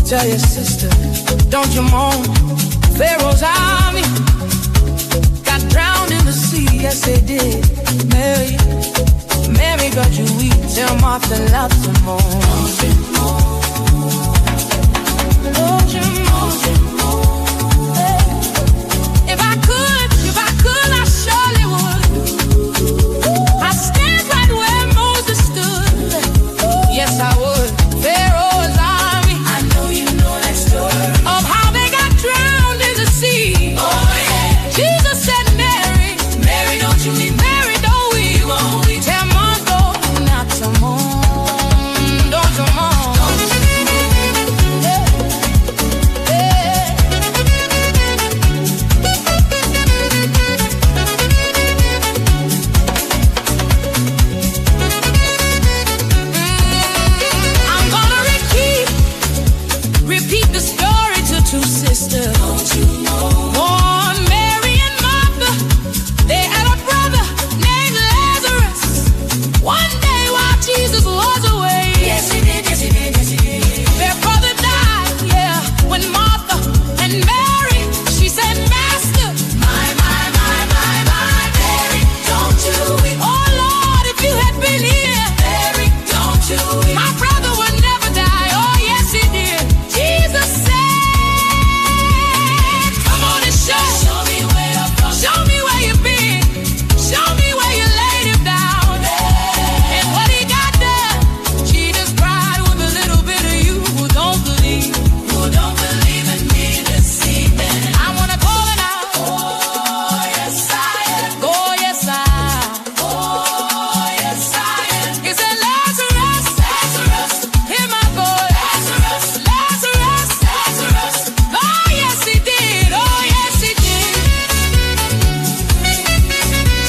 Tell your sister, don't you moan. Pharaoh's army got drowned in the sea, yes they did. Mary got you weak. Tell Martha not to moan. Don't you moan. Don't you moan. If I could, I surely would. I stand right where Moses stood. Yes, I would. Pharaoh's army, I know you know that story of how they got drowned in the sea. Oh yeah. Jesus said, Mary, Mary, don't you weep. Mary, don't weep. You won't weep. Tell Martha not to mourn. Don't you mourn. I'm gonna repeat the story to two sisters. Don't you know? One, Mary and Martha, they had a brother named Lazarus. One day while Jesus was away, yes he did, yes he did, yes he did. Their brother died, yeah. When Martha and Mary, she said, Master, my, Mary, don't you weep. Oh Lord, if you had been here, Mary, don't you weep. My brother would never die. Oh yes he did. Jesus said, come on and show me where you're from. Show me where you've been. Show me where you laid him down. And what he got done, Jesus cried with a little bit of you who don't believe. Who don't believe in me this evening. I wanna call it out. Oh yes I am. Oh yes I am. Oh yes I am. He said, Lazarus, Lazarus, hear my voice. Lazarus, Lazarus, Lazarus. Oh yes he did. Oh yes he did.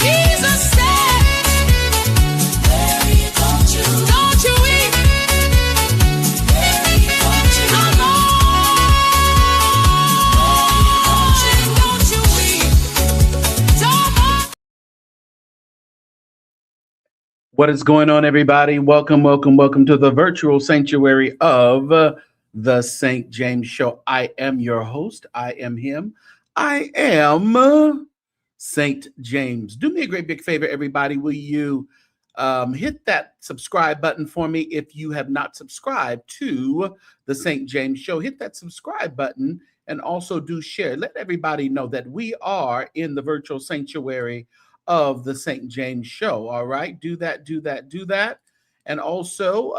Jesus said, Mary, don't you weep. Mary, don't you come on. Don't you weep. Don't mourn. What is going on, everybody? Welcome to the virtual sanctuary of the St. James Show. I am your host. I am him. I am St. James. Do me a great big favor, everybody. Will you hit that subscribe button for me if you have not subscribed to the St. James Show? Hit that subscribe button and also do share. Let everybody know that we are in the virtual sanctuary of the St. James Show. All right, do that. And also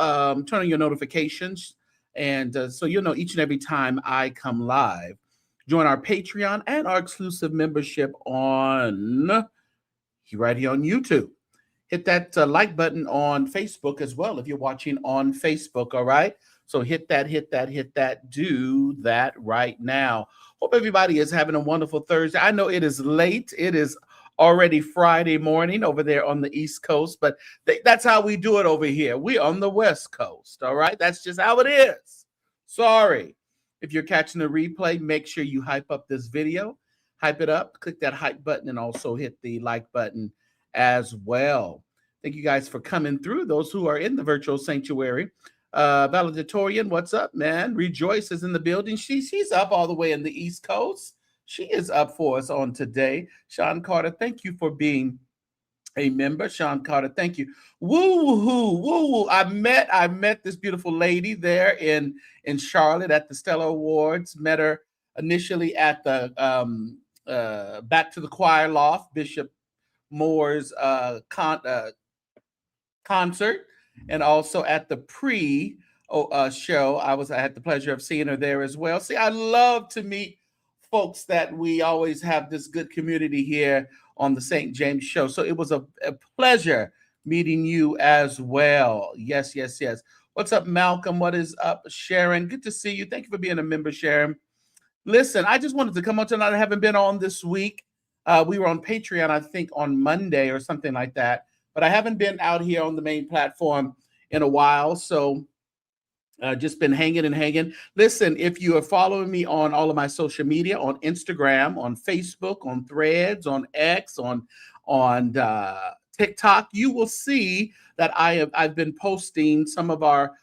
turn on your notifications, and so you'll know each and every time I come live. Join our Patreon and our exclusive membership on right here on YouTube. Hit that like button on Facebook as well if you're watching on Facebook. All right, so hit that. Do that right now. Hope everybody is having a wonderful Thursday. I know it is late. It is already Friday morning over there on the East Coast, but that's how we do it over here. We on the West Coast, all right? That's just how it is. Sorry. If you're catching the replay, make sure you hype up this video. Hype it up, click that hype button, and also hit the like button as well. Thank you guys for coming through, those who are in the virtual sanctuary. Valedictorian, what's up, man? Rejoice is in the building. She's up all the way in the East Coast. She is up for us on today. Sean Carter, thank you for being a member. Sean Carter, thank you. Woo. I met this beautiful lady there in Charlotte at the Stellar Awards. Met her initially at the Back to the Choir Loft, Bishop Moore's concert, and also at the show. I had the pleasure of seeing her there as well. See, I love to meet folks that we always have this good community here on the St. James Show. So it was a pleasure meeting you as well. Yes. What's up, Malcolm? What is up, Sharon? Good to see you. Thank you for being a member, Sharon. Listen, I just wanted to come on tonight. I haven't been on this week. We were on Patreon, I think, on Monday or something like that. But I haven't been out here on the main platform in a while. So just been hanging and hanging. Listen, if you are following me on all of my social media, on Instagram, on Facebook, on Threads, on X, on TikTok, you will see that I've been posting some of our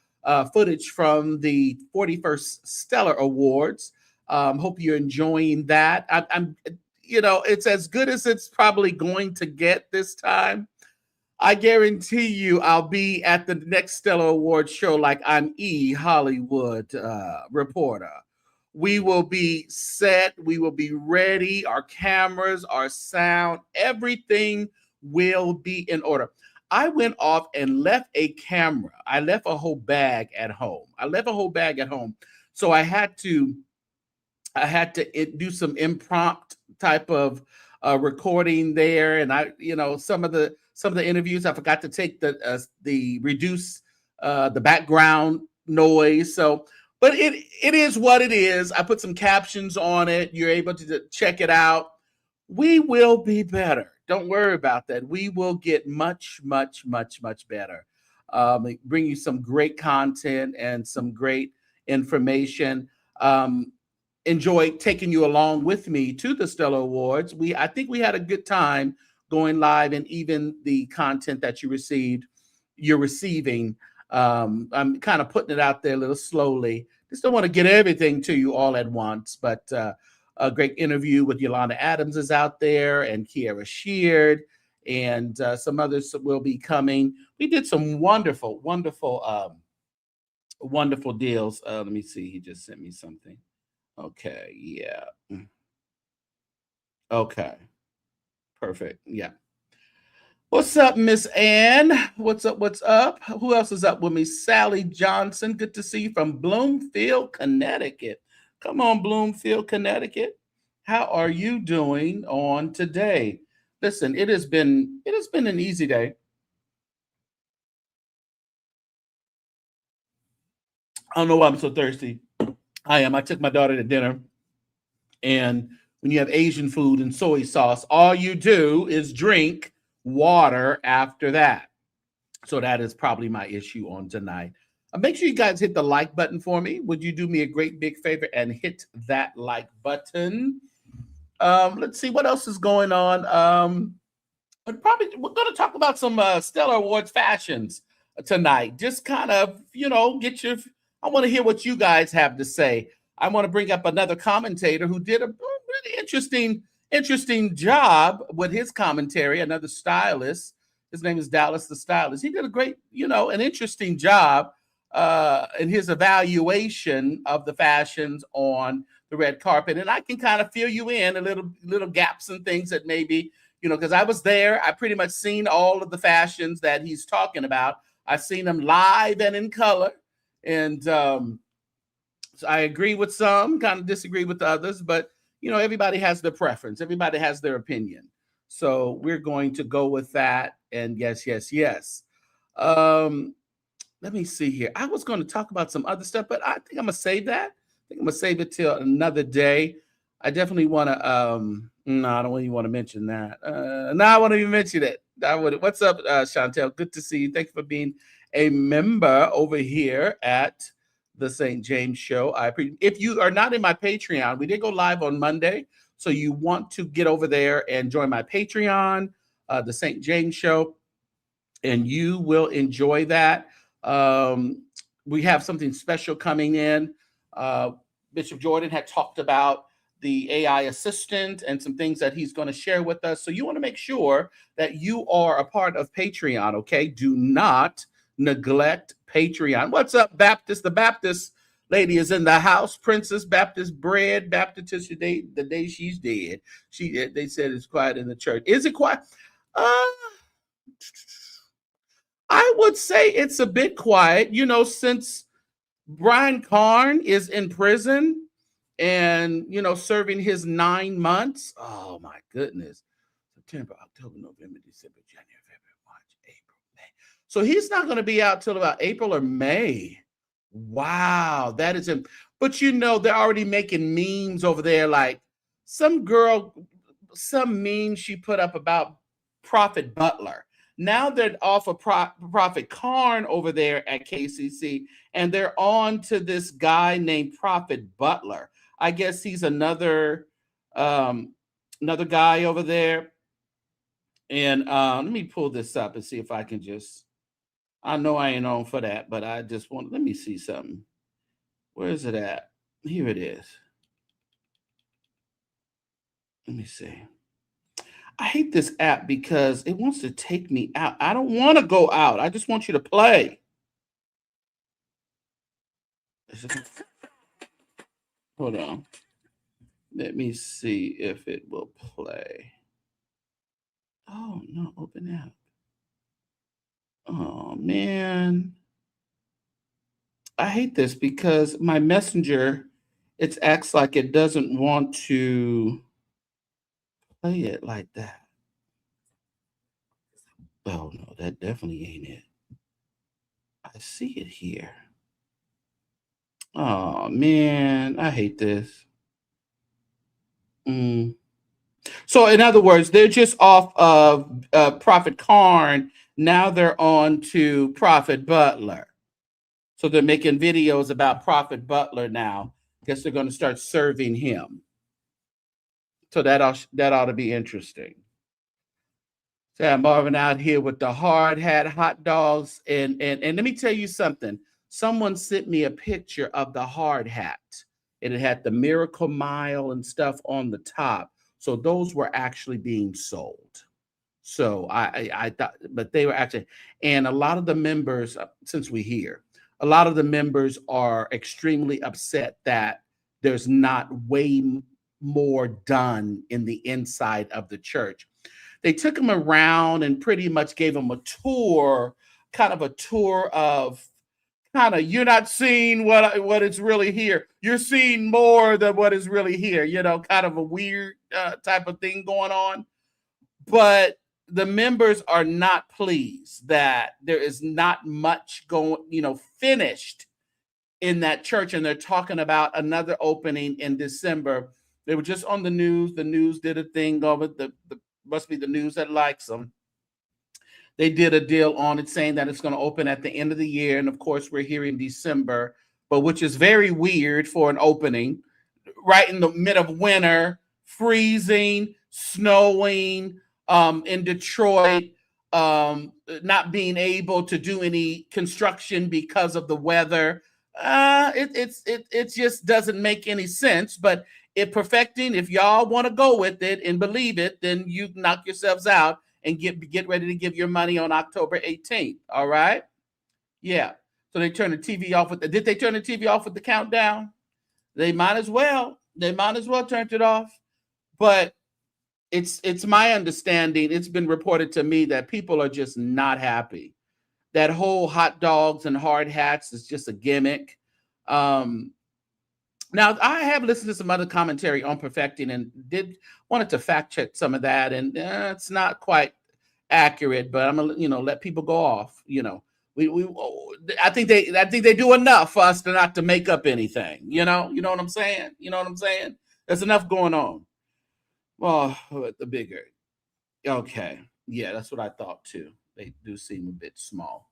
footage from the 41st Stellar Awards. Hope you're enjoying that. I'm, it's as good as it's probably going to get this time. I guarantee you I'll be at the next Stellar Awards show like I'm Hollywood reporter. We will be set. We will be ready. Our cameras, our sound, everything will be in order. I went off and left a camera. I left a whole bag at home. So I had to do some impromptu type of recording there, and some of the interviews I forgot to take the reduce the background noise. So, but it is what it is. I put some captions on it. You're able to check it out. We will be better. Don't worry about that. We will get much, much, much, much better. Bring you some great content and some great information. Enjoy taking you along with me to the Stellar Awards. I think we had a good time going live, and even the content that you're receiving. I'm kind of putting it out there a little slowly. Just don't want to get everything to you all at once, but a great interview with Yolanda Adams is out there, and Kiara Sheard, and some others will be coming. We did some wonderful, wonderful, wonderful deals. Let me see. He just sent me something. Okay, yeah. Okay, perfect. Yeah. What's up, Miss Ann? What's up? What's up? Who else is up with me? Sally Johnson. Good to see you from Bloomfield, Connecticut. Come on, Bloomfield, Connecticut. How are you doing on today? Listen, it has been an easy day. I don't know why I'm so thirsty. I am. I took my daughter to dinner, and when you have Asian food and soy sauce, all you do is drink water after that. So that is probably my issue on tonight. Make sure you guys hit the like button for me. Would you do me a great big favor and hit that like button? Let's see what else is going on. We're going to talk about some Stellar Awards fashions tonight. Just kind of, I want to hear what you guys have to say. I want to bring up another commentator who did a really interesting job with his commentary. Another stylist. His name is Dallas the Stylist. He did a great, an interesting job in his evaluation of the fashions on the red carpet. And I can kind of fill you in a little gaps and things that maybe, because I was there. I pretty much seen all of the fashions that he's talking about. I've seen them live and in color. And so I agree with some, kind of disagree with others, but everybody has their preference. Everybody has their opinion. So we're going to go with that. And yes. Let me see here. I was going to talk about some other stuff, but I think I'm going to save that. I think I'm going to save it till another day. I definitely want to, no, I don't even want to mention that. No, I won't even mention it. What's up, Chantel? Good to see you. Thank you for being a member over here at the St. James Show. If you are not in my Patreon, we did go live on Monday. So you want to get over there and join my Patreon, the St. James Show, and you will enjoy that. We have something special coming in. Bishop Jordan had talked about the AI assistant and some things that he's going to share with us. So you want to make sure that you are a part of Patreon, okay? Do not neglect Patreon. What's up, Baptist? The Baptist lady is in the house. Princess Baptist Bread, Baptist the day she's dead. They said it's quiet in the church. Is it quiet? I would say it's a bit quiet, since Brian Karn is in prison and, serving his 9 months. Oh, my goodness. September, October, November, December, January, February, March, April, May. So he's not going to be out till about April or May. Wow, that is him. But they're already making memes over there. Like some girl, some meme she put up about Prophet Butler. Now they're off of Prophet Karn over there at KCC, and they're on to this guy named Prophet Butler. I guess he's um, another guy over there. And let me pull this up and see if I can just. I know I ain't on for that, but I just want. Let me see something. Where is it at? Here it is. Let me see. I hate this app because it wants to take me out. I don't want to go out. I just want you to play. Hold on. Let me see if it will play. Oh, no, open app. Oh, man. I hate this because my messenger, it acts like it doesn't want to play it like that. Oh, no, that definitely ain't it. I see it here. Oh, man, I hate this. Mm. So, in other words, they're just off of Prophet Karn. Now they're on to Prophet Butler. So they're making videos about Prophet Butler now. Guess they're going to start serving him. So that ought to be interesting. Sam Marvin out here with the hard hat hot dogs. And let me tell you something. Someone sent me a picture of the hard hat. And it had the Miracle Mile and stuff on the top. So those were actually being sold. So I thought, but they were actually, and a lot of the members, since we here, a lot of the members are extremely upset that there's not more done in the inside of the church. They took him around and pretty much gave him a tour, kind of a tour of kind of you're not seeing what is really here. You're seeing more than what is really here. Kind of a weird type of thing going on. But the members are not pleased that there is not much finished in that church, and they're talking about another opening in December. They were just on the news. The news did a thing of it. The must be the news that likes them. They did a deal on it saying that it's going to open at the end of the year, and of course we're here in December, but which is very weird for an opening right in the mid of winter, freezing, snowing, in Detroit, not being able to do any construction because of the weather. It just doesn't make any sense. But if y'all want to go with it and believe it, then you knock yourselves out and get ready to give your money on October 18th. All right? Yeah. So they turned the TV off did they turn the TV off with the countdown? They might as well. They might as well turn it off. But it's my understanding, it's been reported to me that people are just not happy. That whole hot dogs and hard hats is just a gimmick. Now I have listened to some other commentary on perfecting and wanted to fact check some of that, and it's not quite accurate, but I'm gonna let people go off. We I think they do enough for us to not to make up anything. You know what I'm saying. There's enough going on. Well, the bigger. Okay. Yeah, that's what I thought too. They do seem a bit small.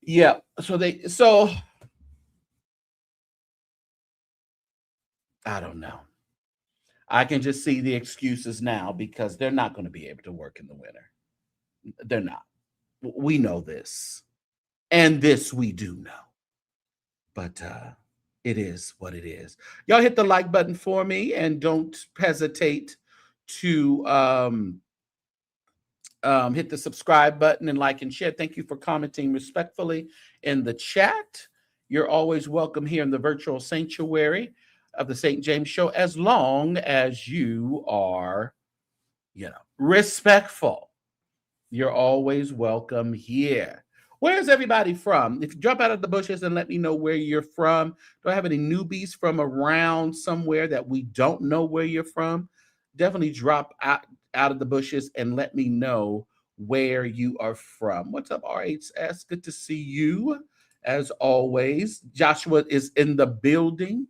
Yeah. So I don't know. I can just see the excuses now because they're not going to be able to work in the winter. They're not. We know this. And this we do know. But it is what it is. Y'all hit the like button for me and don't hesitate to hit the subscribe button and like and share. Thank you for commenting respectfully in the chat. You're always welcome here in the virtual sanctuary of the St. James Show, as long as you are, respectful. You're always welcome here. Where's everybody from? If you jump out of the bushes and let me know where you're from. Do I have any newbies from around somewhere that we don't know where you're from? Definitely drop out of the bushes and let me know where you are from. What's up, RHS? Good to see you. as always. Joshua is in the building.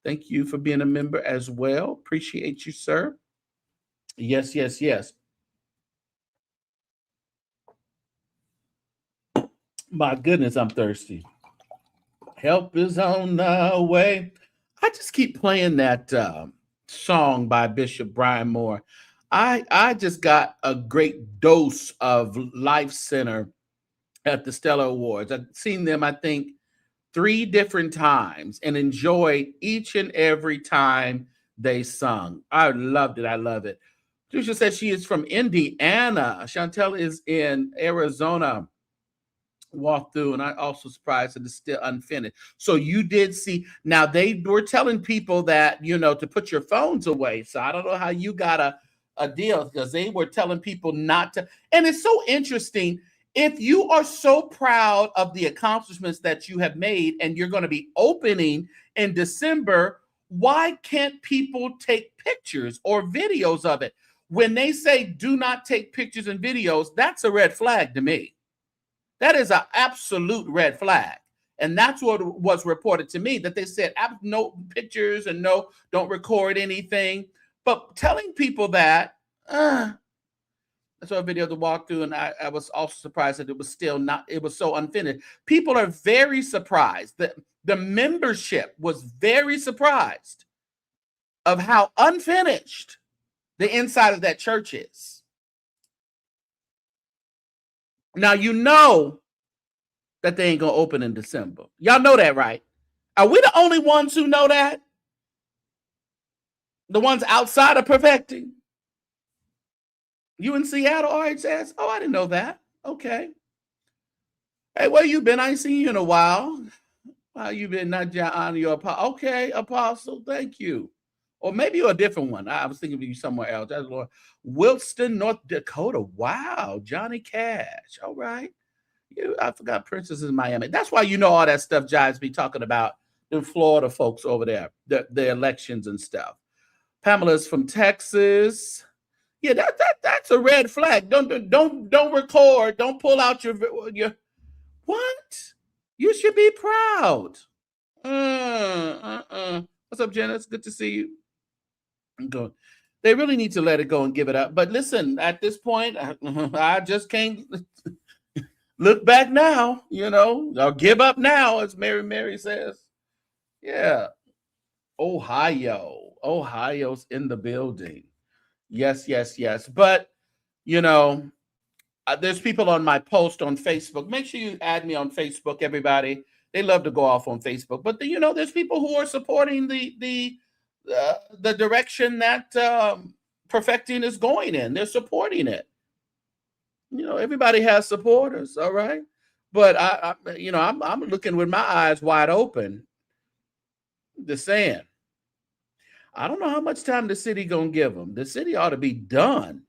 Thank you for being a member as well. Appreciate you, sir. Yes, yes, yes. My goodness, I'm thirsty. Help is on the way. I just keep playing that song by Bishop Brian Moore. I just got a great dose of Life Center at the Stellar Awards. I've seen them, I think, 3 different times and enjoyed each and every time they sung. I loved it. I love it. Patricia said she is from Indiana. Chantel is in Arizona. Walk through, and I also surprised that it's still unfinished. So you did see. Now they were telling people that to put your phones away. So I don't know how you got a deal, because they were telling people not to. And it's so interesting. If you are so proud of the accomplishments that you have made and you're going to be opening in December, why can't people take pictures or videos of it? When they say do not take pictures and videos, that's a red flag to me. That is an absolute red flag. And that's what was reported to me, that they said no pictures and no, don't record anything. But telling people that, I saw a video of the walkthrough, and I was also surprised that it was still not, it was so unfinished. People are very surprised. The membership was very surprised of how unfinished the inside of that church is. Now, that they ain't going to open in December. Y'all know that, right? Are we the only ones who know that? The ones outside of perfecting? You in Seattle, RHS? Oh, I didn't know that. Okay. Hey, where you been? I ain't seen you in a while. How you been? Not on your apostle. Okay, apostle. Thank you. Or maybe you're a different one. I was thinking of you somewhere else. That's Lord. Wilston, North Dakota. Wow. Johnny Cash. All right. I forgot Princess in Miami. That's why all that stuff Giants be talking about the Florida folks over there, the elections and stuff. Pamela's from Texas. Yeah, that's a red flag. Don't record. Don't pull out your what? You should be proud. What's up, Jenna? It's good to see you. Good. They really need to let it go and give it up. But listen, at this point, I just can't look back now, or give up now, as Mary says. Yeah. Ohio's in the building. Yes, yes, yes. But, there's people on my post on Facebook. Make sure you add me on Facebook, everybody. They love to go off on Facebook. But, there's people who are supporting the direction that perfecting is going in. They're supporting it. Everybody has supporters, all right? But I'm looking with my eyes wide open. Just saying. I don't know how much time the city gonna give them. The city ought to be done.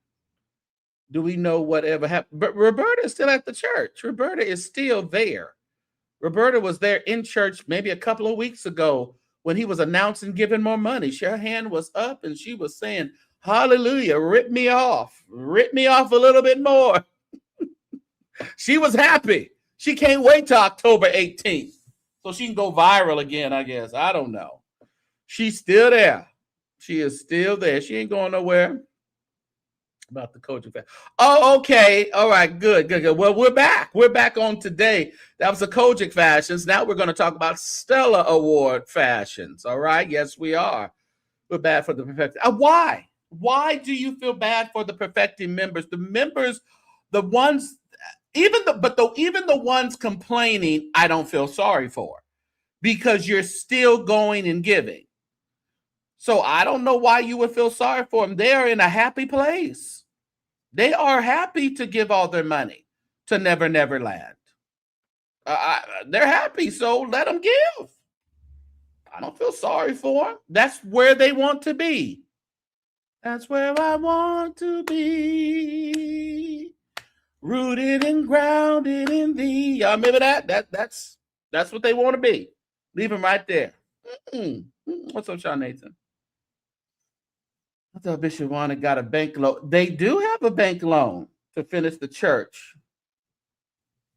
Do we know whatever happened? But Roberta is still at the church. Roberta is still there. Roberta was there in church maybe a couple of weeks ago when he was announcing giving more money. Her hand was up and she was saying, hallelujah, rip me off a little bit more. She was happy. She can't wait till October 18th. So she can go viral again, I guess. I don't know. She's still there. She is still there. She ain't going nowhere. About the coaching fashion. Oh, okay. All right. Good. Well, we're back. We're back on today. That was the Kojic fashions. Now we're going to talk about Stella Award fashions. All right. Yes, we are. We're bad for the perfecting. Why? Why do you feel bad for the perfecting members? The members, the ones, even the ones complaining, I don't feel sorry for, because you're still going and giving. So I don't know why you would feel sorry for them. They are in a happy place. They are happy to give all their money to Never Never Land. They're happy, so let them give. I don't feel sorry for them. That's where they want to be. That's where I want to be. Rooted and grounded in thee. Y'all remember that? That's what they want to be. Leave them right there. What's up, Sean Nathan? I thought Bishop Warner got a bank loan. They do have a bank loan to finish the church.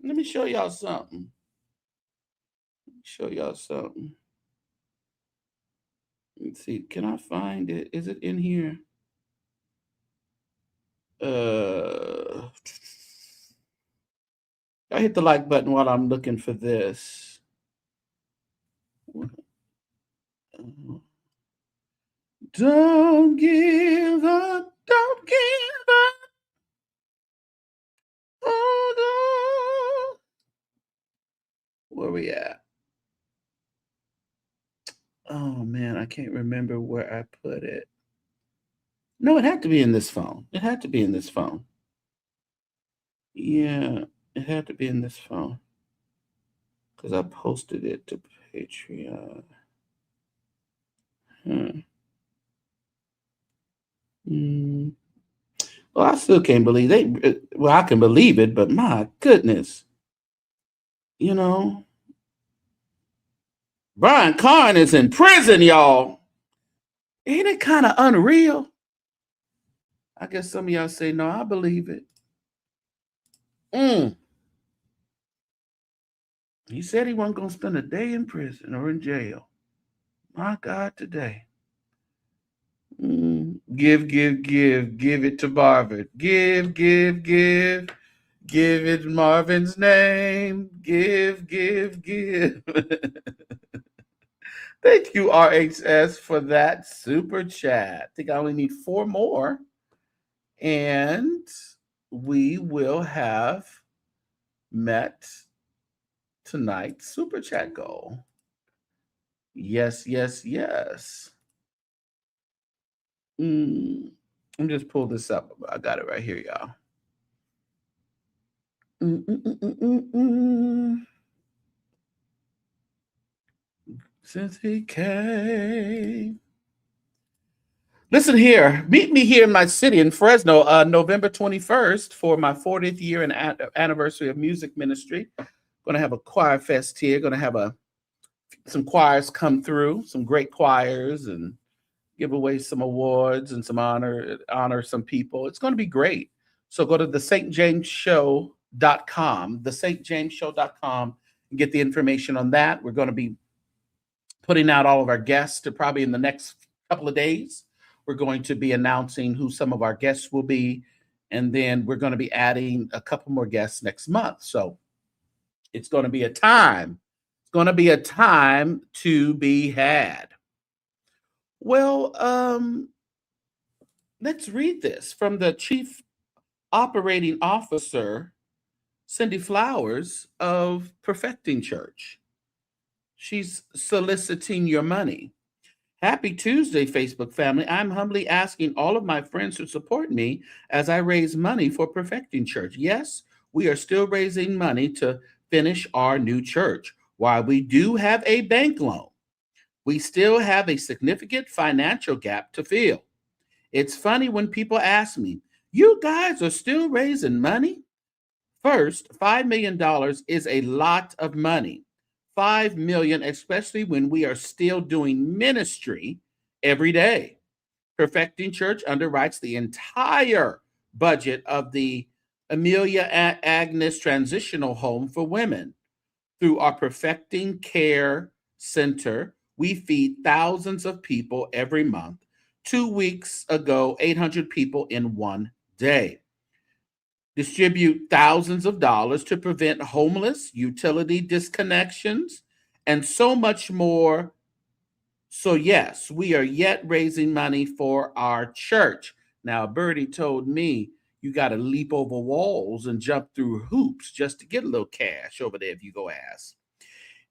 Let me show y'all something. show y'all something. Let's see. Can I find it? Is it in here? I hit the like button while I'm looking for this. Don't give up. Don't give up. Hold on. Where we at? Oh man, I can't remember where I put it. No, it had to be in this phone. It had to be in this phone. Yeah, it had to be in this phone because I posted it to Patreon. Hmm. Well, I still can't believe they. Well, I can believe it, but my goodness, you know, Brian Carn is in prison, y'all. Ain't it kind of unreal? I guess some of y'all say no. I believe it. He said he wasn't gonna spend a day in prison or in jail. My God, today. Give it to Marvin. Give it Marvin's name. Give. Thank you, RHS, for that super chat. I think I only need 4 more, and we will have met tonight's super chat goal. Yes. Let me just pull this up. I got it right here, y'all. Since he came. Listen here, meet me here in my city in Fresno, November 21st for my 40th year and anniversary of music ministry. Going to have a choir fest here. Going to have some choirs come through, some great choirs, and give away some awards and some honor some people. It's going to be great. So go to TheSaintjamesShow.com, TheSaintjamesShow.com, and get the information on that. We're going to be putting out all of our guests to probably in the next couple of days. We're going to be announcing who some of our guests will be, and then we're going to be adding a couple more guests next month. So it's going to be a time. It's going to be a time to be had. Well, let's read this from the Chief Operating Officer, Cindy Flowers of Perfecting Church. She's soliciting your money. Happy Tuesday, Facebook family. I'm humbly asking all of my friends to support me as I raise money for Perfecting Church. Yes, we are still raising money to finish our new church. While we do have a bank loan, we still have a significant financial gap to fill. It's funny when people ask me, you guys are still raising money? First, $5 million is a lot of money. 5 million, especially when we are still doing ministry every day. Perfecting Church underwrites the entire budget of the Amelia Agnes Transitional Home for Women. Through our Perfecting Care Center, we feed thousands of people every month. 2 weeks ago, 800 people in one day. Distribute thousands of dollars to prevent homeless, utility disconnections, and so much more. So, yes, we are yet raising money for our church. Now, Birdie told me you got to leap over walls and jump through hoops just to get a little cash over there if you go ask.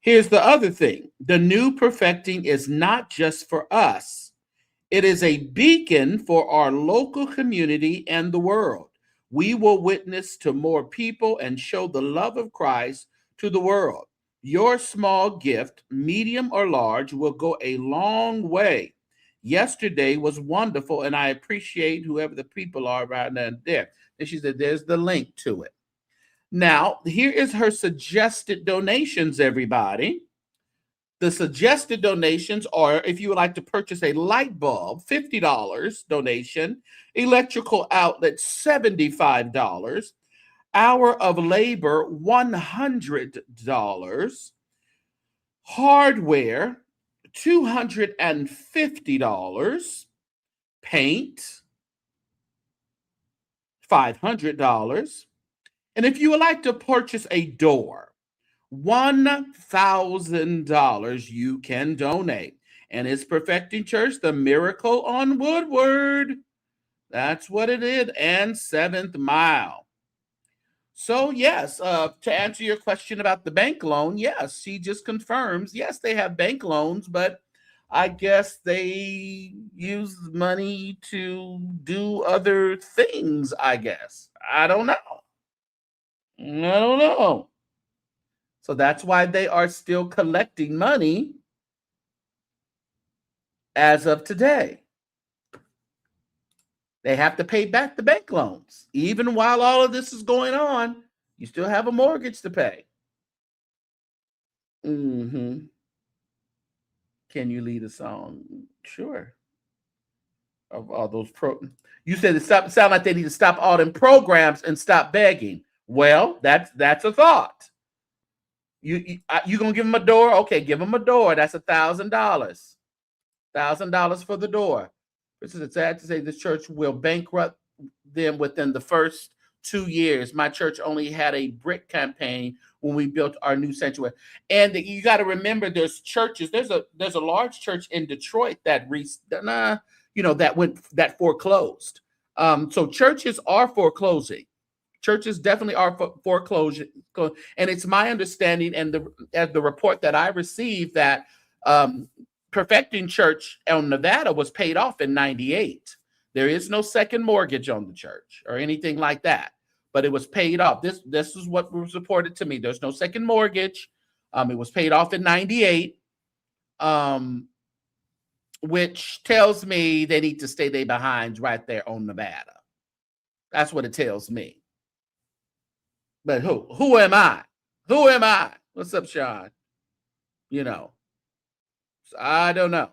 Here's the other thing. The new Perfecting is not just for us. It is a beacon for our local community and the world. We will witness to more people and show the love of Christ to the world. Your small gift, medium or large, will go a long way. Yesterday was wonderful, and I appreciate whoever the people are right now there. And she said, there's the link to it. Now, here is her suggested donations, everybody. The suggested donations are, if you would like to purchase a light bulb, $50 donation, electrical outlet, $75, hour of labor, $100, Hardware, $250. Paint, $500. And if you would like to purchase a door, $1,000 you can donate. And it's Perfecting Church, the Miracle on Woodward. That's what it is. And 7th Mile. So, yes, to answer your question about the bank loan, yes, she just confirms, yes, they have bank loans, but I guess they use money to do other things, I guess. I don't know. So that's why they are still collecting money as of today. They have to pay back the bank loans. Even while all of this is going on, you still have a mortgage to pay. Mm-hmm. Can you lead a song? Sure. Of all those you said it sound like they need to stop all them programs and stop begging. Well, that's a thought. You gonna give them a door? Okay, give them a door. That's $1,000. $1,000 for the door. This is sad to say this church will bankrupt them within the first 2 years. My church only had a brick campaign when we built our new sanctuary. And you got to remember, there's churches. There's a large church in Detroit that that foreclosed. So churches are foreclosing. Churches definitely are foreclosing. And it's my understanding, and the report that I received, that Perfecting Church in Nevada was paid off in 98. There is no second mortgage on the church or anything like that, but it was paid off. This is what was reported to me. There's no second mortgage. It was paid off in 98, which tells me they need to stay their behinds right there on Nevada. That's what it tells me. But who am I? Who am I? What's up, Sean? I don't know.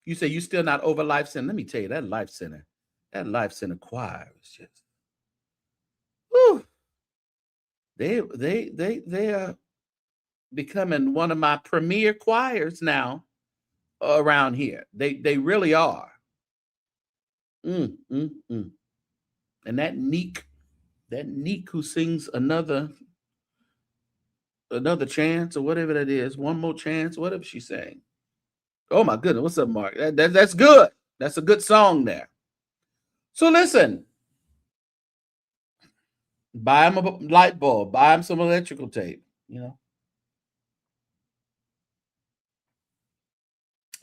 You say you still not over Life Center. Let me tell you, that Life Center choir is just, whew. They are becoming one of my premier choirs now around here. They really are. And that Neek who sings another chance or whatever that is, one more chance, whatever she sang. Oh my goodness, what's up, Mark? That's good. That's a good song there. So listen, buy them a light bulb, buy them some electrical tape.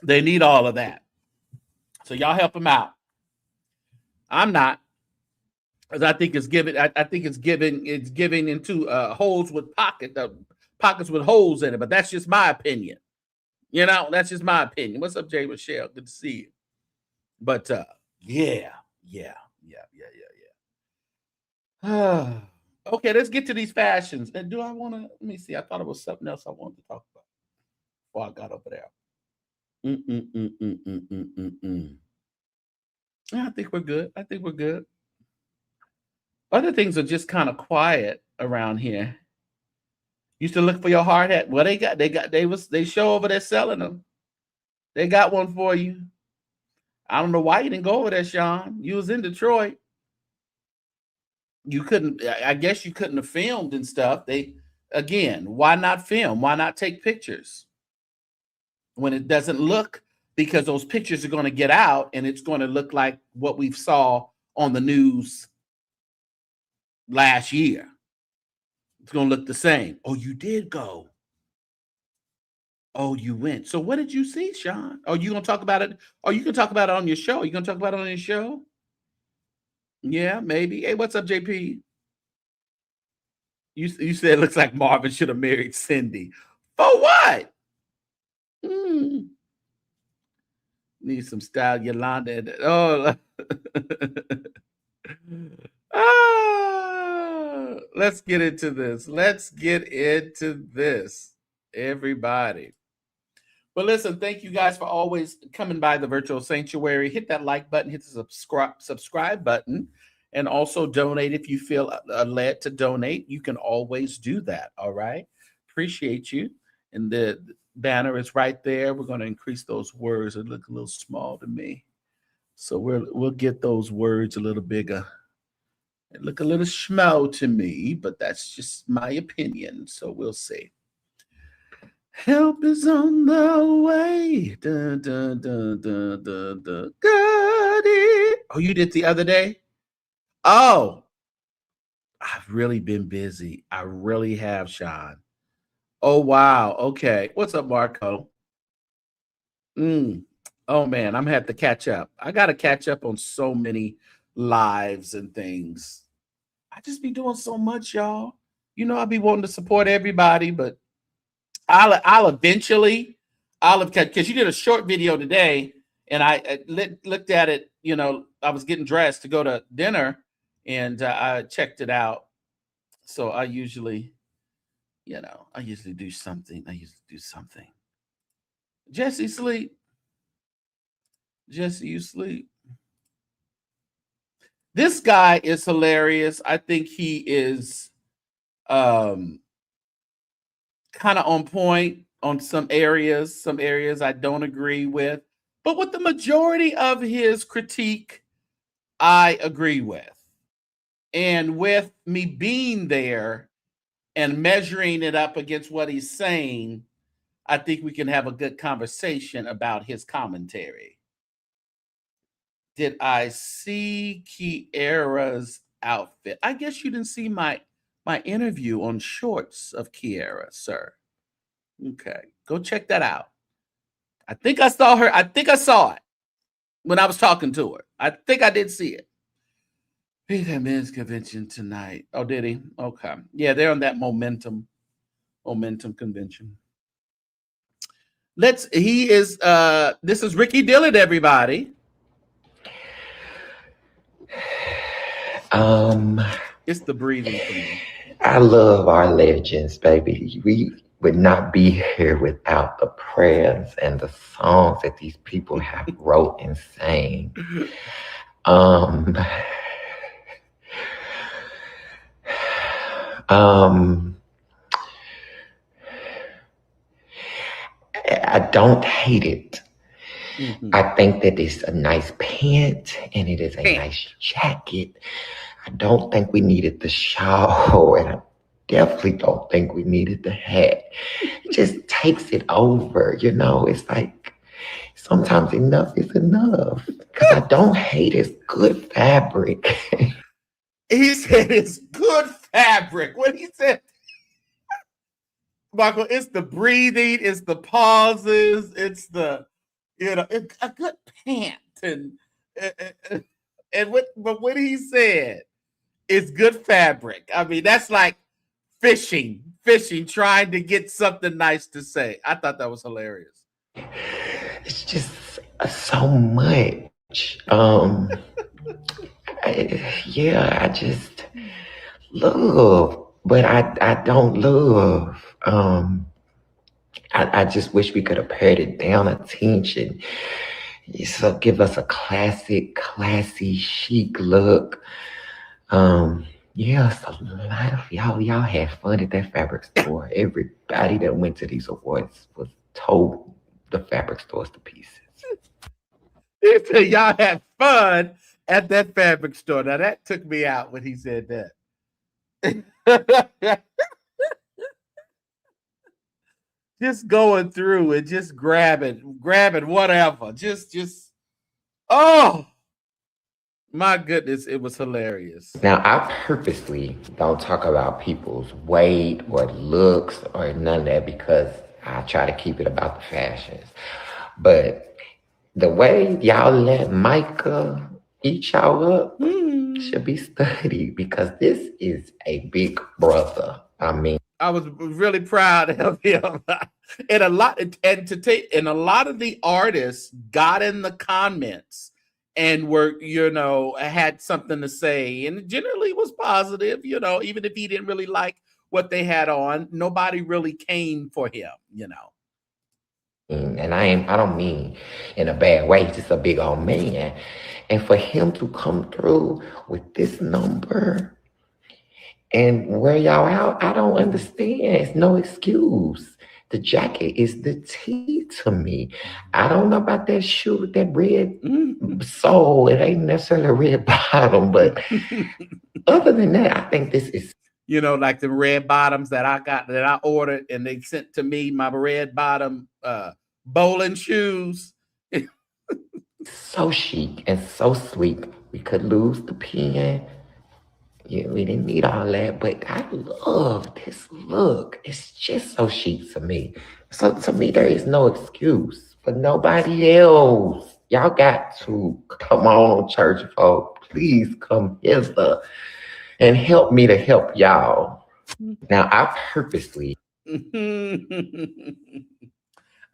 They need all of that. So y'all help them out. I'm not, because I think it's giving. I think it's giving into holes with pockets with holes in it. But that's just my opinion. That's just my opinion. What's up, Jay Michelle? Good to see you. But yeah. Okay, let's get to these fashions. And do I want to? Let me see. I thought it was something else I wanted to talk about before I got over there. Yeah, I think we're good. Other things are just kind of quiet around here. Used to look for your hard hat. Well, they show over there selling them. They got one for you. I don't know why you didn't go over there, Sean. You was in Detroit. You couldn't. I guess you couldn't have filmed and stuff. Why not film? Why not take pictures when it doesn't look? Because those pictures are going to get out, and it's going to look like what we saw on the news last year. It's going to look the same. Oh, you did go. Oh, you went. So what did you see, Sean? Are you going to talk about it? Or you can talk about it on your show? Are you going to talk about it on your show? Yeah, maybe. Hey, what's up, JP? You said it looks like Marvin should have married Cindy. For what? Need some style, Yolanda. Oh. Let's get into this. Everybody. But listen, thank you guys for always coming by the Virtual Sanctuary. Hit that like button, hit the subscribe button, and also donate if you feel led to donate. You can always do that, all right? appreciate you. And the banner is right there. We're going to increase those words. It look a little small to me. So we'll get those words a little bigger. It look a little schmo to me, but that's just my opinion. So we'll see. Help is on the way. Dun, dun, dun, dun, dun, dun. Got it. Oh, you did the other day? Oh, I've really been busy. I really have, Sean. Oh, wow. Okay. What's up, Marco? Mm. Oh, man. I'm had to catch up. I got to catch up on so many lives and things. I just be doing so much, y'all. I be wanting to support everybody, but I'll eventually, because you did a short video today, and I looked at it. I was getting dressed to go to dinner, and I checked it out. So I usually do something. Jesse, sleep. Jesse, you sleep. This guy is hilarious. I think he is kind of on point on some areas. Some areas I don't agree with. But with the majority of his critique, I agree with. And with me being there and measuring it up against what he's saying, I think we can have a good conversation about his commentary. Did I see Kiara's outfit? I guess you didn't see my interview on Shorts of Kiara, sir. Okay, go check that out. I think I saw her. I think I saw it when I was talking to her. I think I did see it. He's at men's convention tonight. Oh, did he? Okay. Yeah, they're on that momentum convention. This is Ricky Dillard, everybody. It's the breathing for me. I love our legends, baby. We would not be here without the prayers and the songs that these people have wrote and sang. I don't hate it. Mm-hmm. I think that it's a nice pant and it is a nice jacket. I don't think we needed the shawl, and I definitely don't think we needed the hat. It just takes it over, It's like sometimes enough is enough. Because I don't hate it's good fabric. He said it's good fabric. What he said, Michael, it's the breathing, it's the pauses, it's the it's a good pant, but what he said is good fabric. I mean, that's like fishing, trying to get something nice to say. I thought that was hilarious. It's just so much. I just love, but I don't love. I just wish we could have pared it down a tinge and so give us a classy, chic look. So a lot of y'all had fun at that fabric store. Everybody that went to these awards was told the fabric stores to pieces. They said y'all had fun at that fabric store. Now that took me out when he said that. Just going through and just grabbing whatever. Just oh my goodness, it was hilarious. Now I purposely don't talk about people's weight or looks or none of that because I try to keep it about the fashions. But the way y'all let Micah eat y'all up should be studied because this is a big brother. I mean, I was really proud of him. And a lot of the artists got in the comments and were, had something to say, and generally was positive, even if he didn't really like what they had on, nobody really came for him, And I don't mean in a bad way, he's just a big old man. And for him to come through with this number And where y'all out, I don't understand. It's no excuse. The jacket is the tea to me. I don't know about that shoe with that red sole. It ain't necessarily a red bottom, but other than that, I think this is like the red bottoms that I ordered, and they sent to me my red bottom bowling shoes. so chic and so sweet. We could lose the pen. Yeah, we didn't need all that, but I love this look. It's just so chic to me. So to me, there is no excuse for nobody else. Y'all got to come on, church folk. Please come hither and help me to help y'all. Now, I purposely.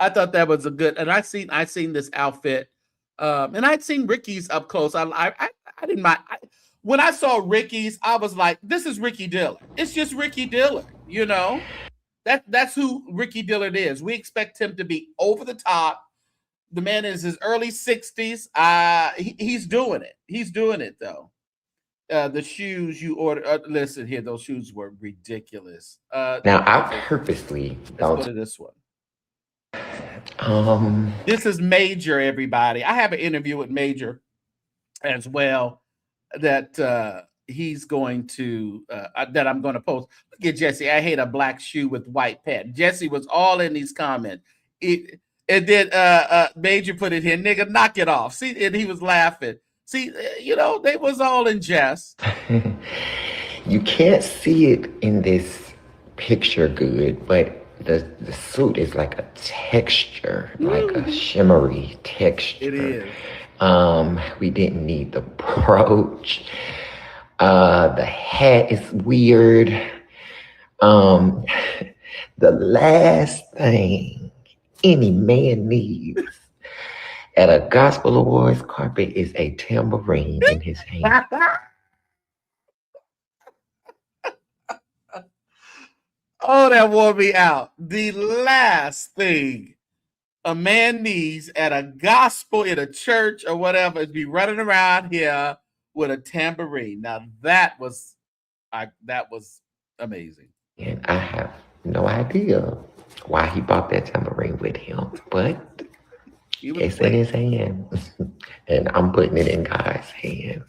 I thought that was a good, and I seen this outfit, and I'd seen Ricky's up close. I didn't mind. When I saw Ricky's, I was like, "This is Ricky Dillard. It's just Ricky Dillard." That's who Ricky Dillard is. We expect him to be over the top. The man is his early 60s. He's doing it. He's doing it though. The shoes you ordered. Listen here, those shoes were ridiculous. Now I purposely don't. Let's go to this one. This is Major, everybody. I have an interview with Major as well that he's going to that I'm going to post. Look at Jesse. I hate a black shoe with white pad. Jesse was all in these comments. And then Major put it here, nigga, knock it off. See, and he was laughing. See, they was all in jest. You can't see it in this picture good, but the suit is like a texture, like a shimmery texture. It is. We didn't need the brooch. The hat is weird. The last thing any man needs at a gospel awards carpet is a tambourine in his hand. Oh, that wore me out. The last thing a man needs at a gospel in a church or whatever is be running around here with a tambourine. Now that was amazing. And I have no idea why he bought that tambourine with him, but it's in his hands, and I'm putting it in God's hands.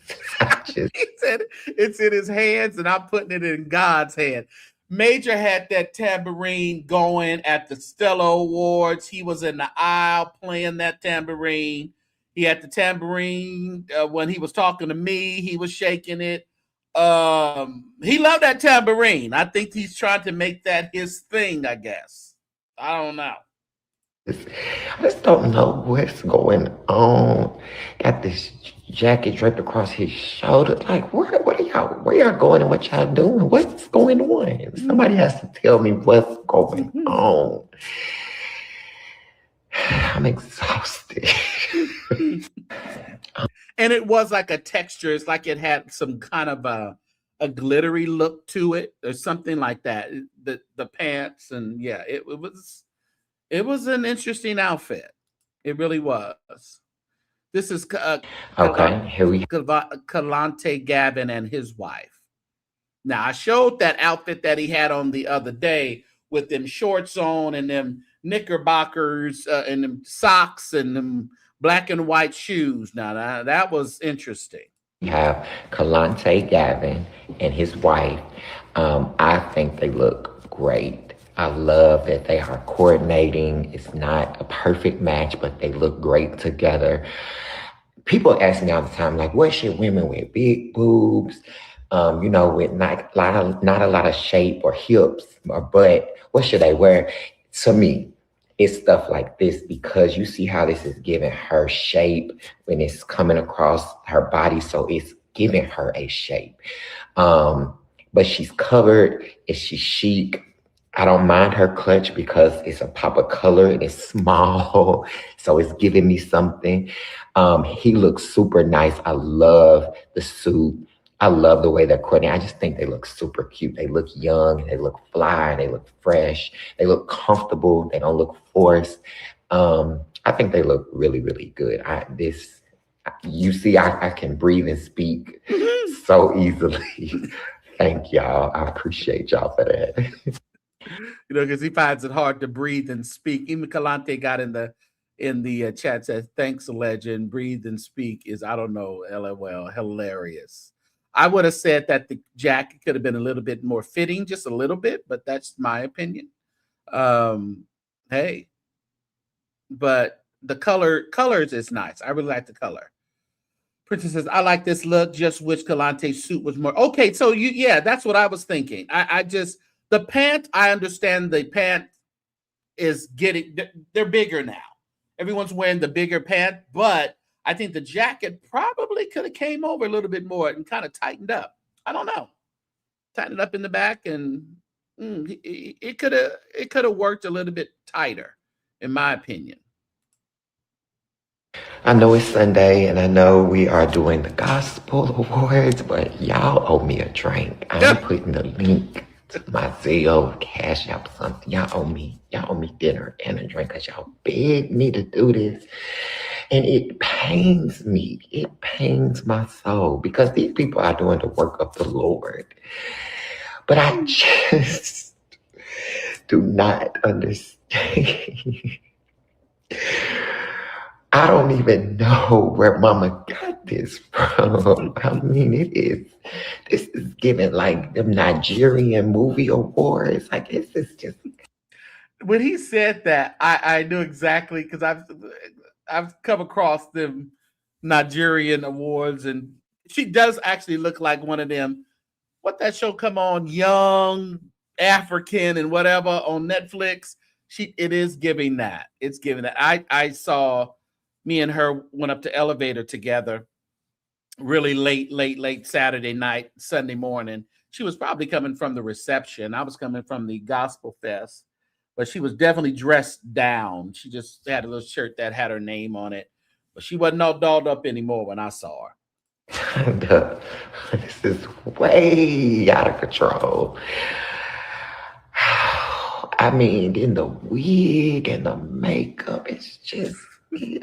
He said it's in his hands, and I'm putting it in God's hand. Major had that tambourine going at the Stella Awards. He was in the aisle playing that tambourine. He had the tambourine when he was talking to me. He was shaking it. He loved that tambourine. I think he's trying to make that his thing, I guess. I don't know. I just don't know what's going on. Got this jacket draped across his shoulder. Like, where y'all going and what y'all doing? What's going on? Somebody has to tell me what's going on. I'm exhausted. And it was like a texture. It's like it had some kind of a glittery look to it or something like that. The pants and yeah, it was an interesting outfit. It really was. This is okay. Here we Kalante Gavin and his wife. Now I showed that outfit that he had on the other day with them shorts on and them knickerbockers and them socks and them black and white shoes. Now that was interesting. We have Kalante Gavin and his wife. I think they look great. I love that they are coordinating. It's not a perfect match, but they look great together. People ask me all the time, like, what should women with big boobs, with not a lot of shape or hips or butt, what should they wear? To me, it's stuff like this, because you see how this is giving her shape when it's coming across her body. So it's giving her a shape. But she's covered. She's chic. I don't mind her clutch because it's a pop of color and it's small. So it's giving me something. He looks super nice. I love the suit. I love the way they're coordinating. I just think they look super cute. They look young. They look fly. They look fresh. They look comfortable. They don't look forced. I think they look really, really good. I can breathe and speak so easily. Thank y'all. I appreciate y'all for that. Because he finds it hard to breathe and speak. Even Kalante got in the chat, says, "Thanks, legend. Breathe and speak is, I don't know, LOL, hilarious." I would have said that the jacket could have been a little bit more fitting, just a little bit, but that's my opinion. Hey, but the colors is nice. I really like the color. Princess says, "I like this look. Just wish Kalante's suit was more." Okay, so that's what I was thinking. I just, the pant, I understand the pant is they're bigger now. Everyone's wearing the bigger pant, but I think the jacket probably could have came over a little bit more and kind of tightened up. I don't know. Tightened up in the back, and it could have worked a little bit tighter, in my opinion. I know it's Sunday, and I know we are doing the Gospel Awards, but y'all owe me a drink. I'm putting the link to my Zelle, CashApp, something. Y'all owe me dinner and a drink because y'all begged me to do this. And it pains me. It pains my soul because these people are doing the work of the Lord. But I just do not understand. I don't even know where Mama got this from. I mean, this is giving like them Nigerian movie awards. Like, this is just. When he said that, I knew exactly, because I've come across them Nigerian awards, and she does actually look like one of them. What that show come on, Young African and whatever on Netflix? It is giving that. It's giving that. I saw, me and her went up the elevator together really late Saturday night, Sunday morning. She was probably coming from the reception. I was coming from the Gospel Fest, but she was definitely dressed down. She just had a little shirt that had her name on it, but she wasn't all dolled up anymore when I saw her. This is way out of control. I mean, in the wig and the makeup, it's just, I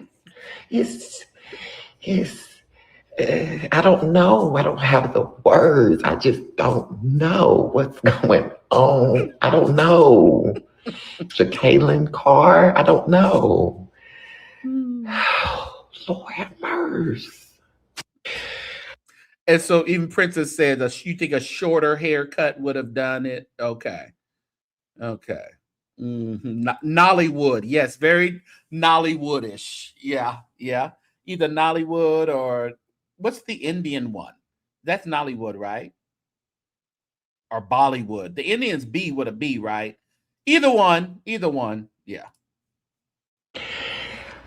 don't know. I don't have the words. I just don't know what's going on. I don't know. Jacqueline Carr, I don't know. Lord have mercy. And so even Princess said, you think a shorter haircut would have done it? Okay. Nollywood. Yes, very Nollywoodish. Yeah. Either Nollywood or what's the Indian one? That's Nollywood, right? Or Bollywood. The Indians B with a B, right? Either one. Yeah.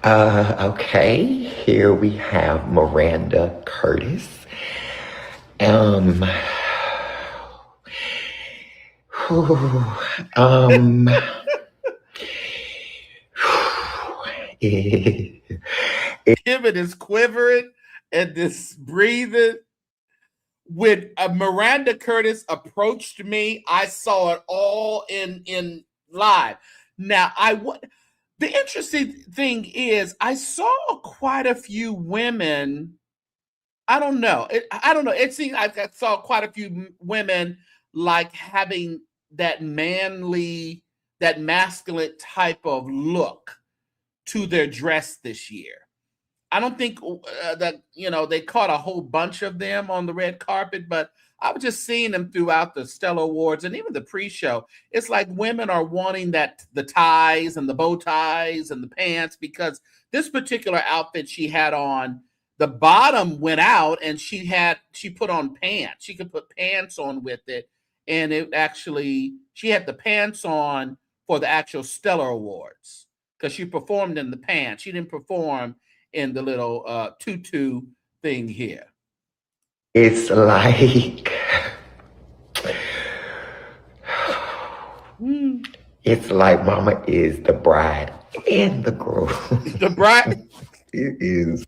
Okay. Here we have Miranda Curtis. Pivot is quivering and this breathing. When Miranda Curtis approached me, I saw it all in live. Now, the interesting thing is, I saw quite a few women. I don't know. It seems I saw quite a few women like having that masculine type of look to their dress this year. I don't think that they caught a whole bunch of them on the red carpet, but I was just seeing them throughout the Stellar Awards and even the pre-show. It's like women are wanting the ties and the bow ties and the pants, because this particular outfit she had on, the bottom went out and she put on pants. She could put pants on with it, and she had the pants on for the actual Stellar Awards because she performed in the pants. She didn't perform in the little tutu thing here. It's like it's like Mama is the bride and the groom. The bride. It is.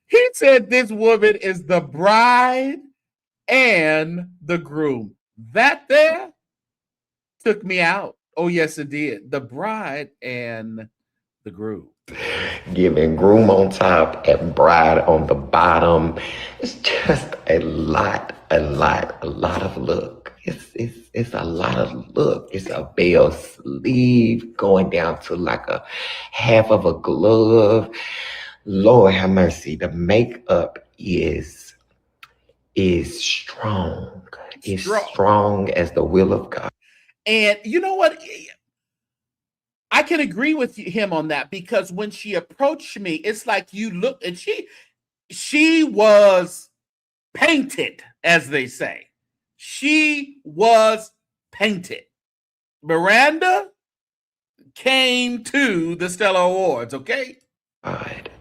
He said this woman is the bride and the groom. That there took me out. Oh, yes, it did. The bride and the groom. Giving groom on top and bride on the bottom. It's just a lot of look. it's a lot of look. It's a bell sleeve going down to like a half of a glove. Lord have mercy. The makeup is strong. It's strong as the will of God. And you know what? I can agree with him on that, because when she approached me, it's like you look, and she was painted, as they say. She was painted. Miranda came to the Stellar Awards, okay? God.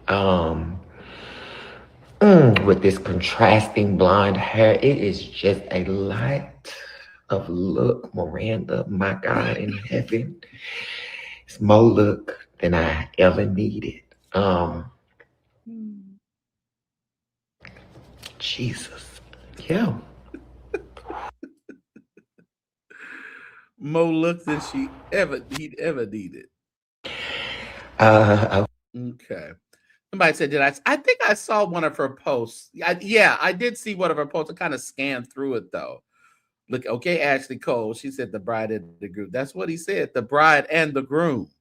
With this contrasting blonde hair, it is just a lot of look, Miranda, my God in heaven. It's more look than I ever needed. Jesus. Yeah. More look than he'd ever needed. Okay. Somebody said, I think I saw one of her posts. I did see one of her posts. I kind of scanned through it though. Look, okay, Ashley Cole. She said the bride and the groom. That's what he said. The bride and the groom.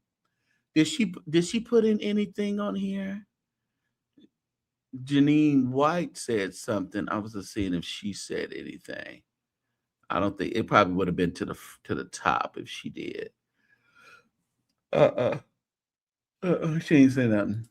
Did she put in anything on here? Janine White said something. I was just seeing if she said anything. I don't think it probably would have been to the top if she did. She ain't say nothing.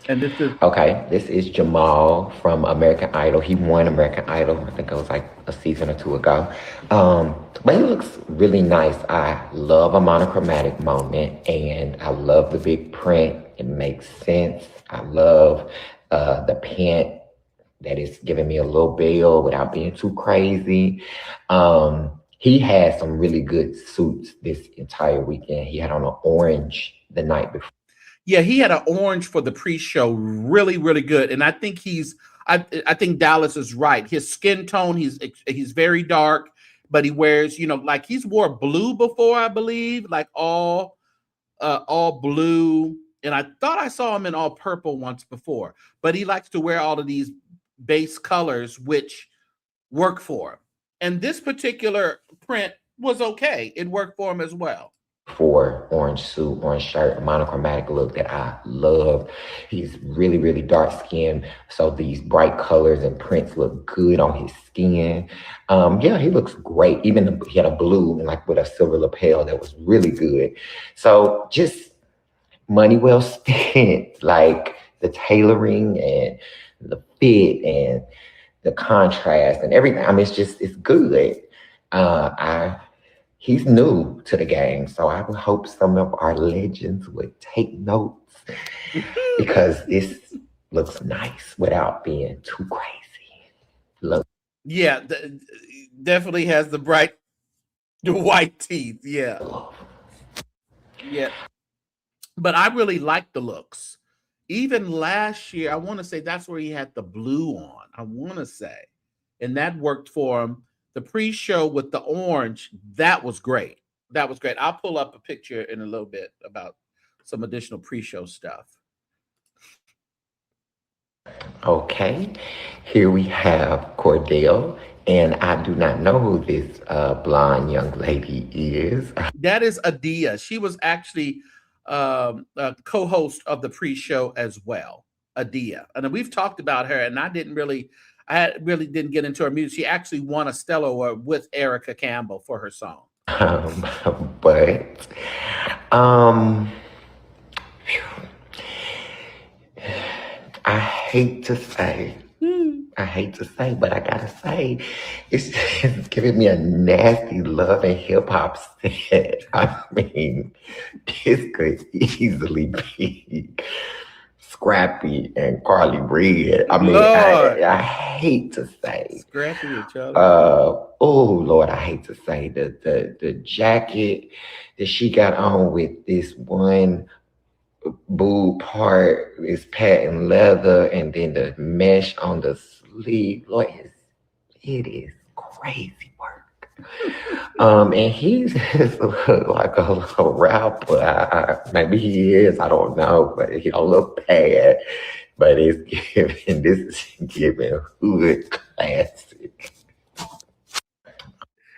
And this is Jamal from American Idol. He won American Idol. I think it was like a season or two ago. But he looks really nice. I love a monochromatic moment, and I love the big print. It makes sense. I love the pant that is giving me a little bell without being too crazy. He had some really good suits this entire weekend. He had on an orange the night before. Yeah, he had an orange for the pre-show, really, really good. And I think I think Dallas is right. His skin tone, he's very dark, but he wears, like he's wore blue before, I believe, like all blue. And I thought I saw him in all purple once before, but he likes to wear all of these base colors, which work for him. And this particular print was okay. It worked for him as well. For orange suit, orange shirt, a monochromatic look that I love. He's really, really dark skinned, so these bright colors and prints look good on his skin. He looks great. Even he had a blue and like with a silver lapel that was really good. So just money well spent, like the tailoring and the fit and the contrast and everything. I mean, it's good. He's new to the game, so I would hope some of our legends would take notes because this looks nice without being too crazy. Look. Yeah, definitely has the white teeth. Yeah. Yeah. But I really like the looks. Even last year, I want to say that's where he had the blue on, I want to say. And that worked for him. The pre-show with the orange, that was great. That was great. I'll pull up a picture in a little bit about some additional pre-show stuff. Okay, here we have Cordell, and I do not know who this blonde young lady is. That is Adia. She was actually a co-host of the pre-show as well, Adia. And we've talked about her, and I really didn't get into her music. She actually won a Stellar Award with Erica Campbell for her song. But I hate to say, but I gotta say, it's giving me a nasty love and hip hop set. I mean, this could easily be Scrappy and Carly Red. I mean, I hate to say. Scrappy and Charlie. Oh Lord, I hate to say the jacket that she got on with this one boob part is patent leather, and then the mesh on the sleeve. Lord, it is crazy work. And he's like a rapper. Maybe he is, I don't know, but he don't look bad. but it's giving, this is giving hood classic.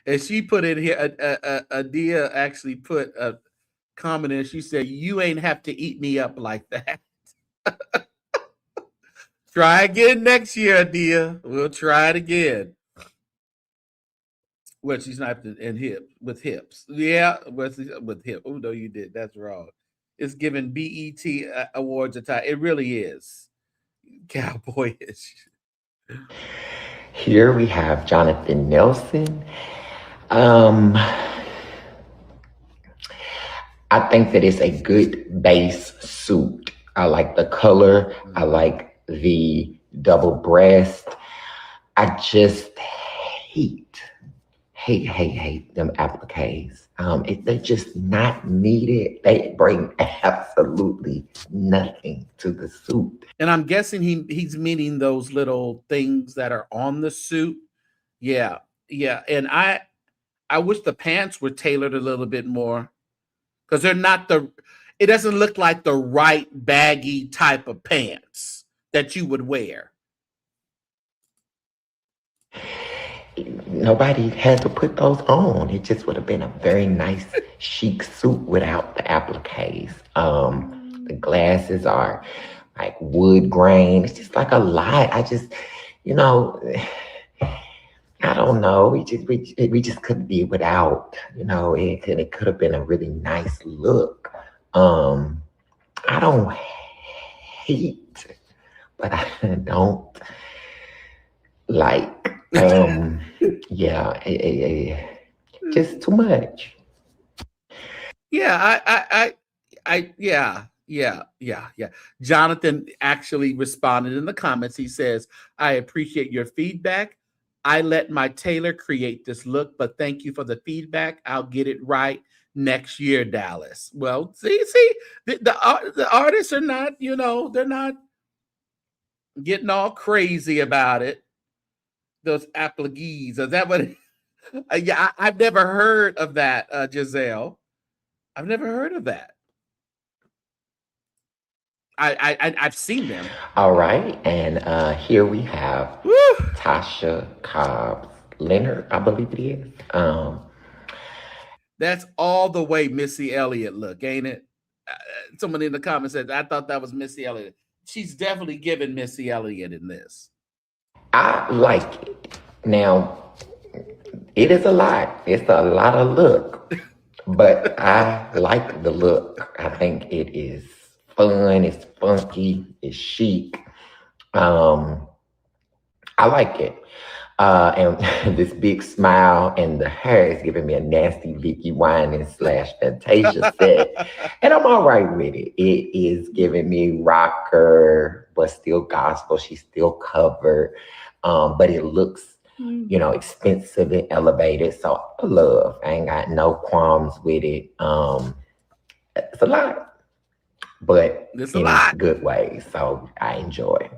And she put in here, Adia actually put a comment in. She said, "You ain't have to eat me up like that." Try again next year, Adia. We'll try it again. Well, she sniped it in hips. Yeah, with hip. Oh no, you did. That's wrong. It's giving BET awards a tie. It really is cowboyish. Here we have Jonathan Nelson. I think that it's a good base suit. I like the color. I like the double breast. I just hate them appliques. They're just not needed. They bring absolutely nothing to the suit. And I'm guessing he's meaning those little things that are on the suit. Yeah, yeah. And I wish the pants were tailored a little bit more, because they're not it doesn't look like the right baggy type of pants that you would wear. Nobody had to put those on. It just would have been a very nice, chic suit without the appliques. The glasses are like wood grain. It's just like a lot. I just, you know, I don't know. We just couldn't be without. You know, it could have been a really nice look. I don't hate, but I don't like. Yeah, just too much. Yeah, yeah. Jonathan actually responded in the comments. He says, "I appreciate your feedback. I let my tailor create this look, but thank you for the feedback. I'll get it right next year, Dallas." Well, see, the artists are not, they're not getting all crazy about it. Those appliques, is that what? Yeah, I've never heard of that, Giselle. I've never heard of that. I've seen them. All right, and here we have Woo! Tasha Cobbs Leonard, I believe it is. That's all the way Missy Elliott look, ain't it? Someone in the comments said, "I thought that was Missy Elliott." She's definitely giving Missy Elliott in this. I like it. Now, it is a lot. It's a lot of look, but I like the look. I think it is fun. It's funky. It's chic. I like it. And this big smile and the hair is giving me a nasty Vicky Wine / Fantasia set. And I'm all right with it. It is giving me rocker, but still gospel. She's still covered. But it looks, expensive and elevated. So I love. I ain't got no qualms with it. It's a lot, but in a good way. So I enjoy.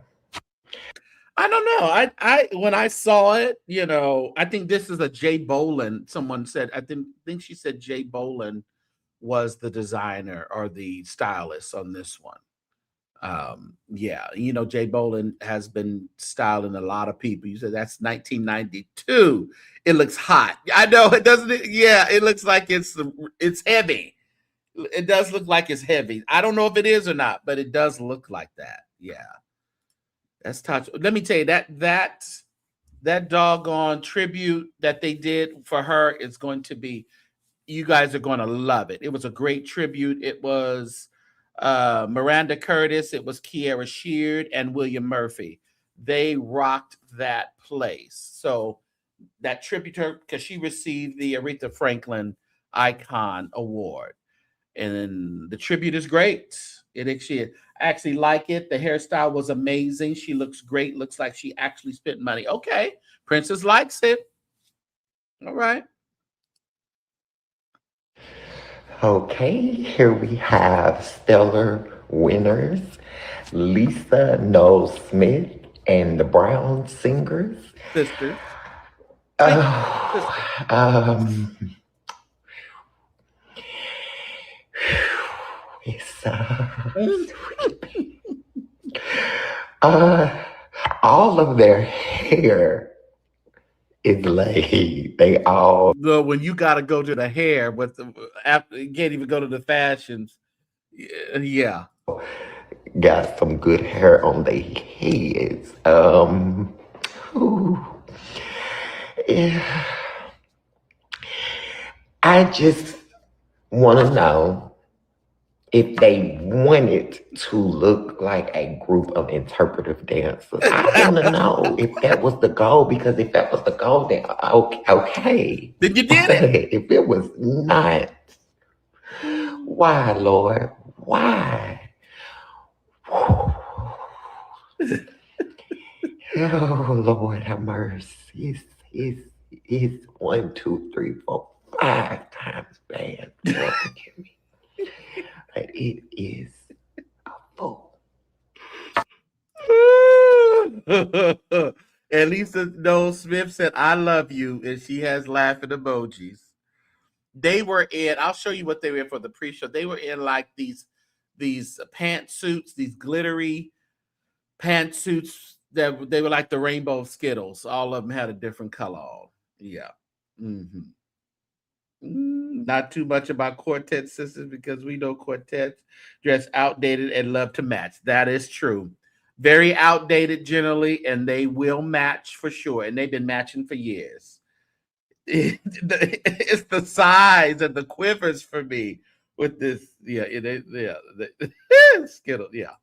I don't know. I when I saw it, I think this is a Jay Boland. Someone said, I think she said Jay Boland was the designer or the stylist on this one. Yeah, Jay Boland has been styling a lot of people. You said that's 1992. It looks hot. I know it doesn't. Yeah, it looks like it's heavy. It does look like it's heavy. I don't know if it is or not, but it does look like that. Yeah. That's touch. Let me tell you that doggone tribute that they did for her is going to be, you guys are going to love it. It was a great tribute. It was Miranda Curtis, it was Kiara Sheard, and William Murphy. They rocked that place. So that tribute to her, because she received the Aretha Franklin Icon Award. And the tribute is great. I actually like it. The hairstyle was amazing. She looks great. Looks like she actually spent money. Okay. Princess likes it. All right. Okay, here we have stellar winners, Lisa Noel Smith and the Brown Singers. Sister. It's All of their hair is laid. They all When you got to go to the hair, but after you can't even go to the fashions. Yeah. got some good hair on their heads. Ooh, yeah. I just want to know if they wanted to look like a group of interpretive dancers. I want to know if that was the goal, because if that was the goal, then okay. Then you did But it. if it was not, why, Lord? Why? Oh, Lord, have mercy. It's 1, 2, 3, 4, 5 times bad. Lord, forgive me. But it is a full. At least Noel Smith said, "I love you," and she has laughing emojis. They were in. I'll show you what they were in for the pre-show. They were in like these pantsuits, these glittery pantsuits that they were like the rainbow Skittles. All of them had a different color on. Yeah. Mm-hmm. Not too much about quartet sisters, because we know quartets dress outdated and love to match. That is true. Very outdated generally, and they will match for sure. And they've been matching for years. It's the size and the quivers for me with this. Yeah, Skittle. Yeah.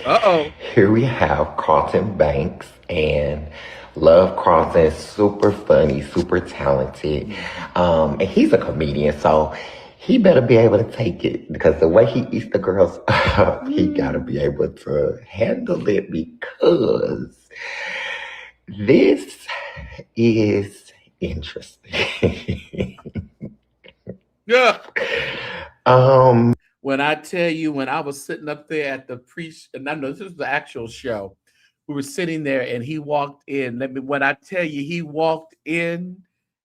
Uh-oh. Here we have Carlton Banks, and love Carlton, is super funny, super talented. And he's a comedian, so he better be able to take it, because the way he eats the girls up, he gotta be able to handle it, because this is interesting. Yeah. um When I tell you, when I was sitting up there at the and I know this is the actual show, we were sitting there and he walked in. When I tell you, he walked in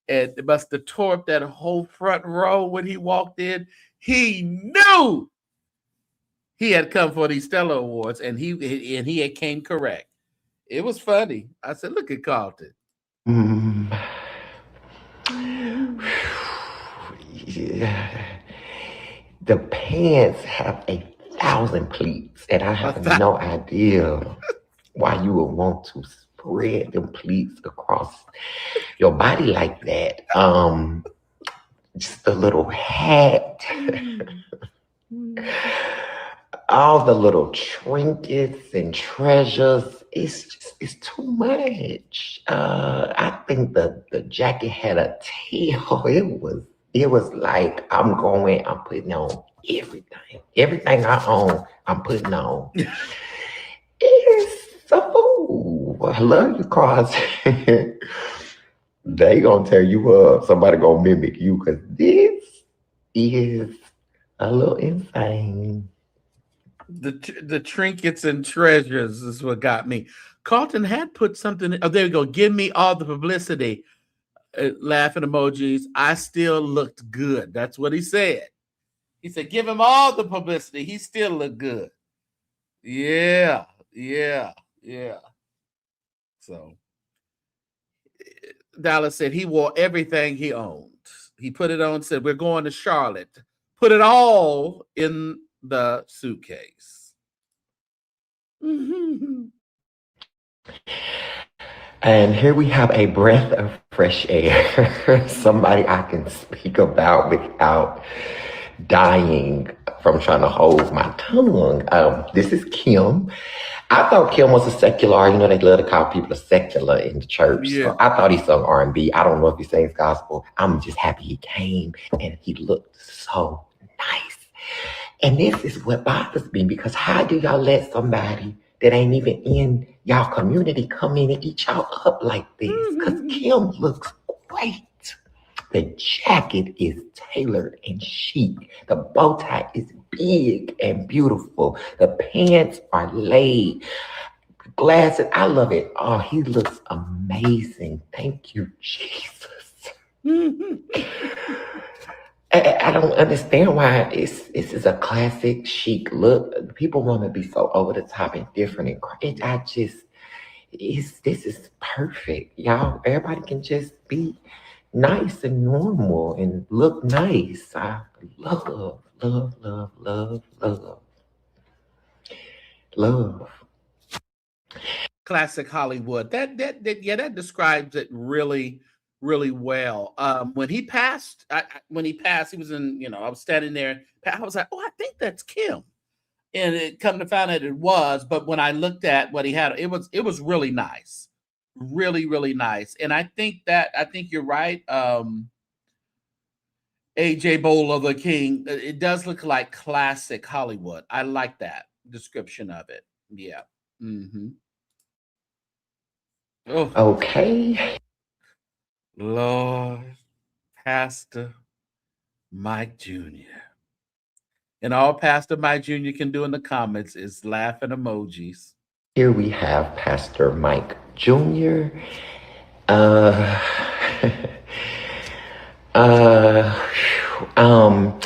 and it must have tore up that whole front row when he walked in. He knew he had come for these Stellar Awards, and he had came correct. It was funny. I said, "Look at Carlton." yeah. The pants have 1,000 pleats, and I have no idea why you would want to spread them pleats across your body like that. Just a little hat. All the little trinkets and treasures. It's too much. I think the jacket had a tail. It was like, I'm putting on everything. Everything I own, I'm putting on. It's a fool. I love you, cause they gonna tear you up. Somebody gonna mimic you, because this is a little insane. The trinkets and treasures is what got me. Carlton had put something. Oh, there we go. Give me all the publicity. Laughing emojis. I still looked good. That's what he said. He said, "Give him all the publicity. He still looked good." Yeah. So Dallas said he wore everything he owned. He put it on. Said, "We're going to Charlotte." Put it all in the suitcase. And here we have a breath of fresh air. Somebody I can speak about without dying from trying to hold my tongue. This is Kim. I thought Kim was a secular. They love to call people secular in the church. Yeah. So I thought he sung R&B. I don't know if he sings gospel. I'm just happy he came, and he looked so nice. And this is what bothers me, because how do y'all let somebody that ain't even in y'all community come in and eat y'all up like this? Because Kim looks great. The jacket is tailored and chic. The bow tie is big and beautiful. The pants are laid. Glasses, I love it. Oh, he looks amazing. Thank you, Jesus. I don't understand why this is a classic chic look. People want to be so over the top and different and this is perfect, y'all. Everybody can just be nice and normal and look nice. I love, love, love, love, love, love. Classic Hollywood. That describes it really, really well. When he passed, he was in. I was standing there. I was like, oh, I think that's Kim. And it come to find out it was. But when I looked at what he had, it was really nice, really, really nice. And I think you're right. AJ Bowl the King. It does look like classic Hollywood. I like that description of it. Yeah. Mm-hmm. Oh, Okay. Lord, Pastor Mike Jr. And all Pastor Mike Jr. can do in the comments is laughing emojis. Here we have Pastor Mike Jr. Uh, uh, um,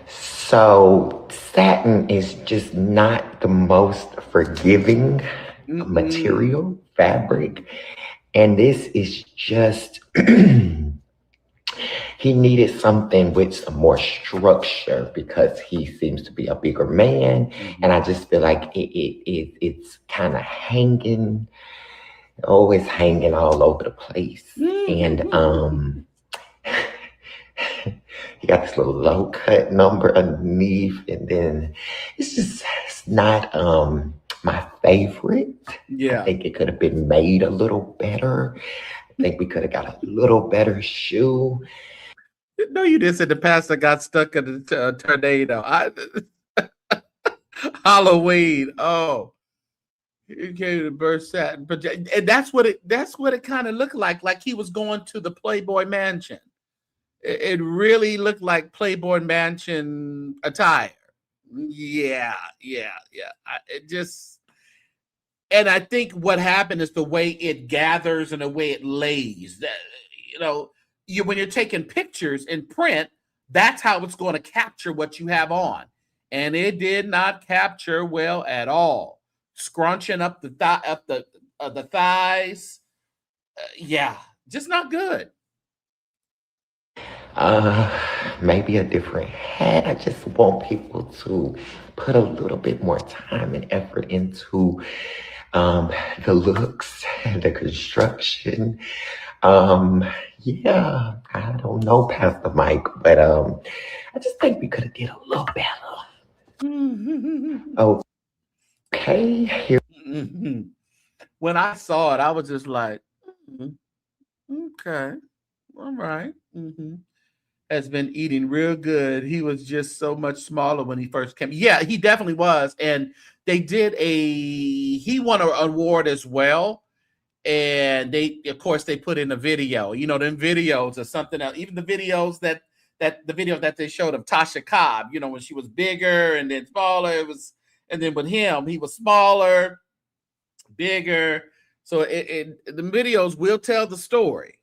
so satin is just not the most forgiving material fabric, and this is just he needed something with some more structure because he seems to be a bigger man, and I just feel like it's kind of hanging, always hanging all over the place, and he got this little low cut number underneath, and then it's not my favorite. Yeah. I think it could have been made a little better. I think we could have got a little better shoe. No, you didn't say the pastor got stuck in a tornado. Halloween. Oh, he came to burst satin, but and that's what it kind of looked like. Like he was going to the Playboy Mansion. It really looked like Playboy Mansion attire. Yeah. And I think what happened is the way it gathers and the way it lays. When you're taking pictures in print, that's how it's going to capture what you have on, and it did not capture well at all. Scrunching up the thighs, yeah, just not good. Maybe a different hat. I just want people to put a little bit more time and effort into the looks, the construction. Yeah, I don't know, Pastor Mike, but I just think we could have did a little better. Okay, here. When I saw it, I was just like, okay, all right. Has been eating real good. He was just so much smaller when he first came. Yeah, he definitely was. And they did he won an award as well. And of course, they put in a video. Them videos or something else. Even the videos that the video that they showed of Tasha Cobb, when she was bigger and then smaller, and then with him, he was smaller, bigger. So the videos will tell the story.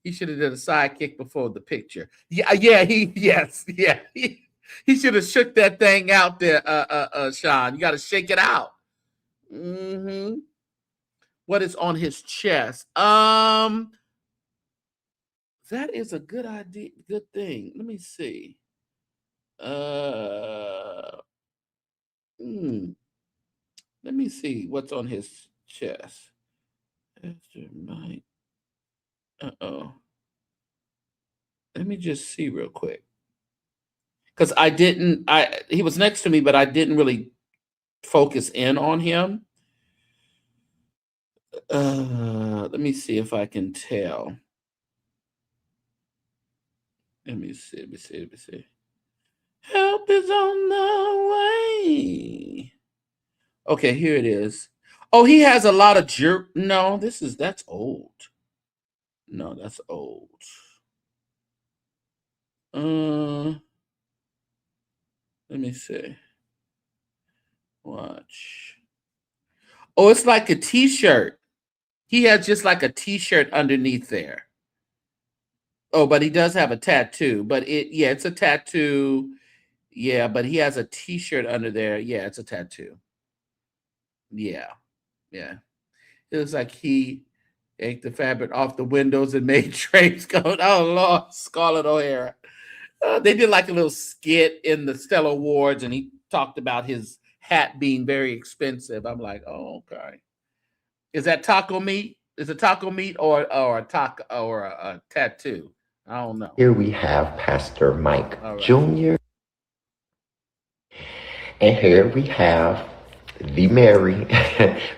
He should have done a sidekick before the picture. Yeah. He should have shook that thing out there, Sean. You got to shake it out. What is on his chest? That is a good idea. Good thing. Let me see. Let me see what's on his chest. Uh-oh. Let me just see real quick. Because he was next to me, but I didn't really focus in on him. Let me see if I can tell. Let me see. Help is on the way. Okay, here it is. Oh, he has a lot of jerk. No, that's old. No, that's old. Let me see. Watch. Oh, it's like a t-shirt. He has just like a t-shirt underneath there. Oh, but he does have a tattoo. But it's a tattoo. Yeah, but he has a T-shirt under there. Yeah, it's a tattoo. Yeah, yeah. It looks like he yanked the fabric off the windows and made drapes go. Oh Lord, Scarlett O'Hara. They did like a little skit in the Stellar Awards, and he talked about his hat being very expensive. I'm like, oh, okay. Is that taco meat? Is it taco meat or a taco or a tattoo? I don't know. Here we have Pastor Mike All right. Jr. And here we have the Mary,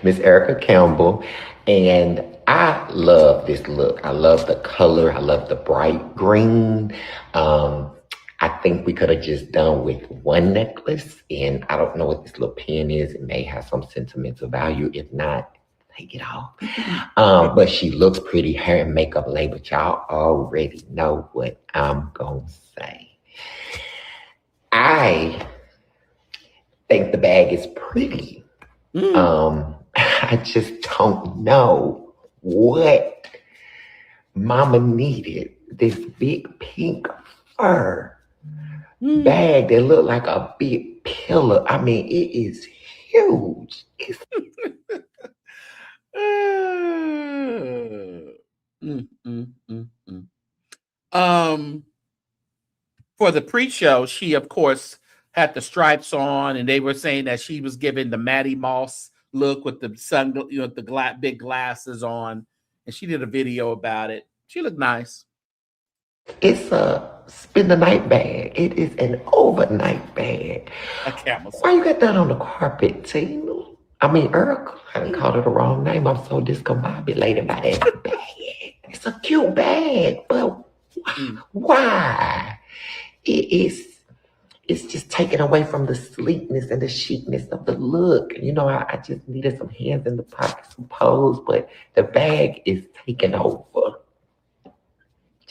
Miss Erica Campbell. And I love this look. I love the color. I love the bright green. I think we could have just done with one necklace. And I don't know what this little pin is. It may have some sentimental value. If not, take it off. But she looks pretty. Hair and makeup label. Y'all already know what I'm going to say. I think the bag is pretty. I just don't know what Mama needed. This big pink fur bag that looked like a big pillow. I mean, it is huge. It's For the pre-show, she of course had the stripes on, and they were saying that she was giving the Maddie Moss look with the sun, the big glasses on, and she did a video about it. She looked nice. It's a spend the night bag. It is an overnight bag. A camel. Why you got that on the carpet, Tina? I mean, Erica. I didn't call it the wrong name. I'm so discombobulated by that bag. It's a cute bag, but why? It's just taken away from the sleekness and the chicness of the look. You know, I just needed some hands in the pockets, some pose, but the bag is taking over.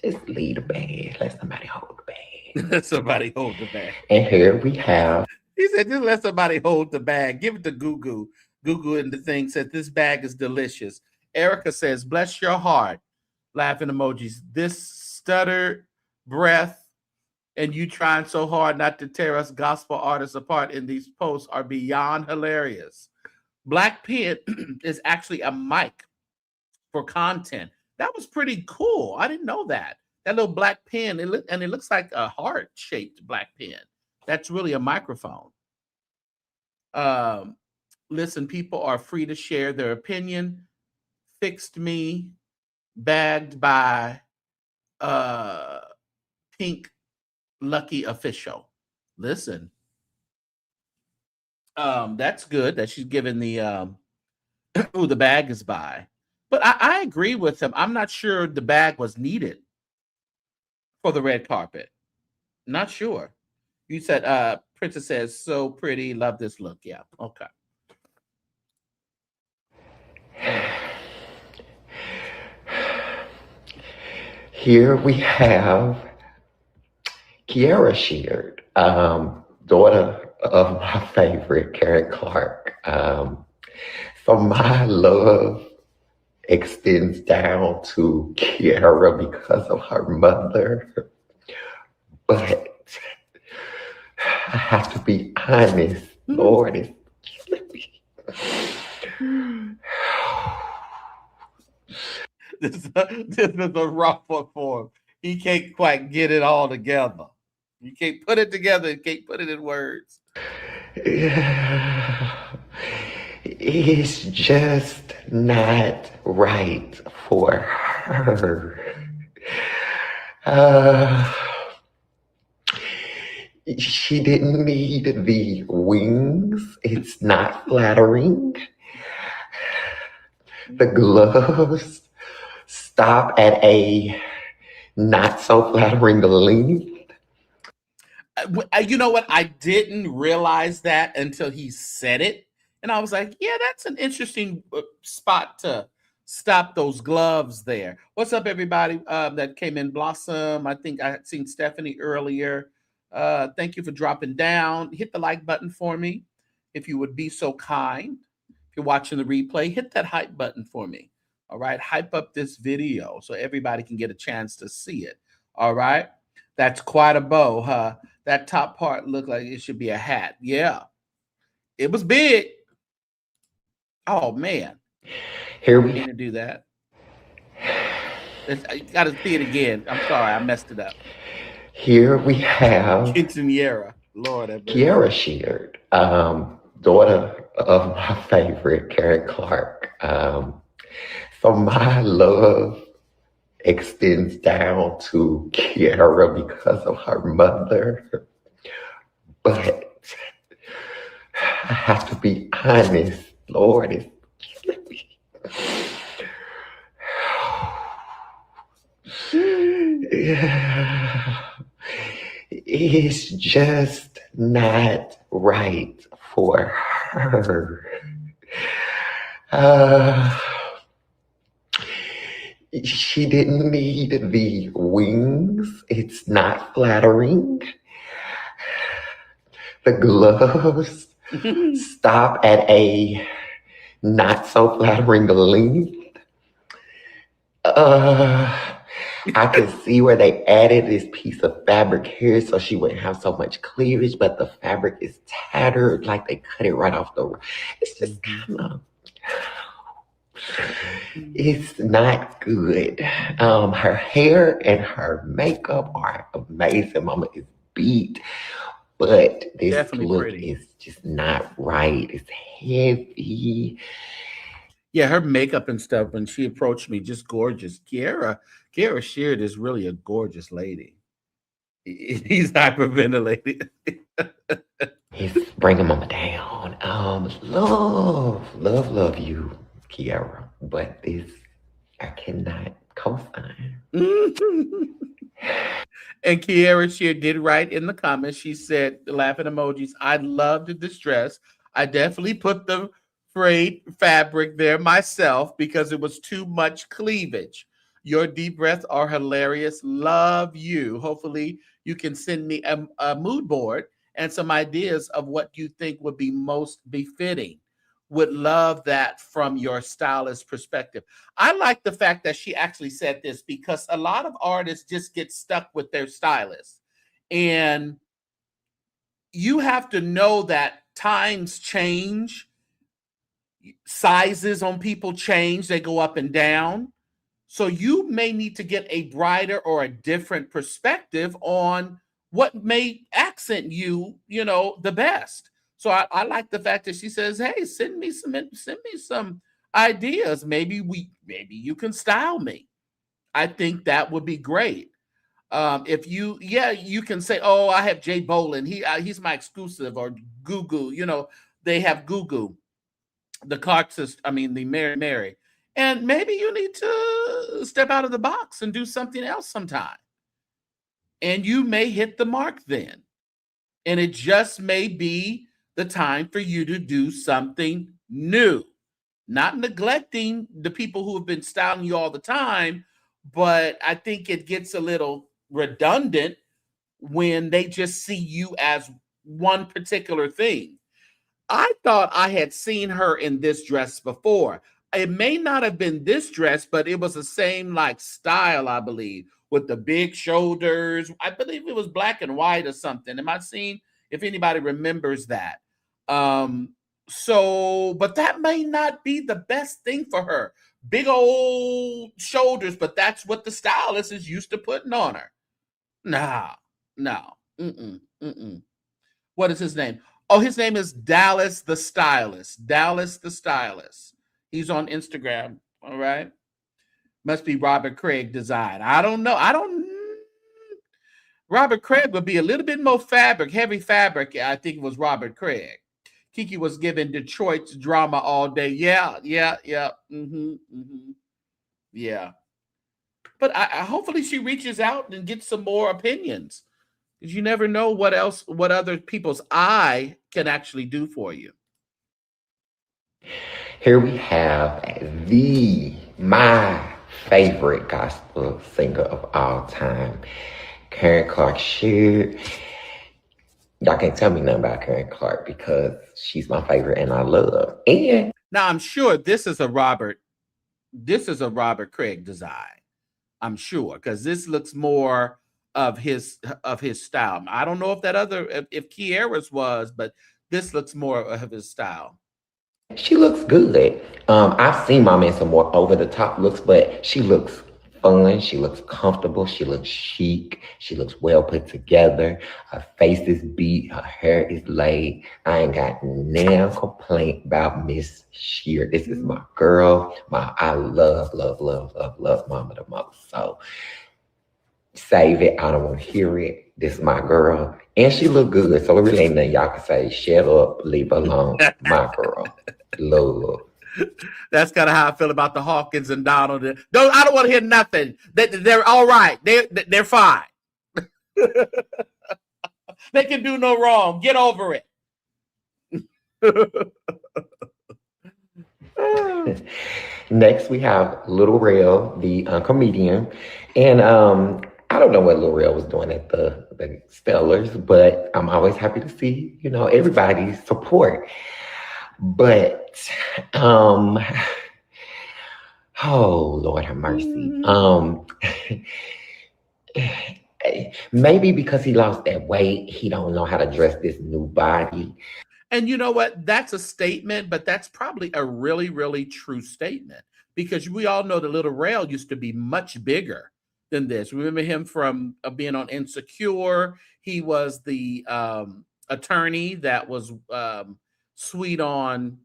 Just leave the bag. Let somebody hold the bag. Let somebody hold the bag. And here we have. He said, just let somebody hold the bag. Give it to Gugu. Gugu in the thing said, this bag is delicious. Erica says, bless your heart. Laughing emojis. This stuttered breath and you trying so hard not to tear us gospel artists apart in these posts are beyond hilarious. Black Pen is actually a mic for content. That was pretty cool. I didn't know that. That little black pen, it looks like a heart-shaped black pen. That's really a microphone. Listen, people are free to share their opinion. Fixed me, bagged by Pink Lucky Official. Listen, that's good that she's given the who the bag is by. But I agree with him. I'm not sure the bag was needed for the red carpet. Not sure. You said Princess says so pretty. Love this look. Yeah. Okay. Here we have Kiara Sheard, daughter of my favorite, Karen Clark. So my love extends down to Kiara because of her mother. But I have to be honest, Lord, it's killing me. This is a rough one for him. He can't quite get it all together. You can't put it together. You can't put it in words. It's just not right for her. She didn't need the wings. It's not flattering. The gloves stop at a not so flattering length. You know what? I didn't realize that until he said it. And I was like, yeah, that's an interesting spot to stop those gloves there. What's up, everybody that came in? Blossom. I think I had seen Stephanie earlier. Thank you for dropping down. Hit the like button for me if you would be so kind. If you're watching the replay, hit that hype button for me. All right, hype up this video so everybody can get a chance to see it. All right. That's quite a bow, huh? That top part looked like it should be a hat. Yeah. It was big. Oh, man. Here I we mean to do that. I got to see it again. I'm sorry. I messed it up. here we have Quinceanera. Lord have mercy. Kiara Sheard, daughter of my favorite, Karen Clark. So my love extends down to Kiara because of her mother. But I have to be honest, Lord, it's just not right for her. She didn't need the wings. It's not flattering. The gloves stop at a not so flattering length. I could see where they added this piece of fabric here so she wouldn't have so much cleavage, but the fabric is tattered, like they cut it right off the. It's just kind of. It's not good. Her hair and her makeup are amazing. Mama is beat, but this Definitely look pretty. is just not right. It's heavy. Yeah, her makeup and stuff when she approached me, just gorgeous. Kiara Sheard is really a gorgeous lady. He's hyperventilating. He's bringing mama down. Love you, Kiara. But this, I cannot co-sign. And Kiara Sheard did write in the comments. She said, the laughing emojis, I love the distress. I definitely put the frayed fabric there myself because it was too much cleavage. Your deep breaths are hilarious. Love you. Hopefully, you can send me a mood board and some ideas of what you think would be most befitting. Would love that from your stylist perspective. I like the fact that she actually said this because a lot of artists just get stuck with their stylist. And you have to know that times change, sizes on people change, they go up and down. So you may need to get a brighter or a different perspective on what may accent you, the best. So I like the fact that she says, "Hey, send me some ideas. Maybe you can style me." I think that would be great. If you can say, "Oh, I have Jay Bolin. He's my exclusive," or Gugu. They have Gugu, the Clark sister. I mean, the Mary. And maybe you need to step out of the box and do something else sometime. And you may hit the mark then. And it just may be the time for you to do something new. Not neglecting the people who have been styling you all the time, but I think it gets a little redundant when they just see you as one particular thing. I thought I had seen her in this dress before. It may not have been this dress, but it was the same like style, I believe, with the big shoulders. I believe it was black and white or something. Am I seeing if anybody remembers that? But that may not be the best thing for her. Big old shoulders, but that's what the stylist is used to putting on her. No. What is his name? Oh, his name is Dallas the Stylist. Dallas the Stylist. He's on Instagram. All right. Must be Robert Craig design. I don't know. Robert Craig would be a little bit more heavy fabric. I think it was Robert Craig. Kiki was giving Detroit's drama all day. Yeah. Yeah. But I hopefully she reaches out and gets some more opinions. Because you never know what other people's eye can actually do for you. Here we have my favorite gospel singer of all time, Karen Clark Sheard. Y'all can't tell me nothing about Karen Clark because she's my favorite and I love. And now I'm sure this is a Robert Craig design. I'm sure because this looks more of his style. I don't know if that other if Kiera's was, but this looks more of his style. She looks good. I've seen Mama in some more over the top looks, but she looks fun. She looks comfortable. She looks chic. She looks well put together. Her face is beat. Her hair is laid. I ain't got no complaint about Miss Shear. This is my girl. I love Mama the most. So save it. I don't want to hear it. This is my girl. And she look good. So it really ain't nothing y'all can say. Shut up. Leave her alone. My girl. Love. That's kind of how I feel about the Hawkins and Donald. I don't want to hear nothing. They're all right. They're fine. They can do no wrong. Get over it. Next, we have Little Rail, the comedian. And I don't know what Lil Rel was doing at the Stellars, but I'm always happy to see, everybody's support. But, oh, Lord have mercy. Maybe because he lost that weight, he don't know how to dress this new body. And you know what? That's a statement, but that's probably a really, really true statement, because we all know that Little Rail used to be much bigger than this. Remember him from being on Insecure. He was the attorney that was sweet on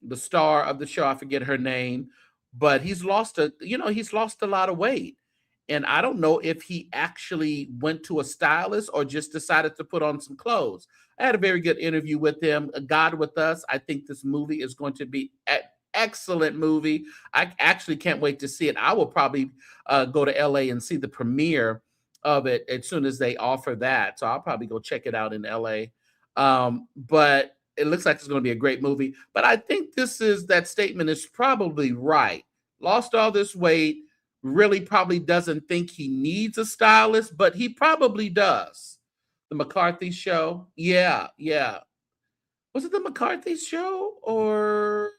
the star of the show. I forget her name, but he's lost a lot of weight. And I don't know if he actually went to a stylist or just decided to put on some clothes. I had a very good interview with him. God with Us. I think this movie is going to be an excellent movie. I actually can't wait to see it. I will probably go to LA and see the premiere of it as soon as they offer that. So I'll probably go check it out in LA. But it looks like it's going to be a great movie. But I think that statement is probably right. Lost all this weight, really probably doesn't think he needs a stylist, but he probably does. The McCarthy Show. Yeah. Was it the McCarthy Show, or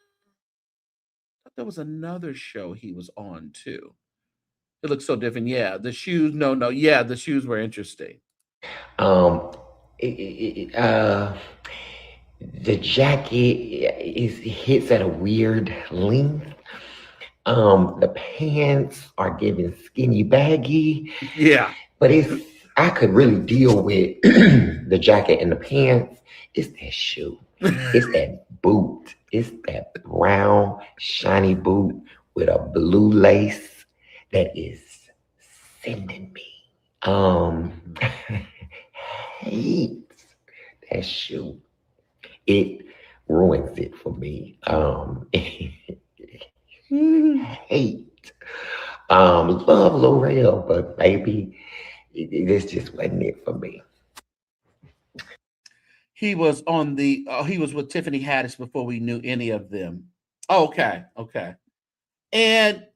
there was another show he was on too? It looks so different. Yeah, the shoes. No. Yeah, the shoes were interesting. The jacket hits at a weird length. The pants are giving skinny baggy. Yeah. But I could really deal with the jacket and the pants. It's that shoe. It's that boot. It's that brown, shiny boot with a blue lace that is sending me. Hate that shoe. It ruins it for me. Hate. Love L'Oreal, but maybe this just wasn't it for me. He was on he was with Tiffany Haddish before we knew any of them. Okay. And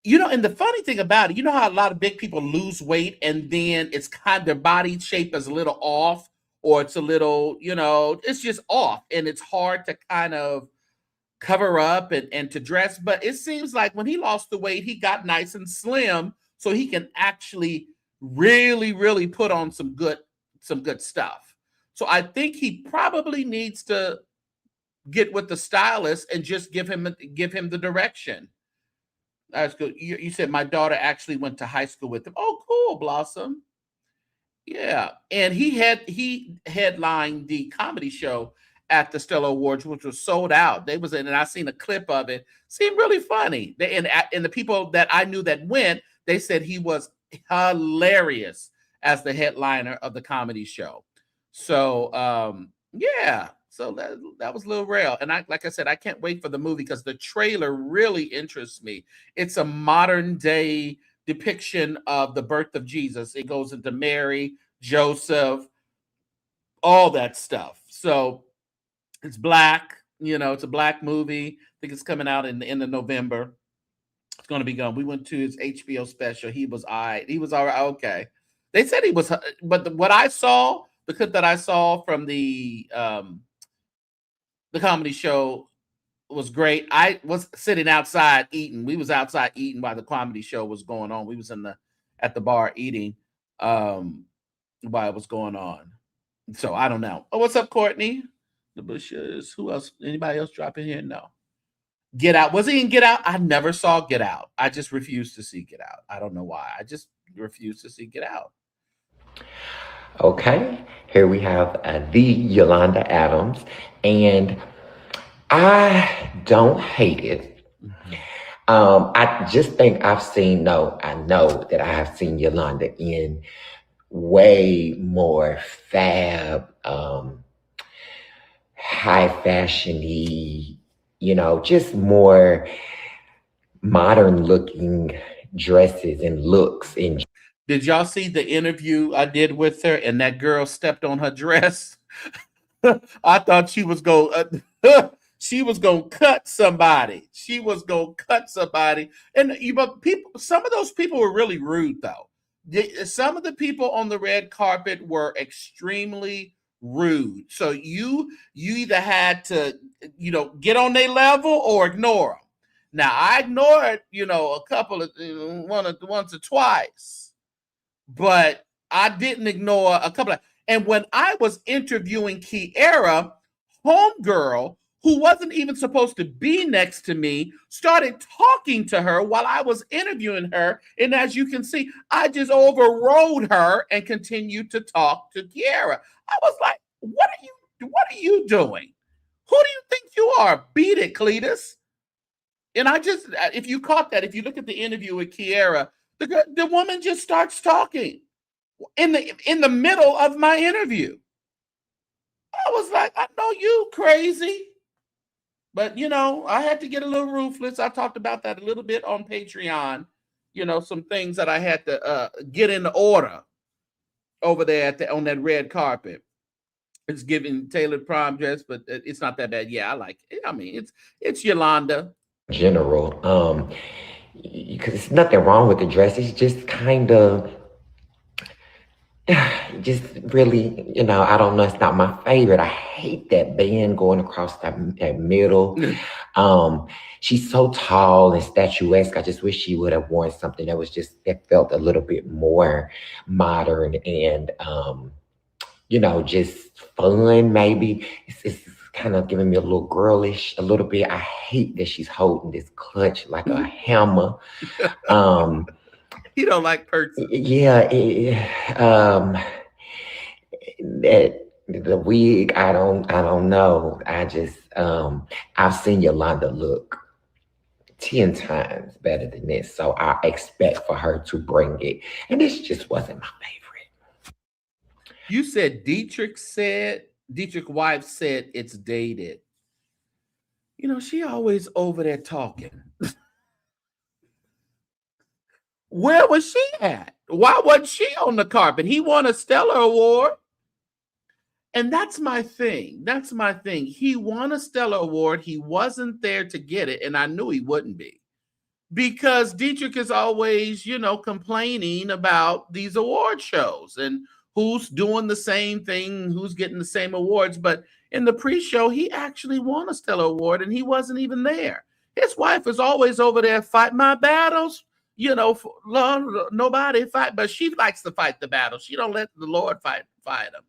and the funny thing about it, you know how a lot of big people lose weight and then it's kind of their body shape is a little off, or it's a little, it's just off, and it's hard to kind of cover up and to dress. But it seems like when he lost the weight, he got nice and slim, so he can actually really, really put on some good stuff. So I think he probably needs to get with the stylist and just give him the direction. That's good. You said my daughter actually went to high school with him. Oh, cool, Blossom. Yeah, and he headlined the comedy show at the Stellar Awards, which was sold out. They was in, and I seen a clip of it. Seemed really funny. And the people that I knew that went, they said he was hilarious as the headliner of the comedy show. So yeah, so that was Lil Rel. And like I said, I can't wait for the movie because the trailer really interests me. It's a modern day depiction of the birth of Jesus. It goes into Mary, Joseph, all that stuff. So it's black, it's a black movie. I think it's coming out in the end of November. It's going to be gone. We went to his HBO special. He was all right. Okay. They said he was, but what I saw, the clip that I saw from the comedy show was great. I was sitting outside eating. We was outside eating while the comedy show was going on. We was at the bar eating. while it was going on. So I don't know. Oh, what's up, Courtney? The Bushes. Who else? Anybody else drop in here? No. Get Out. Was he in Get Out? I never saw Get Out. I just refused to see Get Out. I don't know why. I just refused to see Get Out. Okay, here we have the Yolanda Adams, and I don't hate it. I just think I know that I have seen Yolanda in way more fab, high fashion-y, just more modern looking dresses and looks. And did y'all see the interview I did with her and that girl stepped on her dress? I thought she was going she was going to cut somebody. She was going to cut somebody. And some of those people were really rude though. Some of the people on the red carpet were extremely rude. So you either had to, get on their level or ignore them. Now I ignored, a couple of once or twice, but I didn't ignore a couple of. And when I was interviewing Kiara, homegirl, who wasn't even supposed to be next to me, started talking to her while I was interviewing her. And as you can see, I just overrode her and continued to talk to Kiara. I was like, what are you doing? Who do you think you are? Beat it, Cletus. And if you caught that, if you look at the interview with Kiara, the woman just starts talking in the middle of my interview. I was like, I know you crazy. But, I had to get a little ruthless. I talked about that a little bit on Patreon. Some things that I had to get in order over there on that red carpet. It's giving tailored prom dress, but it's not that bad. Yeah, I like it. I mean, it's Yolanda. General, because there's nothing wrong with the dress. It's just kind of, just really, I don't know. It's not my favorite. I hate that band going across that middle. She's so tall and statuesque. I just wish she would have worn something that felt a little bit more modern and, just fun. Maybe it's kind of giving me a little girlish, a little bit. I hate that she's holding this clutch like a hammer. You don't like person. Yeah. The wig, I don't know. I just, I've seen Yolanda look 10 times better than this. So I expect for her to bring it. And this just wasn't my favorite. You said Dietrich's wife said it's dated. She always over there talking. Where was she at? Why wasn't she on the carpet? He won a Stellar Award. And that's my thing. He won a Stellar Award. He wasn't there to get it. And I knew he wouldn't be. Because Dietrich is always, complaining about these award shows and who's doing the same thing, who's getting the same awards. But in the pre-show, he actually won a Stellar Award and he wasn't even there. His wife is always over there fighting my battles. Nobody fight, but she likes to fight the battle. She don't let the Lord fight them.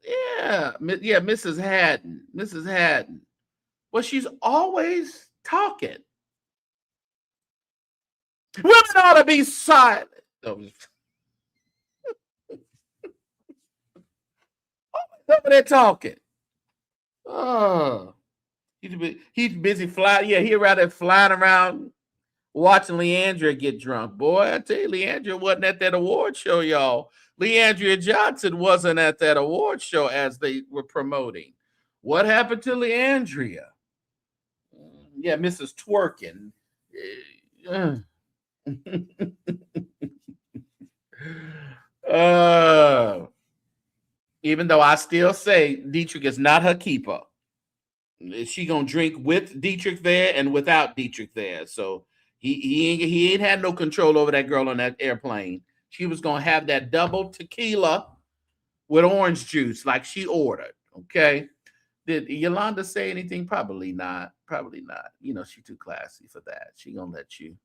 Yeah, Mrs. Haddon. Well, she's always talking. Women ought to be silent. Over there talking. Oh, he's busy flying. Yeah, he'd rather flying around watching Leandria get drunk. Boy, I tell you, Leandria wasn't at that award show, y'all. Leandria Johnson wasn't at that award show as they were promoting. What happened to Leandria? Yeah, Mrs. Twerking. Even though I still say Dietrich is not her keeper. She gonna drink with Dietrich there and without Dietrich there. So he ain't had no control over that girl on that airplane. She was gonna have that double tequila with orange juice like she ordered. Okay. Did Yolanda say anything? Probably not. She's too classy for that. She gonna let you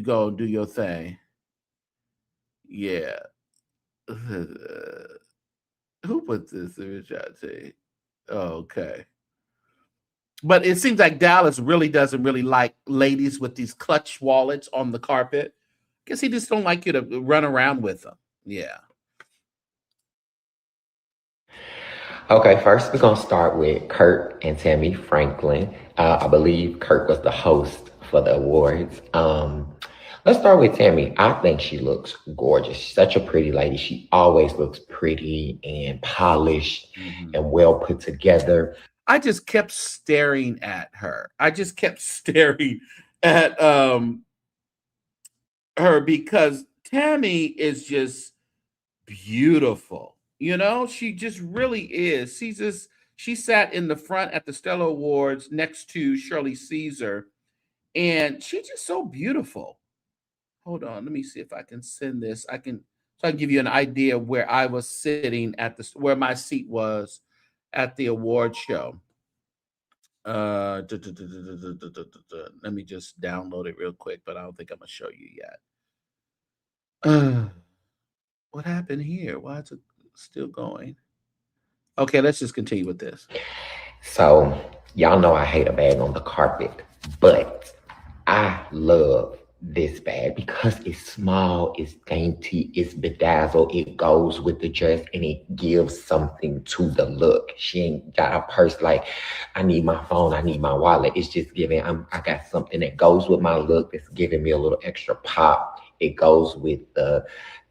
go and do your thing. Yeah. Who put this in the chat? Oh, okay. But it seems like Dallas really doesn't really like ladies with these clutch wallets on the carpet. Guess he just don't like you to run around with them. Yeah. Okay, first we're gonna start with Kurt and Tammy Franklin. I believe Kurt was the host for the awards. Let's start with Tammy. I think she looks gorgeous. She's such a pretty lady. She always looks pretty and polished and well put together. I just kept staring at her. I just kept staring at her because Tammy is just beautiful. You know, she just really is. She sat in the front at the Stella Awards next to Shirley Caesar, and she's just so beautiful. Hold on, let me see if I can send this. I can give you an idea of where I was sitting at where my seat was at the award show. Let me just download it real quick, but I don't think I'm gonna show you yet. What happened here? Why is it still going? Okay, let's just continue with this. So, y'all know I hate a bag on the carpet, but I love this bag because it's small, it's dainty, it's bedazzled, it goes with the dress, and it gives something to the look. She ain't got a purse like, I need my phone, I need my wallet. It's just giving, I got something that goes with my look that's giving me a little extra pop. It goes with the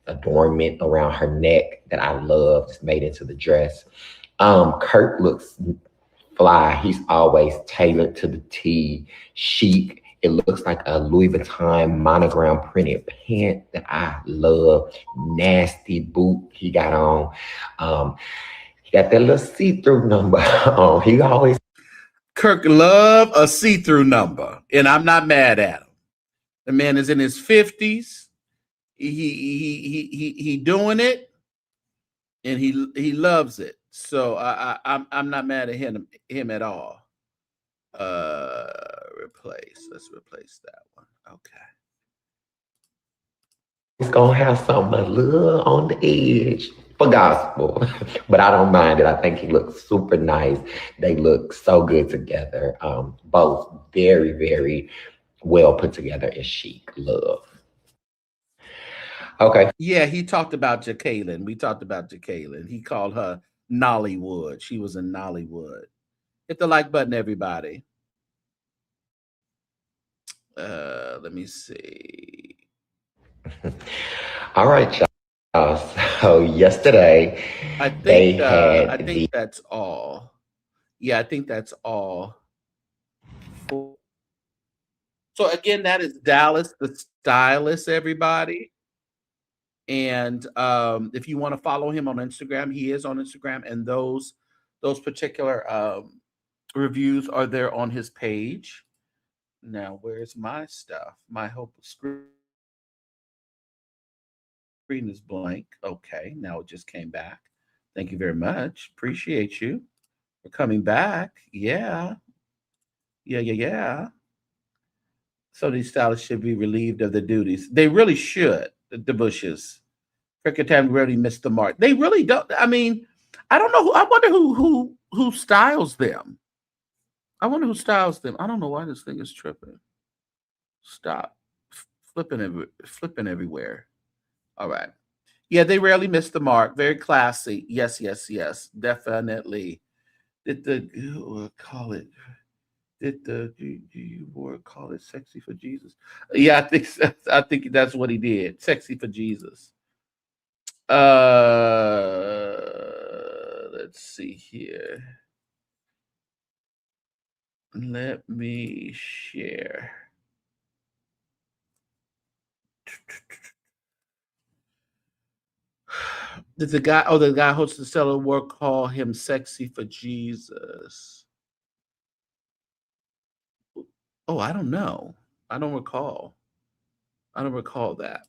adornment around her neck that I love. It's made into the dress. Kurt looks fly. He's always tailored to the T, chic. It looks like a Louis Vuitton monogram printed pant that I love. Nasty boot he got on. He got that little see-through number on. He always Kirk love a see-through number, and I'm not mad at him. The man is in his 50s. He doing it, and he loves it. So I'm not mad at him at all. Replace. Let's replace that one. Okay. It's gonna have something a little on the edge for gospel, but I don't mind it. I think he looks super nice. They look so good together. Both very, very well put together and chic. Love. Okay. Yeah, he talked about Jacqueline. We talked about Jacqueline. He called her Nollywood. She was in Nollywood. Hit the like button, everybody. Let me see. All right, y'all. So yesterday, I think that's all. Yeah, I think that's all. So again, that is Dallas, the stylist, everybody. And if you want to follow him on Instagram, he is on Instagram, and those particular reviews are there on his page. Now, where's my stuff? My whole screen is blank. Okay, now it just came back. Thank you very much. Appreciate you for coming back. Yeah. So these stylists should be relieved of their duties. They really should. The Bushes, Cricket Time really missed the mark. They really don't. I mean, I don't know. I wonder who styles them. I wonder who styles them. I don't know why this thing is tripping. Stop flipping everywhere. All right. Yeah, they rarely miss the mark. Very classy. Yes, definitely. Did the call it? Did the do you word call it sexy for Jesus? Yeah, I think that's what he did. Sexy for Jesus. Let's see here. Let me share. Did the guy hosting the Stellar Award call him sexy for Jesus? Oh, I don't know. I don't recall. I don't recall that.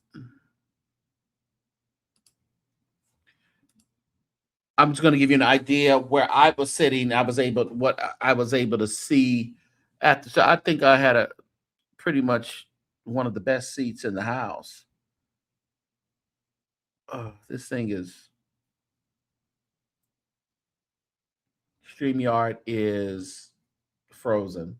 I'm just going to give you an idea where I was sitting. What I was able to see at the show. I think I had a pretty much one of the best seats in the house. This thing is StreamYard is frozen.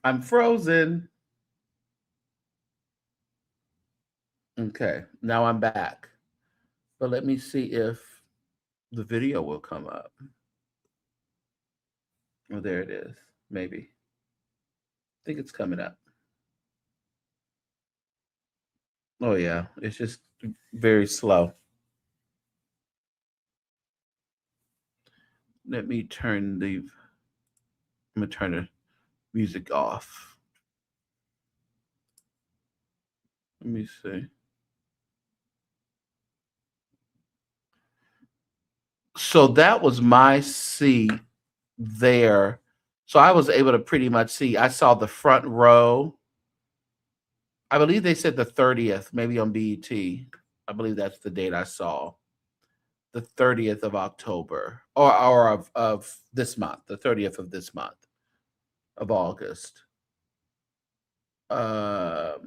I'm frozen. Okay, now I'm back. But let me see if the video will come up. Oh, there it is. Maybe. I think it's coming up. Oh, yeah. It's just very slow. Let me turn the music off. Let me see. So that was my seat there. So I was able to pretty much see. I saw the front row. I believe they said the 30th, maybe on BET. I believe that's the date I saw. The 30th of October or of this month, the 30th of this month of August. Let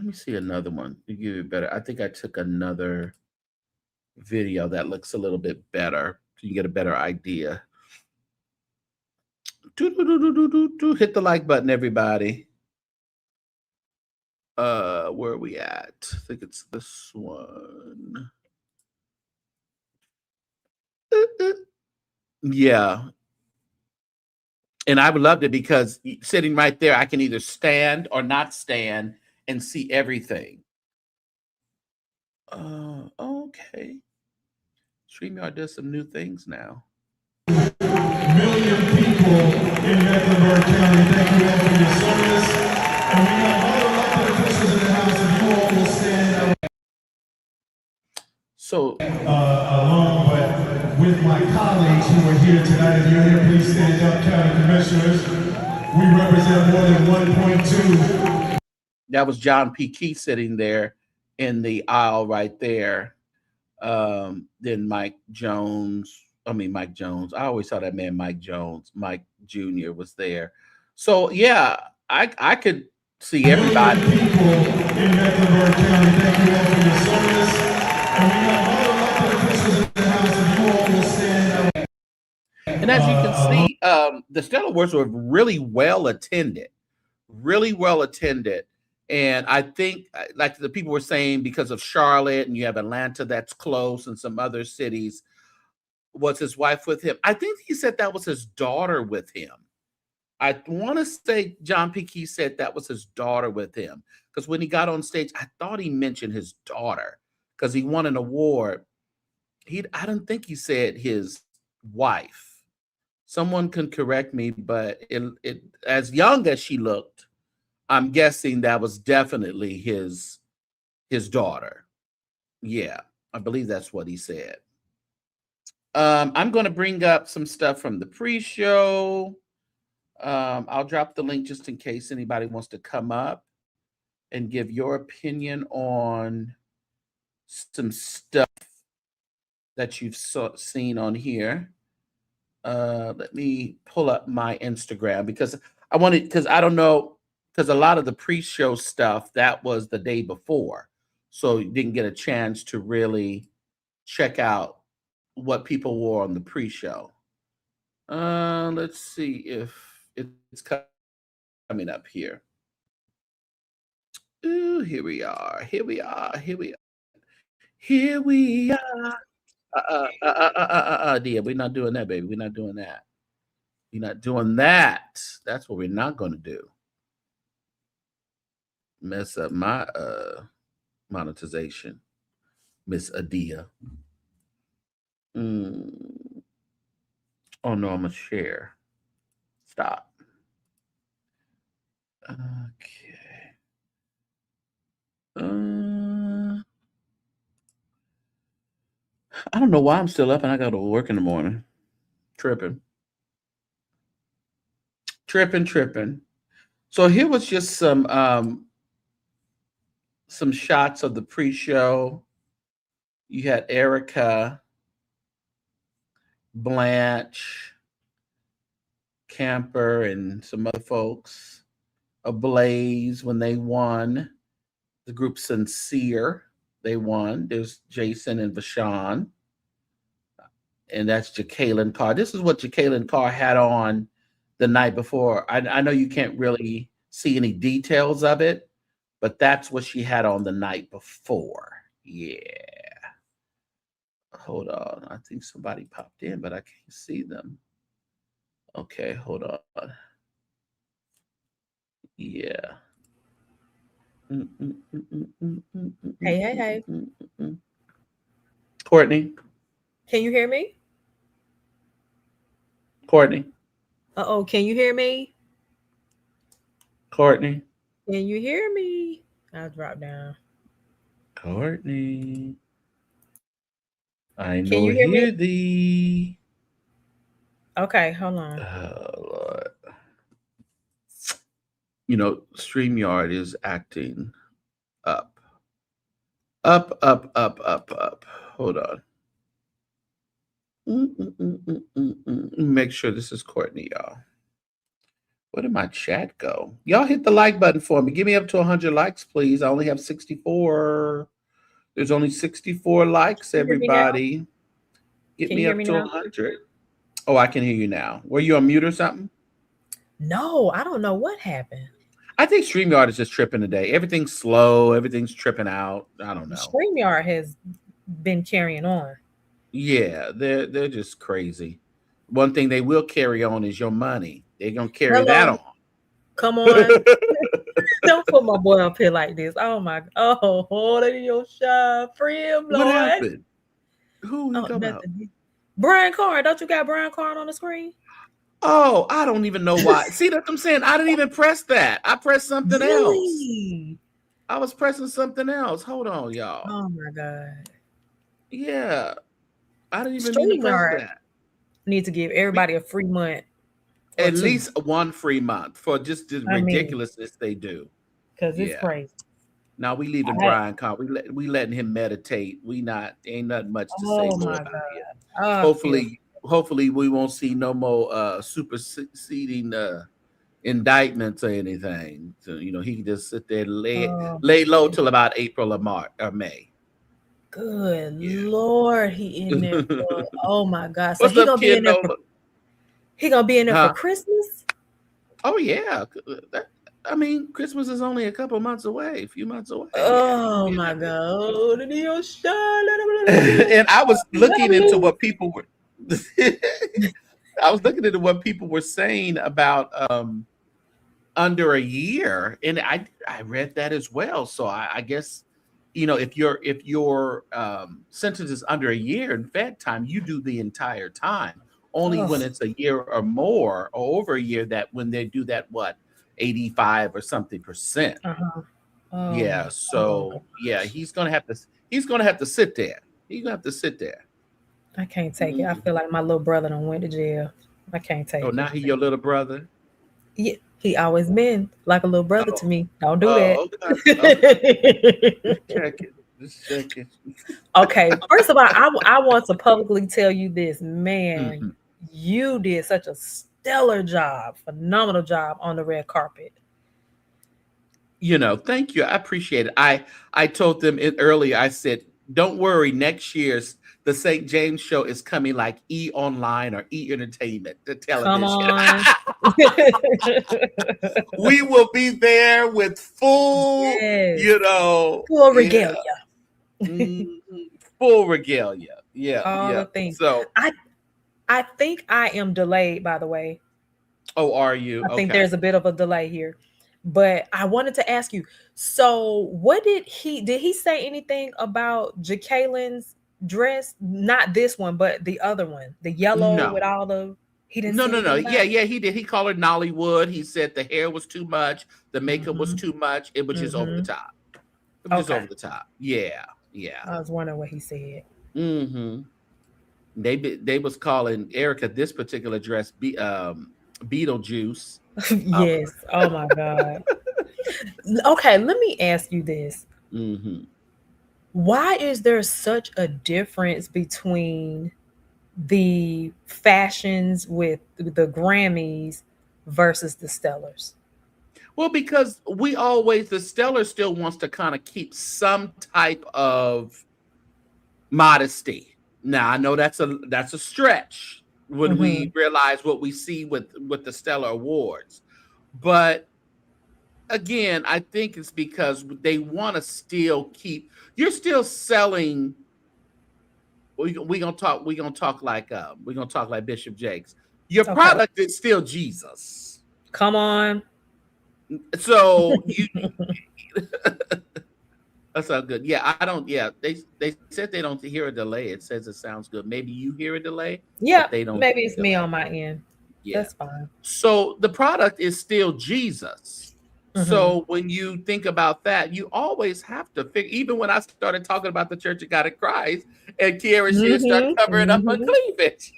me see another one to give you better. I think I took another video that looks a little bit better so you get a better idea. Hit the like button, everybody. Where are we at? I think it's this one. Yeah. And I would love it because sitting right there, I can either stand or not stand and see everything. Okay. StreamYard does some new things now. Million people in Mecklenburg County, thank you all for your service. And we have other elected officials in the House, if you all will stand. So, along, but with my colleagues who are here tonight, if you're here, please stand up, County Commissioners. We represent more than 1.2. That was John P. Key sitting there in the aisle right there. Then Mike Jones. I always saw that man, Mike Jones. Mike Jr. was there. So, yeah, I could see everybody. People in Mecklenburg County, thank you all for your service. And we have other elected officials in the House, if you all will stand up. And as you can see, the Stellar Awards were really well attended. And I think, like the people were saying, because of Charlotte and you have Atlanta that's close and some other cities, was his wife with him? I think he said that was his daughter with him. I want to say John P. Key said that was his daughter with him. Because when he got on stage, I thought he mentioned his daughter because he won an award. I don't think he said his wife. Someone can correct me, but it as young as she looked, I'm guessing that was definitely his daughter. Yeah, I believe that's what he said. I'm going to bring up some stuff from the pre-show. I'll drop the link just in case anybody wants to come up and give your opinion on some stuff that you've seen on here. Let me pull up my Instagram because I don't know, because a lot of the pre-show stuff that was the day before, so you didn't get a chance to really check out what people wore on the pre-show. Let's see if it's coming up here. Ooh, here we are. Dear, we're not doing that, baby. We're not doing that. That's what we're not going to do. Mess up my monetization, Miss Adia. Oh no, I'm gonna share. Stop. Okay. I don't know why I'm still up and I got to work in the morning. Tripping. So here was just some shots of the pre-show. You had Erica, Blanche, Camper, and some other folks. ablaze when they won. The group Sincere, they won. There's Jason and Vashawn, and that's Jacqueline Carr. This is what Jacqueline Carr had on the night before. I know you can't really see any details of it, but that's what she had on the night before. Yeah. Hold on. I think somebody popped in, but I can't see them. Okay, hold on. Yeah. Hey. Courtney. Can you hear me? Courtney. Uh-oh, can you hear me? Courtney. Can you hear me? I'll drop down. Courtney. I Can know you hear hear me? thee. Okay, hold on. Oh, Lord. You know, StreamYard is acting up. Up. Hold on. Make sure this is Courtney, y'all. Where did my chat go? Y'all hit the like button for me. Give me up to 100 likes, please. I only have 64. There's only 64 likes, everybody. Get me up to 100. Oh, I can hear you now. Were you on mute or something? No, I don't know what happened. I think StreamYard is just tripping today. Everything's slow. Everything's tripping out. I don't know. StreamYard has been carrying on. Yeah, they're just crazy. One thing they will carry on is your money. They're gonna carry that on. Come on. Don't put my boy up here like this. Oh my! Oh, hold it in your shot. Free him, Lord. What happened? Who are you talking about? Brian Carr. Don't you got Brian Carr on the screen? Oh, I don't even know why. See, that's what I'm saying. I didn't even press that. I pressed something else. I was pressing something else. Hold on, y'all. Oh my God. Yeah. I didn't even mean to press that. Need to give everybody a free month. At least one free month for just the ridiculousness they do. Because it's crazy. Now we leaving Brian Carr. We letting him meditate. Ain't nothing much to say more about it. Hopefully we won't see no more superseding indictments or anything. So, he can just sit there and lay low till about April or May. Good Lord, he in there for, oh my God. So he gonna be in there for Christmas? Oh yeah. Christmas is only a couple months away, a few months away. Oh my God. And I was looking into what people were saying about under a year, and I read that as well. So I guess if your sentence is under a year in Fed time, you do the entire time. Only when it's a year or more or over a year that when they do that 85 or something %. Yeah. So he's gonna have to sit there. He's gonna have to sit there. I can't take it. I feel like my little brother done went to jail. I can't take it. Oh, now he your little brother? Yeah, he always been like a little brother to me. Don't do that. Okay. Just check it. Okay. First of all, I want to publicly tell you this, man. You did such a stellar job, phenomenal job on the red carpet. Thank you. I appreciate it. I told them earlier. I said, don't worry. Next year's The St. James Show is coming like E! Online or E! Entertainment, the television. Come on. We will be there with full, full regalia. Full regalia. Yeah. All yeah. the things. So I think I am delayed, by the way. Oh, are you? I think there's a bit of a delay here. But I wanted to ask you, so what did he say anything about Jacqueline's dress? Not this one, but the other one, the yellow with all the, he didn't say No. Yeah, he did. He called her Nollywood. He said the hair was too much. The makeup was too much. It was just over the top. It was just over the top. Yeah. I was wondering what he said. They was calling Erica this particular dress Beetlejuice. Yes. Oh my God. Okay, let me ask you this. Why is there such a difference between the fashions with the Grammys versus the Stellars? Well, because the Stellar still wants to kind of keep some type of modesty. Now, I know that's a stretch when we realize what we see with the Stellar Awards. But again, I think it's because they want to still keep you're still selling. We're gonna talk like Bishop Jakes. Your Okay. product is still Jesus. Come on. So you that's all good. Yeah, I don't. Yeah, they said they don't hear a delay. It says it sounds good. Maybe you hear a delay, Yeah, but they don't maybe hear it's a me delay. on my end. Yeah. That's fine. So the product is still Jesus. Mm-hmm. So when you think about that, you always have to figure. Even when I started talking about the Church of God in Christ, and Kiara Shear started covering up her cleavage.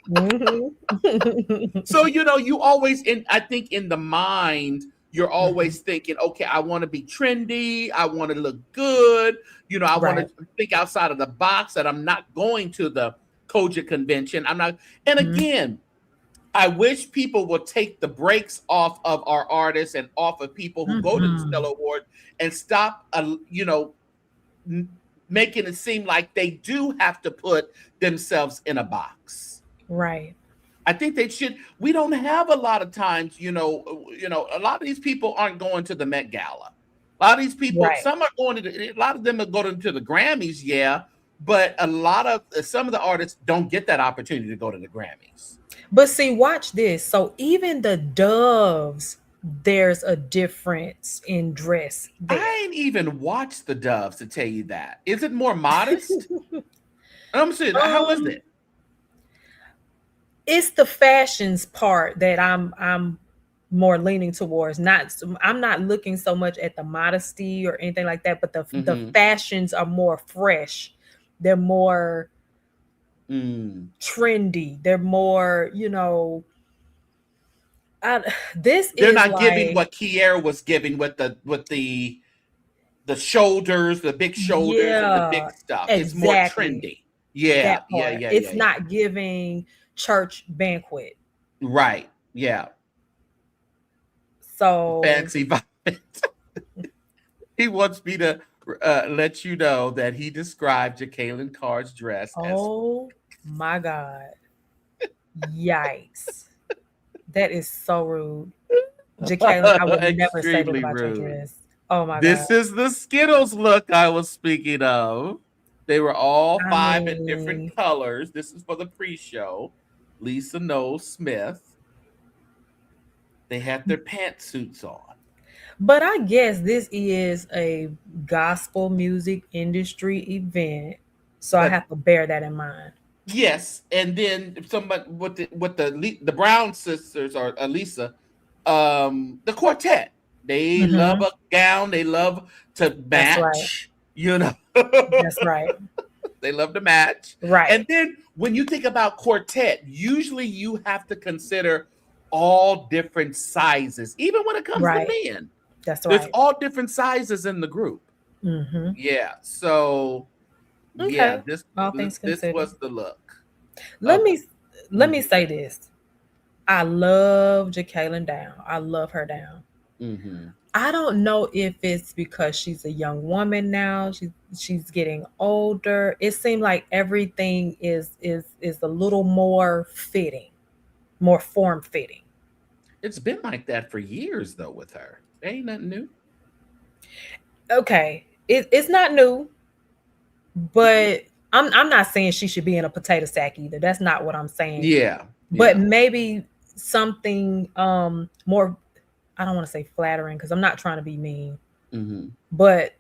So you always I think in the mind, you're always thinking, okay, I want to be trendy, I want to look good, I want Right. to think outside of the box, that I'm not going to the Koja convention. I'm not, and again, I wish people would take the brakes off of our artists and off of people who go to the Stellar Award and stop, making it seem like they do have to put themselves in a box. Right. I think they should. We don't have a lot of times, a lot of these people aren't going to the Met Gala. A lot of these people, Right. some are going to, a lot of them are going to the Grammys, yeah, but some of the artists don't get that opportunity to go to the Grammys. But see, watch this. So even the Doves, there's a difference in dress there. I ain't even watched the Doves to tell you that. Is it more modest? I'm saying, how is it? It's the fashions part that I'm more leaning towards. I'm not looking so much at the modesty or anything like that, but the fashions are more fresh. They're more trendy. They're more, they're not giving what Kiara was giving with the shoulders, the big shoulders, and the big stuff. Exactly. It's more trendy. Yeah, yeah. It's not giving church banquet. Right. Yeah. So fancy vibes. He wants me to let you know that he described Jacqueline Carr's dress oh my God. Yikes. That is so rude. Jacqueline, I would never say that about your dress. Oh my God. This is the Skittles look I was speaking of. They were all five in different colors. This is for the pre-show. Lisa Knowles Smith. They had their pantsuits on. But I guess this is a gospel music industry event, so I have to bear that in mind. Yes, and then somebody with the Brown sisters or Lisa, the quartet. They love a gown. They love to match. That's right. They love to match. Right. And then when you think about quartet, usually you have to consider all different sizes, even when it comes to men. That's right. There's all different sizes in the group. Yeah. So yeah, this was the look. Let me say this. I love Jacqueline down. I love her down. I don't know if it's because she's a young woman now. She's getting older. It seemed like everything is a little more fitting, more form fitting. It's been like that for years though with her. Ain't nothing new. Okay, it's not new, but I'm not saying she should be in a potato sack either. That's not what I'm saying. Yeah. But maybe something more, I don't want to say flattering because I'm not trying to be mean. But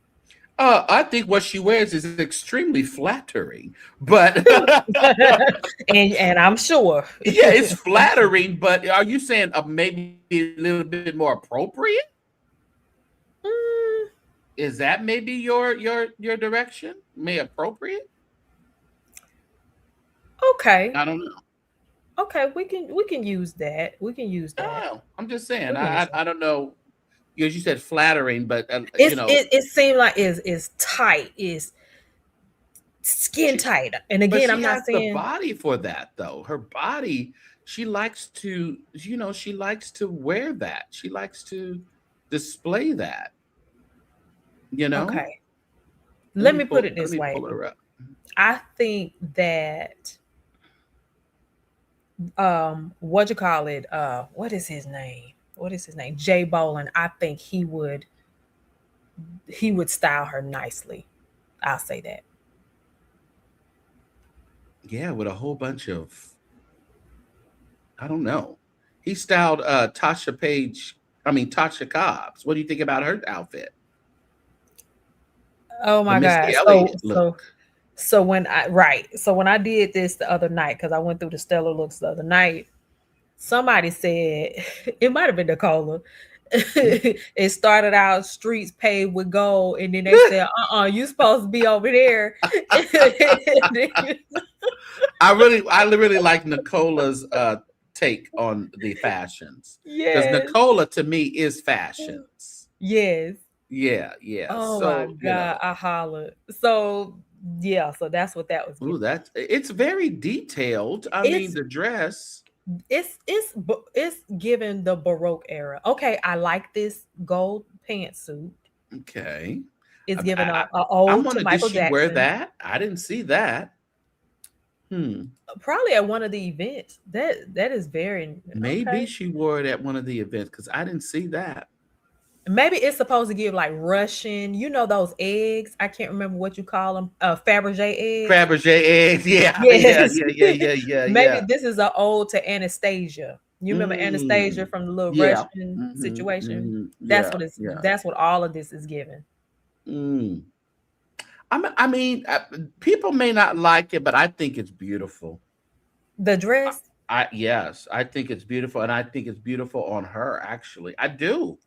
I think what she wears is extremely flattering. But and I'm sure. Yeah, it's flattering, but are you saying maybe a little bit more appropriate? Is that maybe your direction? May appropriate? Okay. I don't know. Okay, we can use that. We can use that. Oh, I'm just saying. I don't know. As you said, flattering, but it seemed like is tight, is skin tight. And again, I'm not saying the body for that though. Her body, she likes to, she likes to wear that. She likes to display that. You know. Okay. Let me put it Let this me way. pull her up. I think that what you call it? What is his name? What is his name? Jay Bolin. I think he would style her nicely. I'll say that. Yeah, with a whole bunch of, I don't know. He styled Tasha Cobbs. What do you think about her outfit? Oh The my God. Missy Elliott look. So when I did this the other night, because I went through the stellar looks the other night, somebody said it might have been Nicola. It started out streets paved with gold, and then they said, you supposed to be over there. I really like Nicola's take on the fashions, because Yes. Nicola to me is fashions. Yes. Yeah. Oh my So God, I hollered. So yeah, so that's what that was ooh, giving. it's very detailed. I mean, It's the dress. it's given the Baroque era. Okay, I like this gold pantsuit. Okay. It's given a I'm ode to wondering, did Michael she wear Jackson. that? I didn't see that. Probably at one of the events. That is very Maybe okay. she wore it at one of the events, because I didn't see that. Maybe it's supposed to give like Russian, those eggs. I can't remember what you call them. Fabergé eggs. Fabergé eggs. Yeah. Yes. Maybe Yeah. this is an ode to Anastasia. You remember Anastasia Mm, from the little yeah. Russian situation? Yeah. Yeah. That's what all of this is given. Mm. I mean, people may not like it, but I think it's beautiful. The dress? Yes, I think it's beautiful, and I think it's beautiful on her. Actually, I do.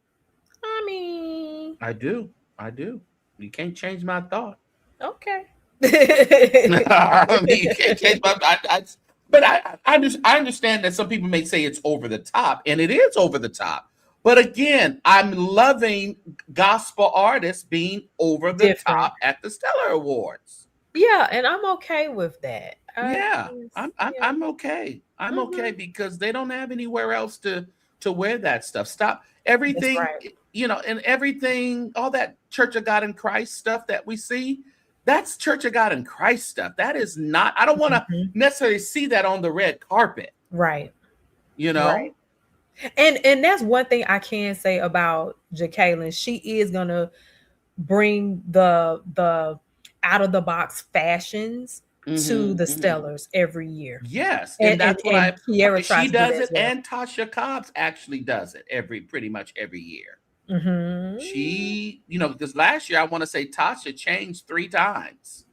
I mean, I do. I do. You can't change my thought. okay. I mean, you can't change my. But I understand that some people may say it's over the top, and it is over the top. But again, I'm loving gospel artists being over the Different. top at the Stellar Awards. Yeah, and I'm okay with that. Yeah, Yeah. I'm okay. I'm okay, Hmm. because they don't have anywhere else to wear that stuff. Stop That's everything, right. and everything, all that Church of God in Christ stuff that we see. That's Church of God in Christ stuff. That is not. I don't want to Mhm. necessarily see that on the red carpet. Right. You Right. know. And that's one thing I can say about Jacqueline. She is gonna bring the out of the box fashions to the Hmm. Stellars every year. Yes, And and and, that's what and Kiera she tries to do does that it, as well. and Tasha Cobbs actually does it pretty much every year. Hmm. She, because last year I want to say Tasha changed 3 times.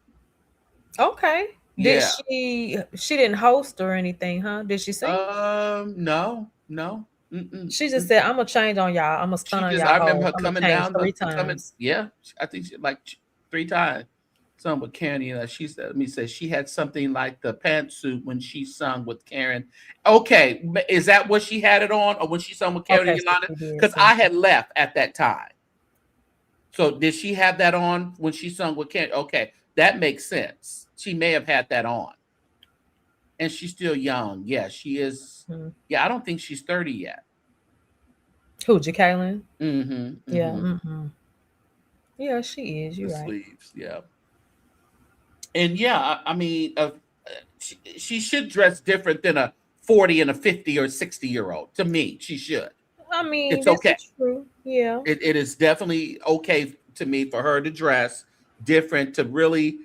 Okay. Did Yeah. she didn't host or anything, huh? Did she sing? No, no. Mm-mm. She just said, I'm gonna change on y'all. I'm gonna stun She on just, y'all I remember hoes. her I'm gonna coming change down three coming. times. Yeah, I think she like 3 times. Some with Karen, she said, let me say, she had something like the pantsuit when she sung with Karen. Okay, is that what she had it on, or when she sung with Karen and Okay, so Yolanda? she did Because sing. I had left at that time. So did she have that on when she sung with Karen? Okay, that makes sense. She may have had that on, and she's still young. Yeah, she is. Mhm. Yeah, I don't think she's 30 yet. Who, Jacqueline? Mm-hmm. Yeah. Mm-hmm. Yeah, she is. The You're right. sleeves, yeah. And yeah, I mean, she should dress different than a 40 and a 50 or 60-year-old. To me, she should. I mean, It's this okay. is true. Yeah. It is definitely okay to me for her to dress different, to really,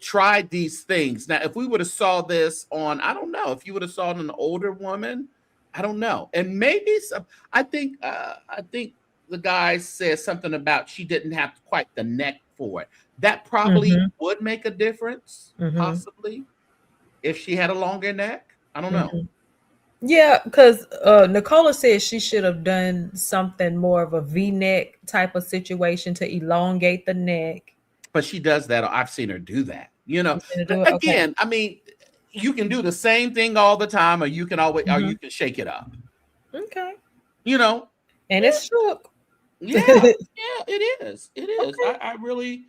try these things. Now, if we would have saw this on, I don't know, if you would have saw it on an older woman, I don't know. And maybe some, I think the guy said something about she didn't have quite the neck for it. That probably Hmm. would make a difference, Hmm. possibly, if she had a longer neck. I don't know. Hmm. Yeah, because Nicola said she should have done something more of a V-neck type of situation to elongate the neck. But she does that. I've seen her do that. You gonna do it? Okay. Again, I mean, you can do the same thing all the time, or you can always, or Hmm. you can shake it up. Okay. You know, And yeah, it's shook. yeah, Okay. yeah. It is. It is. I really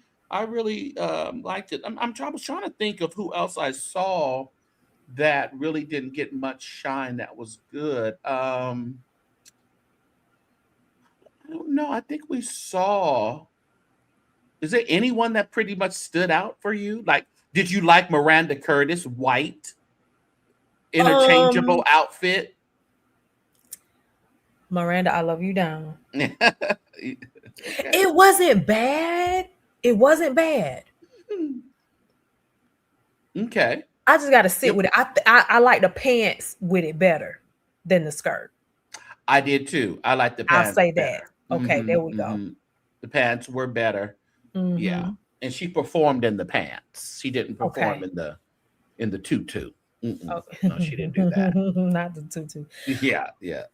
liked it. I was trying to think of who else I saw that really didn't get much shine. That was good. don't know. I think we saw. Is there anyone that pretty much stood out for you? Like, did you like Miranda Curtis' white interchangeable outfit? Miranda, I love you down. Okay. It wasn't bad. It wasn't bad. Okay. I just got to sit Yep. with it. I like the pants with it better than the skirt. I did too. I like the I'll pants say that. better. Okay, there we go. The pants were better. Yeah. Mhm. And she performed in the pants. She didn't perform Okay. in the tutu. Oh. No, she didn't do that. Not the tutu. Yeah, yeah.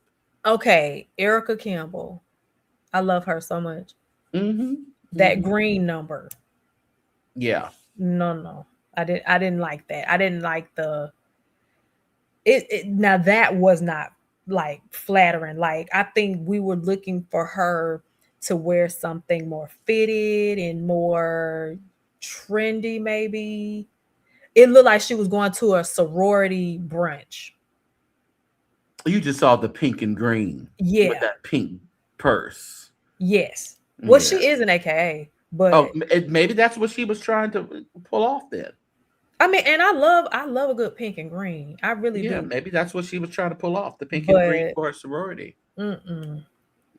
Okay, Erica Campbell. I love her so much. That green number. Yeah. No. I didn't like that. I didn't like the it now that was not like flattering. Like I think we were looking for her to wear something more fitted and more trendy, maybe. It looked like she was going to a sorority brunch. You just saw the pink and green with Yeah. that pink purse. Yes. Well, she Yeah. is an AKA, but Oh, maybe that's what she was trying to pull off then. I mean, and I love a good pink and green. I really Yeah, do. maybe that's what she was trying to pull off, the pink and green But for her sorority. mm-mm.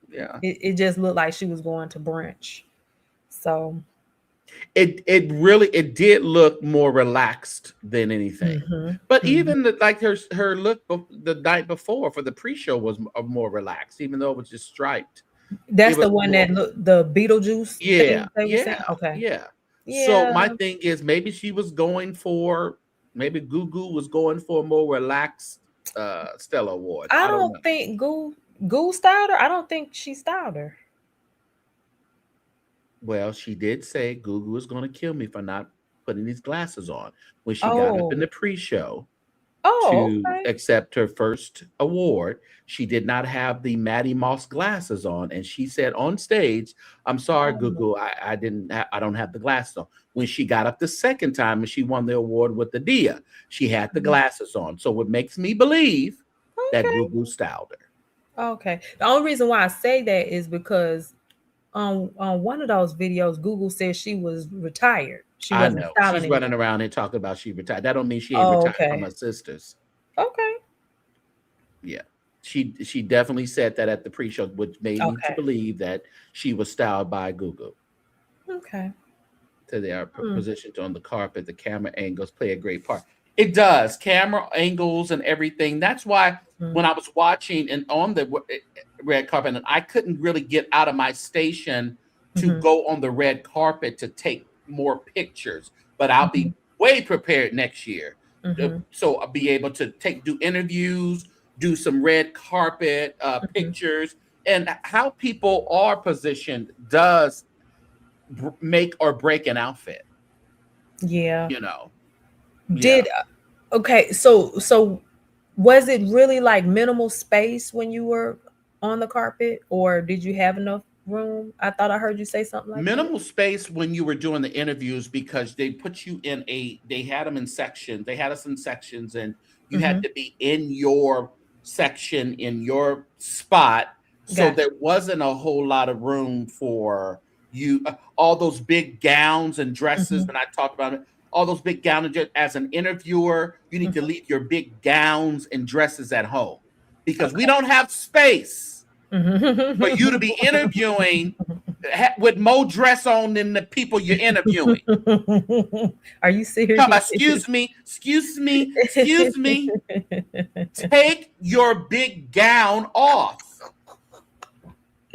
Yeah. It just looked like she was going to brunch. So It did look more relaxed than anything. But even like her look the night before for the pre-show was more relaxed, even though it was just striped. that's It was the one more, that looked the Beetlejuice yeah, thing they were saying. yeah, Okay. yeah. So Yeah. my thing is maybe she was going for maybe Gugu was going for a more relaxed Stella Awards. I I don't know. don't think Goo styled her. I don't think she styled her. Well, she did say Gugu is going to kill me for not putting these glasses on when she got up in the pre-show to Okay. accept her first award. She did not have the Maddie Moss glasses on, and she said on stage, "I'm sorry, Gugu, I don't have the glasses on." When she got up the second time and she won the award with the Dia, she had the glasses on. So it makes me believe that Gugu styled her. Okay. The only reason why I say that is because on one of those videos, Google said she was retired. She I wasn't know styling she's running anymore. around and talking about she retired. That don't mean she ain't Oh, retired from okay. her sisters. Okay. Yeah, she definitely said that at the pre-show, which made me to Okay. believe that she was styled by Gugu. Okay. So they are positioned on the carpet. The camera angles play a great part. It does. Camera angles and everything. That's why when I was watching and on the red carpet, and I couldn't really get out of my station to go on the red carpet to take more pictures. But I'll be way prepared next year. So I'll be able to do interviews, do some red carpet pictures, and how people are positioned does make or break an outfit. Yeah. You know. Did okay, so was it really like minimal space when you were on the carpet, or did you have enough room? I thought I heard you say something like that. Minimal space when you were doing the interviews because they put you in they had them in sections. They had us in sections, and you had to be in your section, in your spot. So there wasn't a whole lot of room for you. All those big gowns and dresses, when I talked about it, all those big gowns and dresses, as an interviewer, you need to leave your big gowns and dresses at home because we don't have space for you to be interviewing with more dress on than the people you're interviewing. Are you serious? Come on, excuse me. Take your big gown off.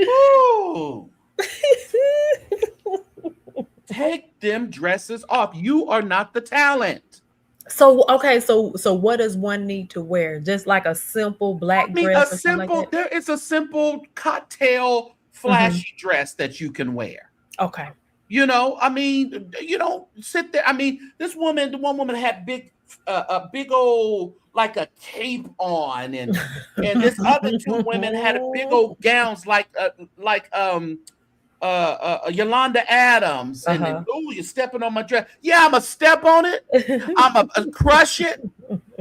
Ooh. Take them dresses off. You are not the talent. So okay, so what does one need to wear? Just like a simple black dress or something like that? There is a simple cocktail flashy dress that you can wear. Okay. You know, I mean, you don't sit there. I mean, the one woman had a big old like a cape on, and this other two women had big old gowns like Yolanda Adams, and oh, you're stepping on my dress. Yeah, I'm a step on it. I'm a crush it.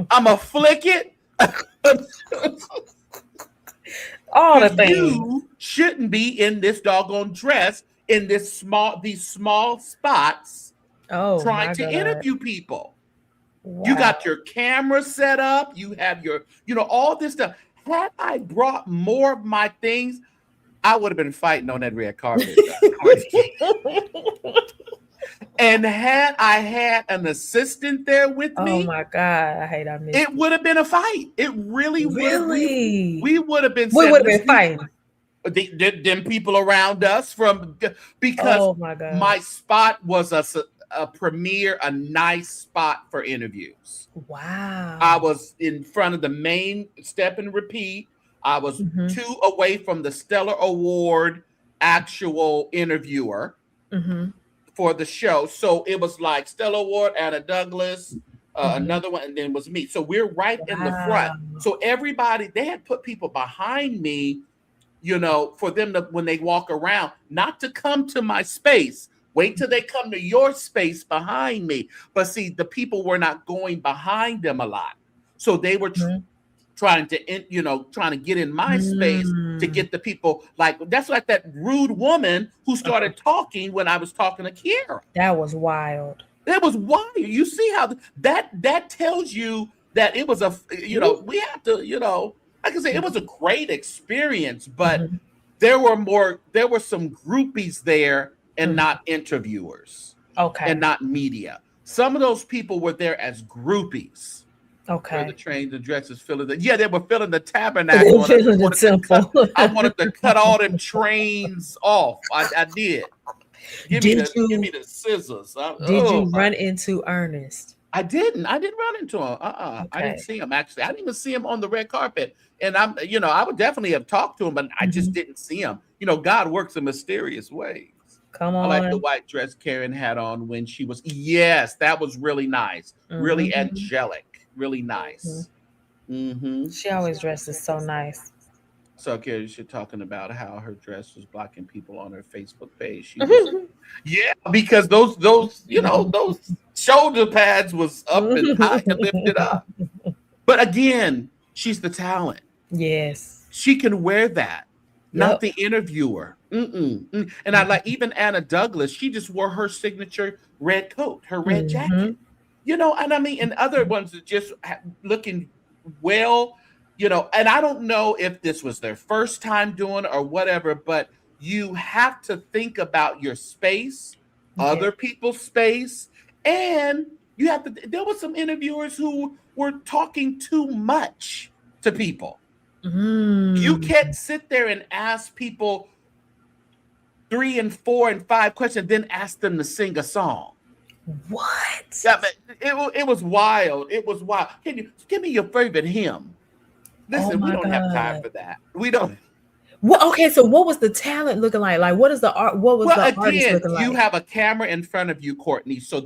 I'm a flick it. All the Because things. you shouldn't be in this doggone dress in these small spots Oh trying my to God. interview people. You Wow. got your camera set up. You have your, all this stuff. Had I brought more of my things, I would have been fighting on that red carpet. And had I had an assistant there with Oh me, my God. I hate I missed it would have been a fight. It really would have. Really? We would have been We saying, would have been fighting. them people around us because Oh my God. my spot was a premier, a nice spot for interviews. Wow. I was in front of the main step and repeat. I was Mhm. 2 away from the Stellar Award actual interviewer for the show. So it was like Stellar Award, Anna Douglas, another one, and then it was me. So we're right in the front. Wow. So everybody, they had put people behind me, for them to, when they walk around, not to come to my space. Wait till they come to your space behind me. But see, the people were not going behind them a lot. So they were trying to get in my space to get the people. That's like that rude woman who started talking when I was talking to Kiera. That was wild. That was wild. You see how that tells you that it was we have to, like I say, it was a great experience, but there were some groupies there and not interviewers. Okay. And not media. Some of those people were there as groupies. Okay. Where the trains and dresses filling they were filling the tabernacle. I wanted to cut all them trains off. I did. Give me the scissors. Did you run into Ernest? I didn't run into him. Okay. I didn't see him actually. I didn't even see him on the red carpet. And I would definitely have talked to him, but I just didn't see him. God works in mysterious ways. Come on. I like the white dress Karen had on when she was. Yes, that was really nice. Really angelic. Really nice. She always dresses so nice. So Karen, she's talking about how her dress was blocking people on her Facebook page. She was, yeah, because those those shoulder pads was up and high and lifted up. But again, she's the talent. Yes. She can wear that. Not the interviewer. And I like even Anna Douglas. She just wore her signature red coat, her red jacket. And I mean, and other ones are just looking well, and I don't know if this was their first time doing or whatever, but you have to think about your space, other people's space, and you have to, there were some interviewers who were talking too much to people. You can't sit there and ask people 3 and 4 and 5 questions, then ask them to sing a song. What? Yeah, but it was wild. It was wild. Can you give me your favorite hymn? Listen, we don't have time for that. We don't. Well, okay, so what was the talent looking like? Like, what is the art? What was the artist looking like? You have a camera in front of you, Courtney. So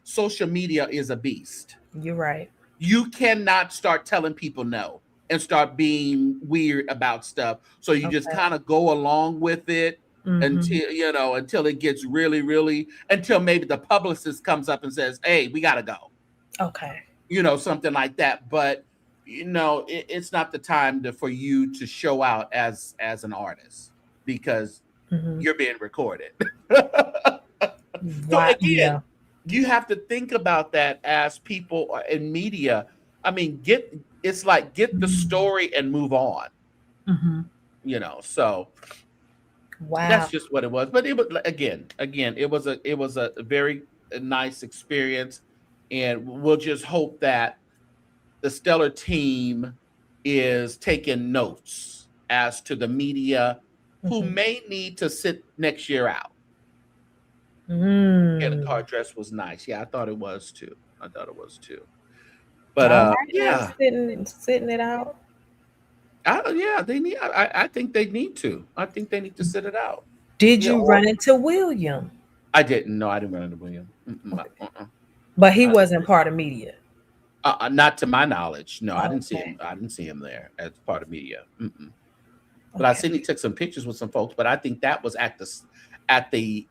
social media is a beast. You're right. You cannot start telling people no and start being weird about stuff. So you just kind of go along with it. Until it gets really, really, until maybe the publicist comes up and says, "Hey, we gotta go." Okay. Something like that. But it's not the time for you to show out as an artist because you're being recorded. So again, you have to think about that as people in media. I mean, get the story and move on. So. Wow. That's just what it was. But it was again, it was a very nice experience, and we'll just hope that the Stellar team is taking notes as to the media who may need to sit next year out. Yeah, the car dress was nice. Yeah, I thought it was too. But yeah, sitting it out. they need. I think they need to. I think they need to sit it out. Did you run into William? I didn't. No, I didn't run into William. But he wasn't part of media. Not to my knowledge. No, I didn't see him. I didn't see him there as part of media. But I seen he took some pictures with some folks. But I think that was at the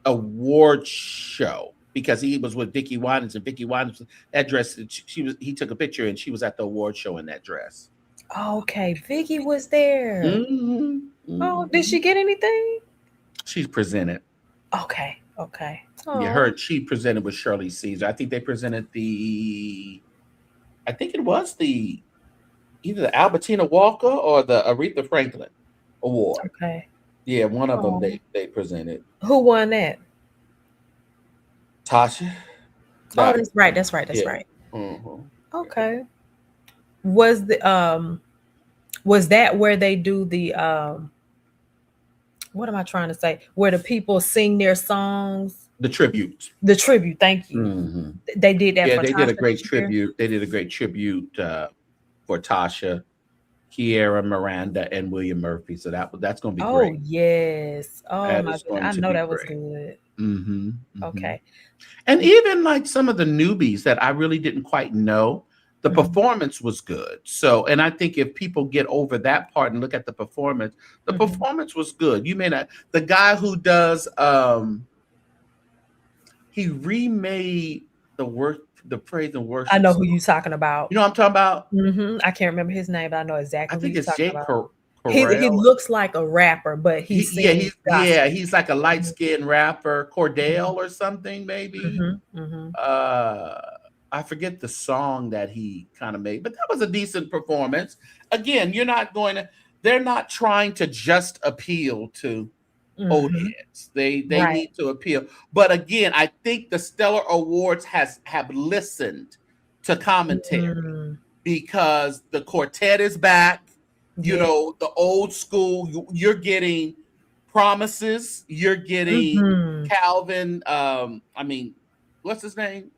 award show because he was with Vicki Winans, and Vicki Winans, that dress. He took a picture and she was at the award show in that dress. Okay, Vicky was there. Mhm, Oh, did she mhm. get anything? She's presented. Okay, okay. You Oh, heard she presented with Shirley Caesar. I think they presented I think it was either the Albertina Walker or the Aretha Franklin Award. okay. Yeah, one of them Oh, they presented. who won that? Tasha. Oh, That that's right. That's right. That's yeah. right. Mhm. Okay. Was the was that where they do the what am I trying to say? Where the people sing their songs? The tribute. The tribute. Thank you. Mhm. They did that Yeah, for they did a Tasha great this year. tribute. They did a great tribute for Tasha, Kiera, Miranda, and William Murphy. So that's going to be Oh great. yes. Oh That my is goodness. going I to know be that was great. good. Hmm. Hmm. Okay. And even like some of the newbies that I really didn't quite know, the Mhm, performance was good. So, and I think if people get over that part and look at the mhm. performance was good. You may not, the guy who does, he remade the praise and I worship know who song. you talking about. You know what I'm talking about? I can't remember his name, but I know I exactly who think you it's talking Jake about. He Corral. looks like a rapper, but he sings gospel. He's like a light Mhm, skinned rapper, mhm, Cordell or something maybe. mhm, mhm. Uh, I forget the song that he kind of made, but that was a decent performance. Again, they're not trying to just appeal to old Mhm. heads. They Right. need to appeal. But again, I think the Stellar Awards have listened to commentary Mm, because the quartet is back. You yeah. know, the old school, you're getting promises, you're getting Mhm. Calvin, I mean, what's his name?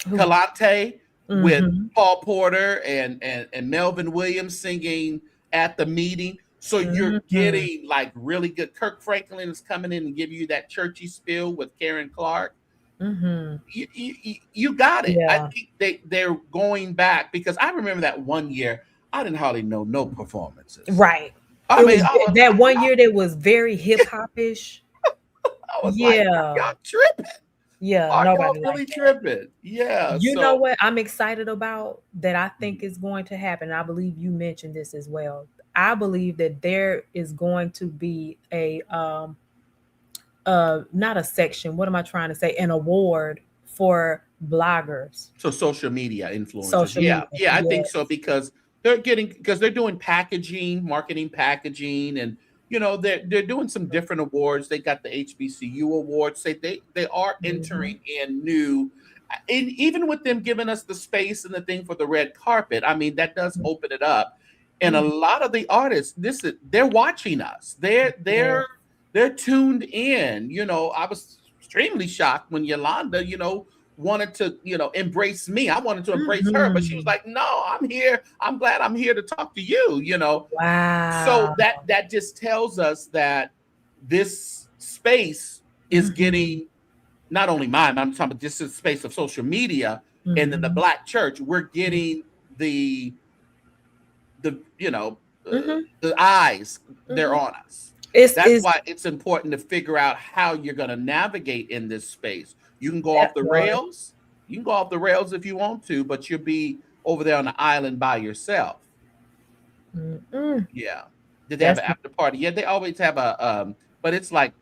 Who? Kalante with Mhm. Paul Porter and Melvin Williams singing at the meeting. So you're Mhm. getting like really good. Kirk Franklin is coming in and giving you that churchy spiel with Karen Clark. Mhm. You got it. I Yeah. think they're going back because I remember that one year I didn't hardly know no performances. Right. I It mean, was that one year that was very hip hop-ish. I was like, Yeah. y'all tripping? Yeah, Are y'all nobody really liked that. tripping? Yeah. You know So what I'm excited about that I think mm, is going to happen? I believe you mentioned this as well. I believe that there is going to be a not a section, what am I trying to say? An award for bloggers, so social media influencers. social Yeah, media. yeah, I think so Yes. because they're doing packaging, marketing packaging, and they're doing some different awards. They got the HBCU awards. They are Mhm. entering in new, and even with them giving us the space and the thing for the red carpet. I mean, that does open it up. And a Mhm. lot of the artists, they're watching us. Yes. They're tuned in. I was extremely shocked when Yolanda, wanted to, embrace me. I wanted to embrace her, but she was Mhm. like, "No, I'm here. I'm glad I'm here to talk to you." So Wow. that just tells us that this space is Mhm. getting not only mine, I'm talking about just the space of social media and then the Mhm. black church. We're getting the Mhm. the eyes, they're Mhm. on us. That's It's why it's important to figure out how you're going to navigate in this space. You can go off that the part. rails. You can go off the rails if you want to, but you'll be over there on the island by yourself. Mm-mm. Yeah. Did they have That's an after party? Yeah, they always have a but it's like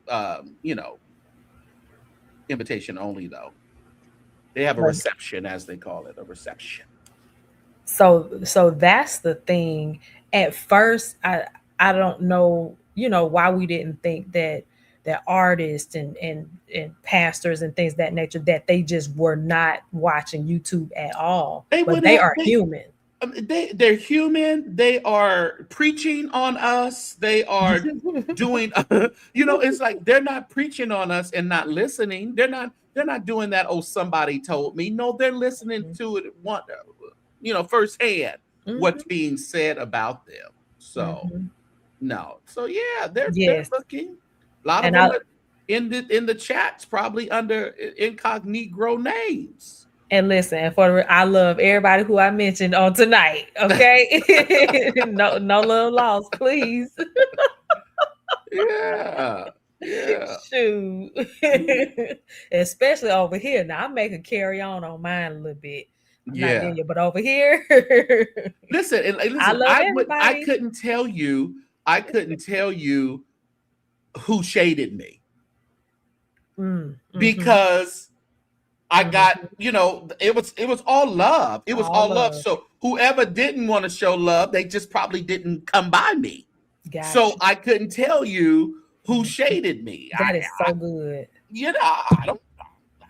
invitation only though. They have a the reception as they call it, a reception. so that's the thing. At first, I don't know, why we didn't think that artists and pastors and things that nature that they just were not watching YouTube at all. They But would they have are human. they're human. They are preaching on us. They are doing it's like they're not preaching on us and not listening. They're not doing that, oh, somebody told me. No, they're listening to it firsthand what's Mhm, being said about them. So mhm. no. So yeah, they're Yes. looking. A lot of And them are in the chats probably under incognito names. listen, and I love everybody who I mentioned on tonight. Okay, no love lost, please. Yeah. Yeah. Shoot. Mhm. Especially over here. Now I make a carry on mine a little bit. I'm not near Yeah. you, but over here, Listen, and listen, I love everybody. I couldn't tell you who shaded me because I got, it was all love. It was All all love. love. So whoever didn't want to show love, they just probably didn't come by me. So Gotcha. I couldn't tell you who shaded me. That is so good.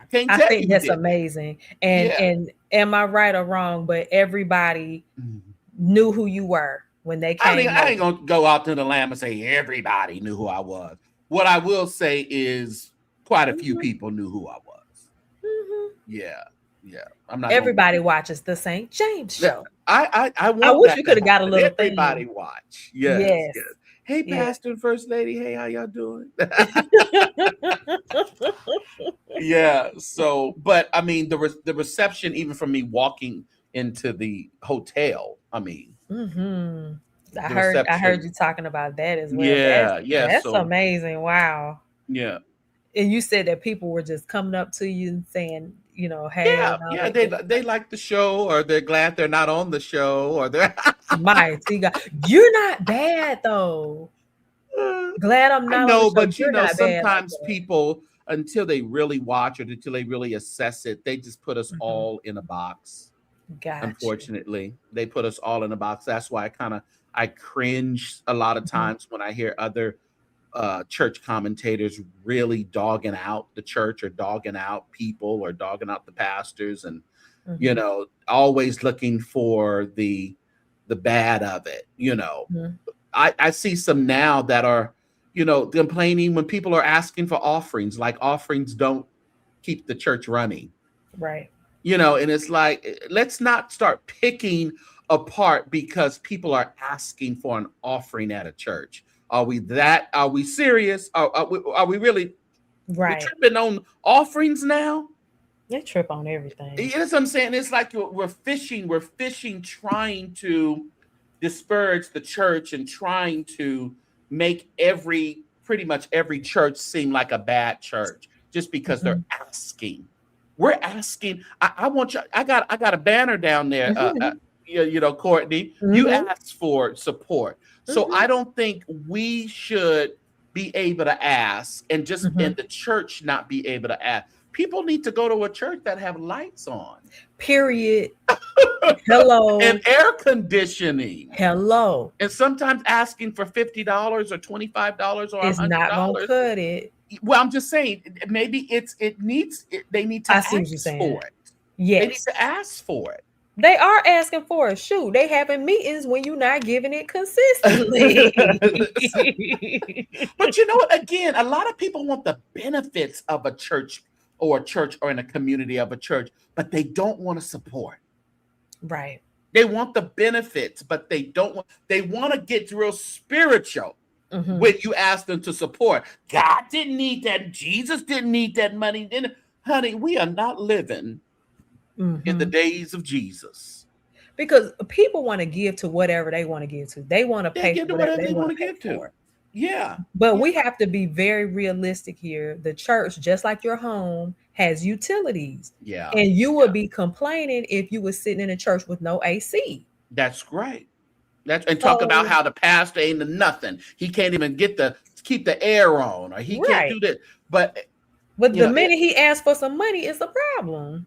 I can't I tell think you who that's did it. amazing. Yeah. And am I right or wrong? But everybody Mhm. knew who you were when they I came ain't over. gonna go out to the lamb and say everybody knew who I was. What I will say is quite a few Mhm, people knew who I was. mhm. Yeah, yeah. I'm not gonna. Everybody watches the St. James Yeah, show. I I want wish that we to could have got a happen. little Everybody theme. watch. Yes, Yes. yes. Hey, Yeah. Pastor and First Lady. Hey, how y'all doing? Yeah. So, but I mean, the reception, even from me walking into the hotel. I mean, Mhm. the I heard reception. you talking about that as well. Yeah, yeah. That's So, amazing. Wow. yeah. And you said that people were just coming up to you and saying, hey, Yeah, and all yeah, that good they stuff. like the show, or they're glad they're not on the show, or they're. Mighty God. You're not bad though. Glad I'm I not on the know, show. but You're not bad like sometimes that. people, until they really watch it, until they really assess it, they just put us Mhm. all in a box. Got you. Unfortunately, they put us all in a box. That's why I cringe a lot of Mhm, times when I hear other church commentators really dogging out the church, or dogging out people, or dogging out the pastors, and mhm, always looking for the bad of it. mhm. I see some now that are, complaining when people are asking for offerings, like offerings don't keep the church running. Right. And it's like, let's not start picking apart because people are asking for an offering at a church. Are we serious? Are we really, we Right. tripping on offerings now? They trip on everything. You know what I'm saying? It's like we're fishing, trying to disparage the church and trying to make pretty much every church seem like a bad church just because they're Mhm, asking. We're asking. I want you. I got a banner down there. mhm, Courtney, you mhm, asked for support, so mhm, I don't think we should be able to ask, and mhm. the church not be able to ask. People need to go to a church that have lights on Period. and Hello. air conditioning. Hello. And sometimes asking for $50 or $25 or It's not gonna $100. cut it. Well, I'm just saying, maybe they need I to see what you're ask saying. for it. They need Yes. to ask for They are asking for it. Shoot, they having meetings when you're not giving it consistently. it. But you know what? Again, a lot of people want the benefits of a church, or in a community of a church, but they don't want to support. Right. They want the benefits, but they want to get real spiritual Hmm. when you ask them to support. God didn't need that. Jesus didn't need that money. Honey, we are not living in the Hmm. days of Jesus. Because people want to give to whatever they want to give to. They want to They pay for give to whatever whatever they they want want to to pay give to. for. Yeah. But Yeah. we have to be very realistic here. The church, just like your home, has utilities. Yeah. And you Yeah. would be complaining if you were sitting in a church with no AC. That's great. And talk about So, how the pastor ain't a nothing. He can't even keep the air on, or he can't right. do that. But But you the know, minute he asks for some money, it's a problem.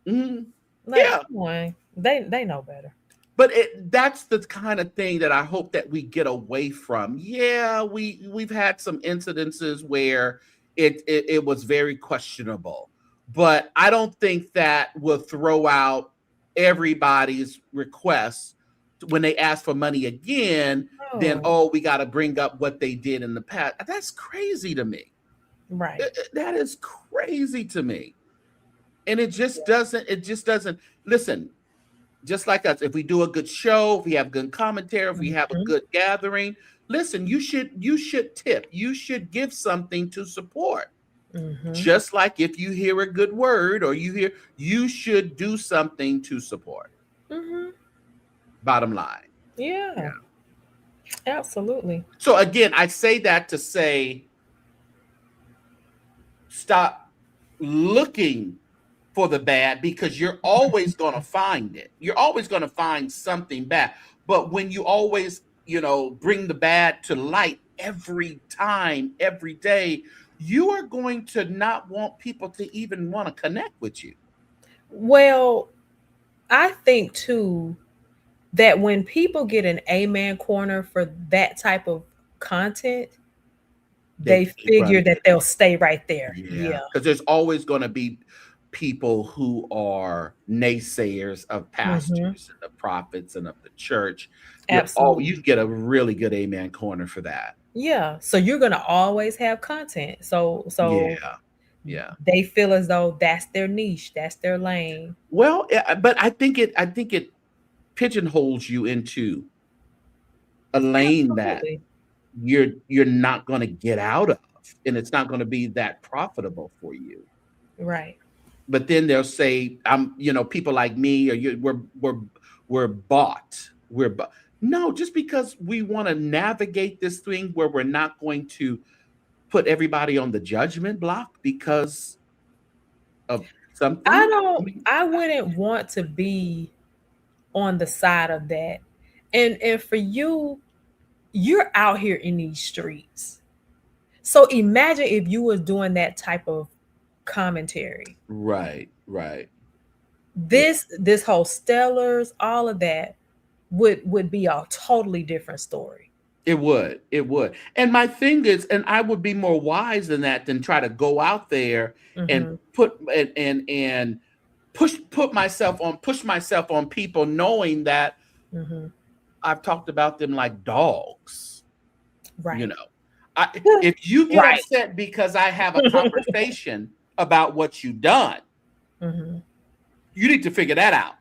mm, Like, yeah. come on. They know better. But that's the kind of thing that I hope that we get away from. Yeah, we've had some incidences where it was very questionable, but I don't think that will throw out everybody's requests when they ask for money again. Then, Oh, we got to bring up what they did in the past. That's crazy to me. right. That is crazy to me, and it just doesn't listen. Just like us, if we do a good show, if we have good commentary, if we have a Mhm, good gathering, listen, you should tip. You should give something to support. mhm, Just like if you hear a good word, or you should do something to support. mhm. Bottom line. Yeah, Yeah. absolutely. So again, I say that to say, stop looking for the bad because you're always going to find it. You're always going to find something bad. But when you always, bring the bad to light every time, every day, you are going to not want people to even want to connect with you. Well, I think too that when people get an amen corner for that type of content, they keep figure running that it. they'll stay right there. Yeah, because there's always going to be people who are naysayers of pastors and the prophets and of the church. You Absolutely. get a really good amen corner for that. Yeah. So you're gonna always have content. So Yeah. they feel as though that's their niche, that's their lane. Well, but I think it pigeonholes you into a lane that Absolutely. you're not going to get out of, and it's not going to be that profitable for you. Right. But then they'll say, people like me, or we're bought. No, just because we want to navigate this thing where we're not going to put everybody on the judgment block because of something. I wouldn't want to be on the side of that. And for you, you're out here in these streets. So imagine if you was doing that type of commentary. Right. This whole Stellars, all of that would be a totally different story. It would. And my thing is, and I would be more wise than that than try to go out there and Mhm. and push myself on people knowing that Mhm. I've talked about them like dogs. Right. If you get Right. upset because I have a conversation about what you've done, Mhm. you need to figure that out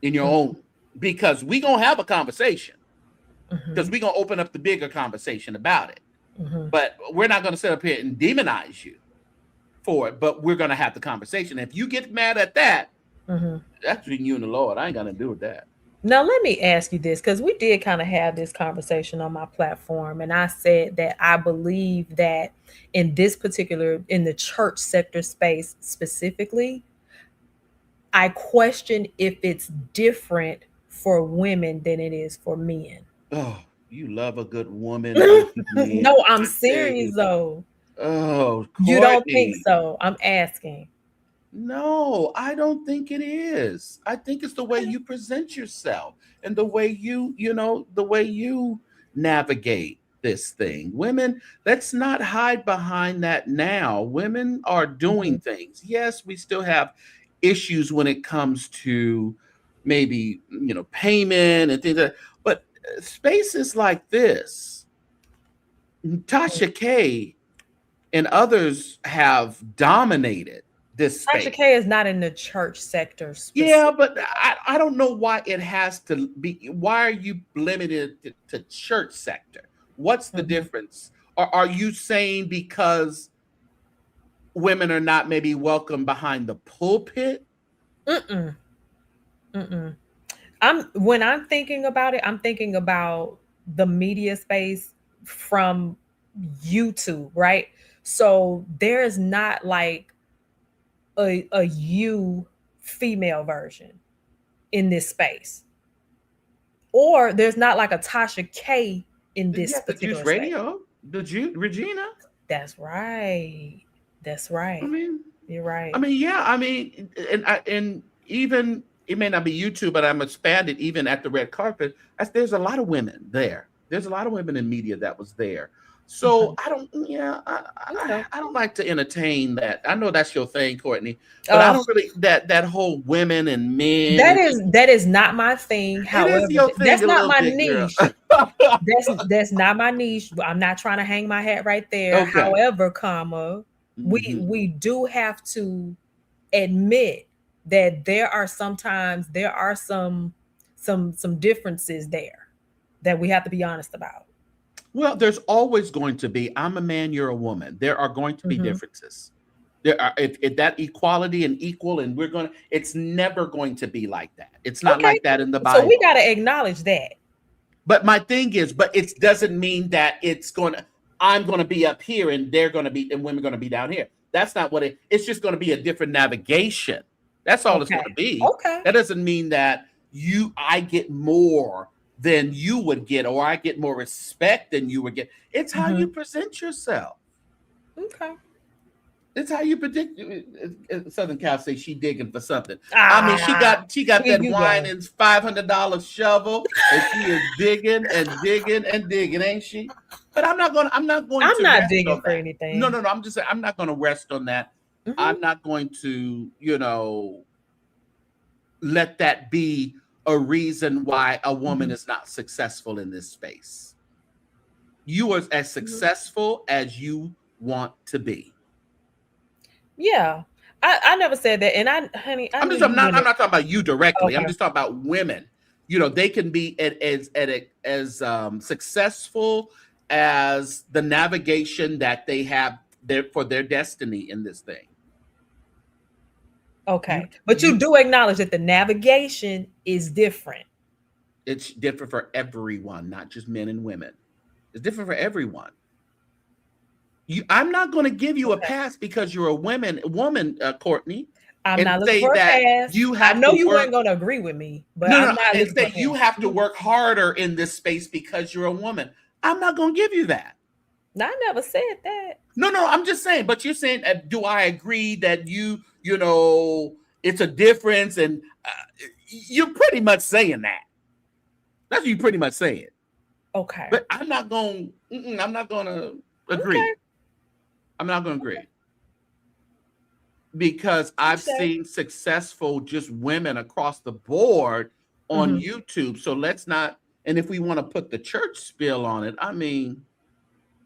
in your own, because we're going to have a conversation, because Mhm. we're going to open up the bigger conversation about it. Mhm. But we're not going to sit up here and demonize you for it, but we're going to have the conversation. If you get mad at that, Mhm. that's between you and the Lord. I ain't got to do with that. Now, let me ask you this, because we did kind of have this conversation on my platform, and I said that I believe that in the church sector space specifically, I question if it's different for women than it is for men. Oh, you love a good woman or a good man. No, I'm I tell serious you. though. Oh, You don't think Courtney. so? I'm asking. No, I don't think it is. I think it's the way you present yourself and the way the way you navigate this thing. Women, let's not hide behind that now. Women are doing Mhm. things. Yes, we still have issues when it comes to maybe, payment and things like that. But spaces like this, Tasha K and others have dominated this Tasha space. K is not in the church sector Yeah, specific. but I don't know why it has to be. Why are you limited to church sector? What's the Mhm. difference? Or are you saying because women are not maybe welcome behind the pulpit? Mm-mm. Mm-mm. When I'm thinking about it, I'm thinking about the media space from YouTube, right? So there's not like a you female version in this space. Or there's not like a Tasha K in this Yeah, the Juice particular space. Radio, Regina. That's right. That's I right. mean, You're right. yeah, and even it may not be YouTube, but I'm expanded even at the red carpet. There's a lot of women there. There's a lot of women in media that was there. So Mhm. I don't, yeah, I know. I don't like to entertain that. I know that's your thing, Courtney, but I Oh, don't really that whole women and men that and is that is not my thing. it is However, your thing that's a not little my bit, girl. niche. That's not my niche. I'm not trying to hang my hat right there. Okay. However, comma, Mhm. we do have to admit that there are some differences there that we have to be honest about. Well, there's always going to be. I'm a man, you're a woman. There are going to be Mhm. differences. There are if that equality and equal, and it's never going to be like that. It's not Okay, like that in the so we Bible. got to acknowledge that. But my thing is, but it doesn't mean that I'm gonna be up here and they're gonna be and women gonna be down here. That's not what it's just gonna be a different navigation. That's all it's Okay. going to be. Okay. That doesn't mean that I get more than you would get, or I get more respect than you would get. It's how you present yourself. Okay. It's how you predict. Southern Cal say she digging for something. I mean, she Ah, got here that you wine go. and $500 shovel, and she is digging and digging and digging, ain't she? But I'm not going I'm to not rest digging on for that. anything. No. I'm just saying I'm not going to rest on that. Mhm. I'm not going to, let that be a reason why a woman is not successful in this space. You are as successful as you want to be. Yeah. I never said that. And honey, I knew you I'm not wouldn't. talking about you directly. I'm Okay. just talking about women. They can be as successful as the navigation that they have for their destiny in this thing. Okay. But you do acknowledge that the navigation is different. It's different for everyone, not just men and women. It's different for everyone. I'm not going to give you a pass because you're a woman, Courtney. I'm and not looking say for a that pass. you I have know to you work. weren't going to agree with me, but No, I'm not and looking for a say you pass. have to work harder in this space because you're a woman. I'm not going to give you that. No, I never said that. No, I'm just saying. But you're saying, do I agree that it's a difference? And you're pretty much saying that. That's what you're pretty much saying. Okay. But I'm not going to agree. Okay. I'm not going to agree. Because I've seen successful just women across the board on YouTube. So let's not, and if we want to put the church spill on it, I mean,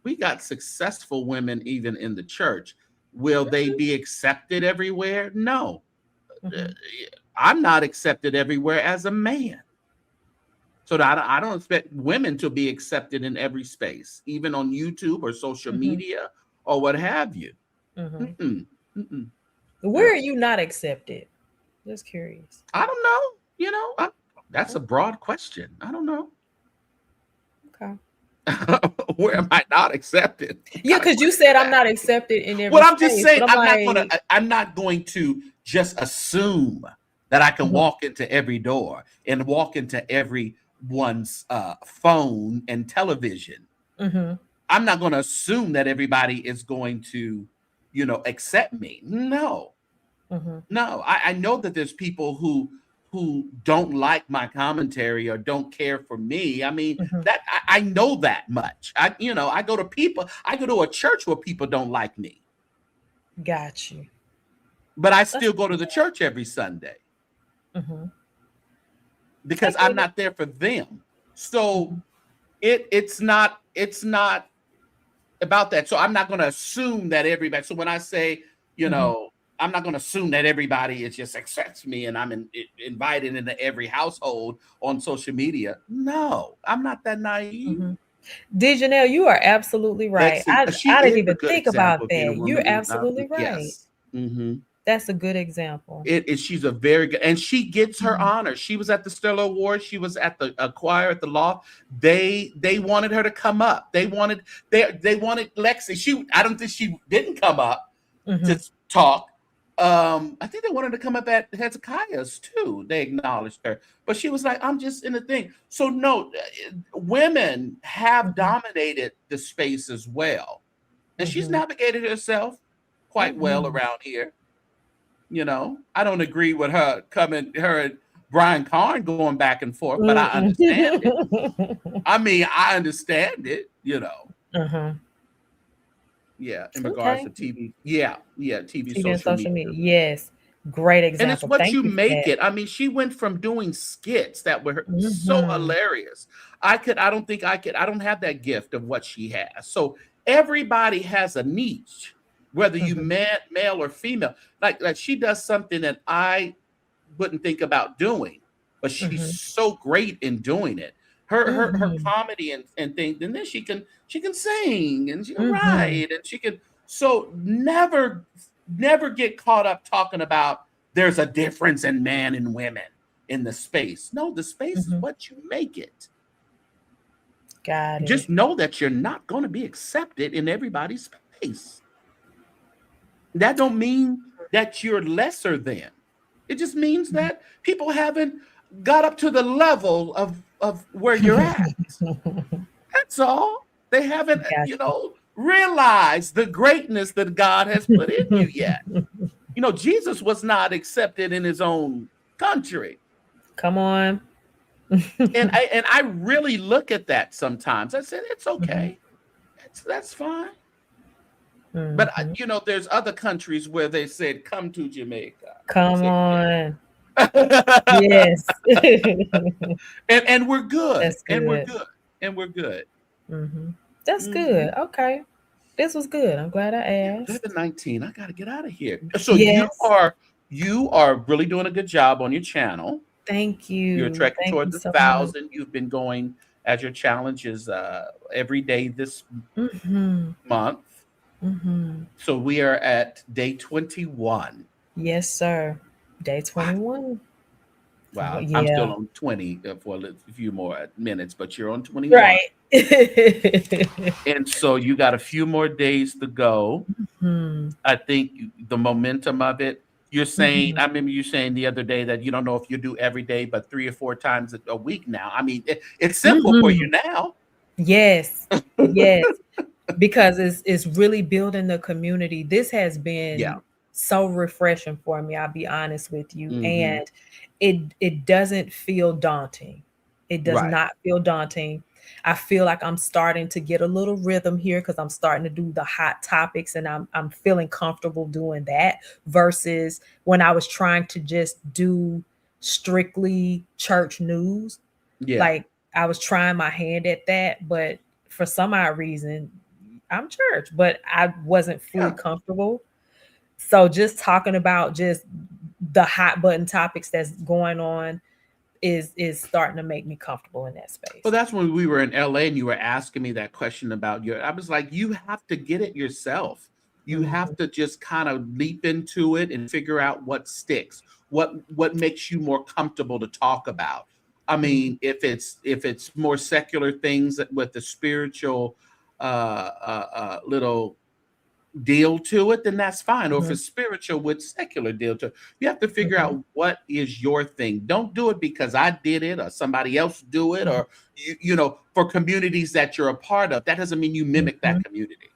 we got successful women even in the church. Will they be accepted everywhere? No. I'm not accepted everywhere as a man. So that I don't expect women to be accepted in every space, even on YouTube or social media or what have you. Where are you not accepted? Just curious. I don't know. That's a broad question. I don't know. Okay. Where am I not accepted? Yeah, because you said I'm not accepted in every Well, I'm just space, saying but I'm not going to just assume that I can walk into every door and walk into everyone's phone and television. I'm not going to assume that everybody is going to, accept me. No. No, I know that there's people who don't like my commentary or don't care for me. I mean, that I know that much. I go to a church where people don't like me. Got you. But I still go to the church every Sunday. Because I'm not there for them. So it's not about that. So I'm not going to assume that everybody. So when I say, I'm not going to assume that everybody is just accepts me and I'm invited into every household on social media. No, I'm not that naive. Janelle, you are absolutely right. I didn't even think about that. You're absolutely right. Yes. That's a good example. She's a very good, and she gets her honor. She was at the Stellar Awards. She was at the choir at the loft. They wanted her to come up. They wanted Lexi. I don't think she didn't come up to talk. I think they wanted to come up at Hezekiah's too. They acknowledged her, but she was like, "I'm just in the thing." So no, women have dominated the space as well, and she's navigated herself quite well around here. I don't agree with her and Brian Carn going back and forth, but I understand it. I mean, I understand it. Yeah, in regards to TV. Yeah, TV social media. Yes, great example. And it's what you make it. I mean, she went from doing skits that were so hilarious. I don't have that gift of what she has. So everybody has a niche, whether you male or female. Like she does something that I wouldn't think about doing, but she's so great in doing it. Her comedy and things, and then she can sing and she can write and she can. So never get caught up talking about there's a difference in men and women in the space. No, the space is what you make it. Got it. Just know that you're not going to be accepted in everybody's space. That don't mean that you're lesser than. It just means that people haven't got up to the level of where you're at. That's all. They haven't, Gotcha. realized the greatness that God has put in you yet. Jesus was not accepted in his own country. Come on. And I really look at that sometimes. I said, it's Mhm. okay. That's fine. But Mhm. there's other countries where they said, "Come to Jamaica." I Come said, on. "Yeah." Yes. and we're good, That's and we're good. good, and we're good. That's Hmm good. Okay. This was good. I'm glad I Yeah, asked. 11:19. I got to get out of here. So Yes. you are really doing a good job on your channel. Thank You're you. trekking Thank toward you the so much. 1,000. You've been going as your challenges every day this Mm-hmm. month. Mm-hmm. So we are at day 21. Yes, sir. Day Wow. 21. Wow, I'm Yeah. still on 20 for a few more minutes, but you're on 21. Right. And so you got a few more days to go. Hmm. I think the momentum of it, you're saying, Hmm. I remember you saying the other day that you don't know if you do every day, but 3 or 4 times a week now. I mean, it's simple for Hmm. you now. Yes. Yes. Because it's really building the community. This has Yeah. been so refreshing for me, I'll be honest with you. Hmm And it doesn't feel daunting. It does Right. not feel daunting. I feel like I'm starting to get a little rhythm here because I'm starting to do the hot topics and I'm feeling comfortable doing that versus when I was trying to just do strictly church news. Yeah. Like I was trying my hand at that, but for some odd reason, I'm church, but I wasn't fully Yeah. comfortable. So just talking about just the hot button topics that's going on is starting to make me comfortable in that Well, space. that's when we were in LA and you were asking me that question about I was like, you have to get it yourself. You have Hmm. to just kind of leap into it and figure out what sticks, what makes you more comfortable to talk about. I Hmm. mean, if it's more secular things with the spiritual little deal to it, then that's fine. Or if Hmm. it's spiritual with secular deal to it, you have to figure Hmm. out what is your thing. Don't do it because I did it or somebody else do it, or for communities that you're a part of. That doesn't mean you mimic Hmm. that community.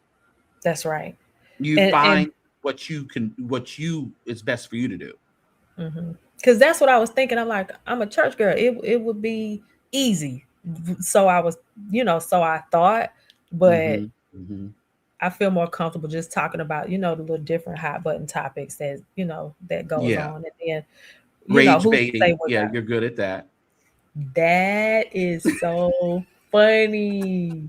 That's right. You And find what is best for you to do. because that's what I was thinking. I'm like, I'm a church girl. It would be easy. So I was, so I thought, but Hmm hmm I feel more comfortable just talking about, the little different hot button topics that goes Yeah. on. And then, Rage who's to say baiting. what Yeah, God. you're good at that. That is so funny.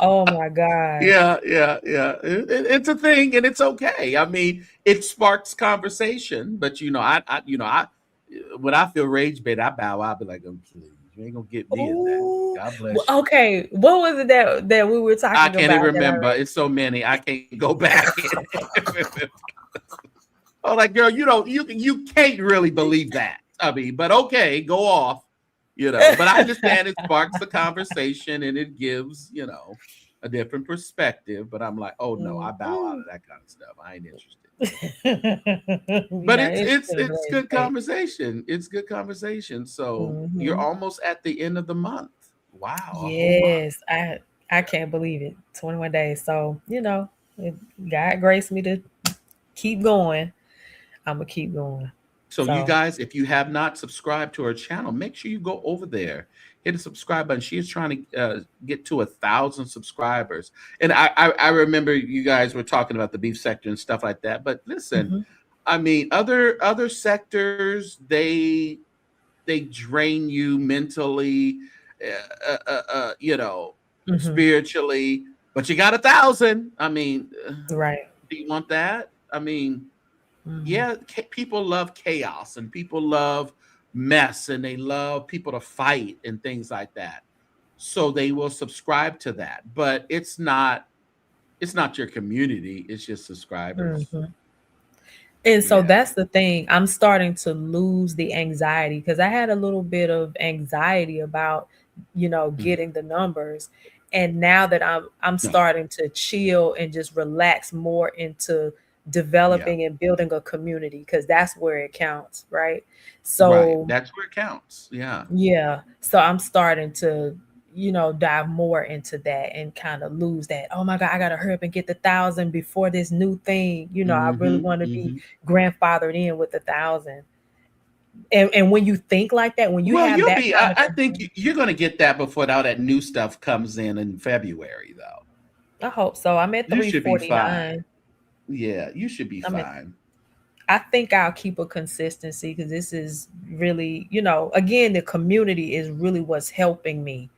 Oh my gosh. Yeah. It's a thing, and it's okay. I mean, it sparks conversation, but I when I feel rage bait, I bow. I'll be like, "Oh, please, you ain't gonna get me in that. Oh, God bless you." okay. What was it that we were I talking can't even about that I remember. read? It's so many. I can't go back. Oh, like girl, you can't really believe that. I mean, but okay, go off. But I understand it sparks the conversation and it gives a different perspective. But I'm like, oh no, I bow out of Mm-mm. that kind of stuff. I ain't interested. You're But not it's it's interested in it's rage good bait. conversation. It's good conversation. So you're Hmm. almost at the end of the month. Wow, a whole month. Yes, I can't believe it. 21 days. So, if God graced me to keep going, I'm gonna keep going. So you So, guys, if you have not subscribed to her channel, make sure you go over there, hit the subscribe button. She is trying to get to 1,000 subscribers. And I remember you guys were talking about the beef sector and stuff like that. But listen, mhm, I mean, other sectors, they drain you mentally, mhm, spiritually. But you got 1,000. I mean, right. do you want that? I mean, Mhm, yeah, people love chaos and people love mess and they love people to fight and things like that. So they will subscribe to that, but it's not your community, it's just subscribers. mhm. And so Yeah. that's the thing. I'm starting to lose the anxiety because I had a little bit of anxiety about, Mhm. getting the numbers. And now that I'm No. starting to chill and just relax more into developing and building a community, because that's where it counts, right? Right. So That's where it counts. Yeah. yeah, so I'm starting to, dive more into that and kind of lose that. Oh my God, I gotta hurry up and get the 1,000 before this new thing. I really want to be grandfathered in with the 1,000. And when you think like that, when you Well, have you'll that be. kind of I think you're going to get that before all that new stuff comes in February, though. I hope so. I'm at You should be fine. 349. Yeah, you should be I'm at fine. I think I'll keep a consistency, because this is really, again, the community is really what's helping me.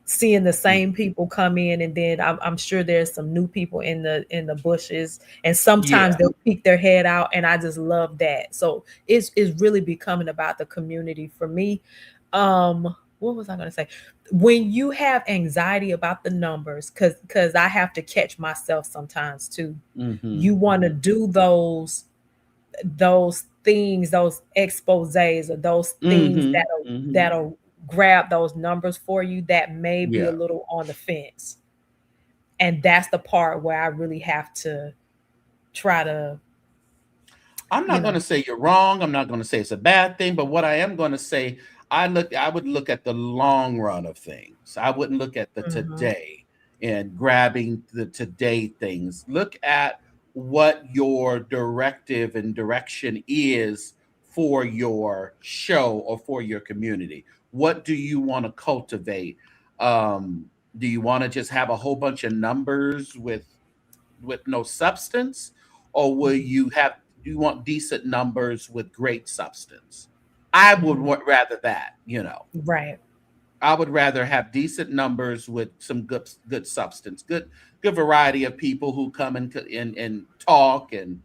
Seeing the same people come in, and then I'm sure there's some new people in the bushes, and sometimes Yeah. they'll peek their head out, and I just love that. So it's really becoming about the community for me. What was I going to say? When you have anxiety about the numbers, because I have to catch myself sometimes too. You want to do those things, those exposés, or those things that'll grab those numbers for you, that may be a Yeah. little on the fence. And that's the part where I really have to try to, I'm not going to say you're wrong. I'm not going to say it's a bad thing, but what I am going to say, I would look at the long run of things. I wouldn't look at the Mhm, today and grabbing the today things. Look at what your directive and direction is for your show or for your community. What do you want to cultivate? Um, do you want to just have a whole bunch of numbers with no substance, or will mhm, you have you want decent numbers with great substance? I would mhm. rather that. Right. I would rather have decent numbers with some good substance, good variety of people who come and talk and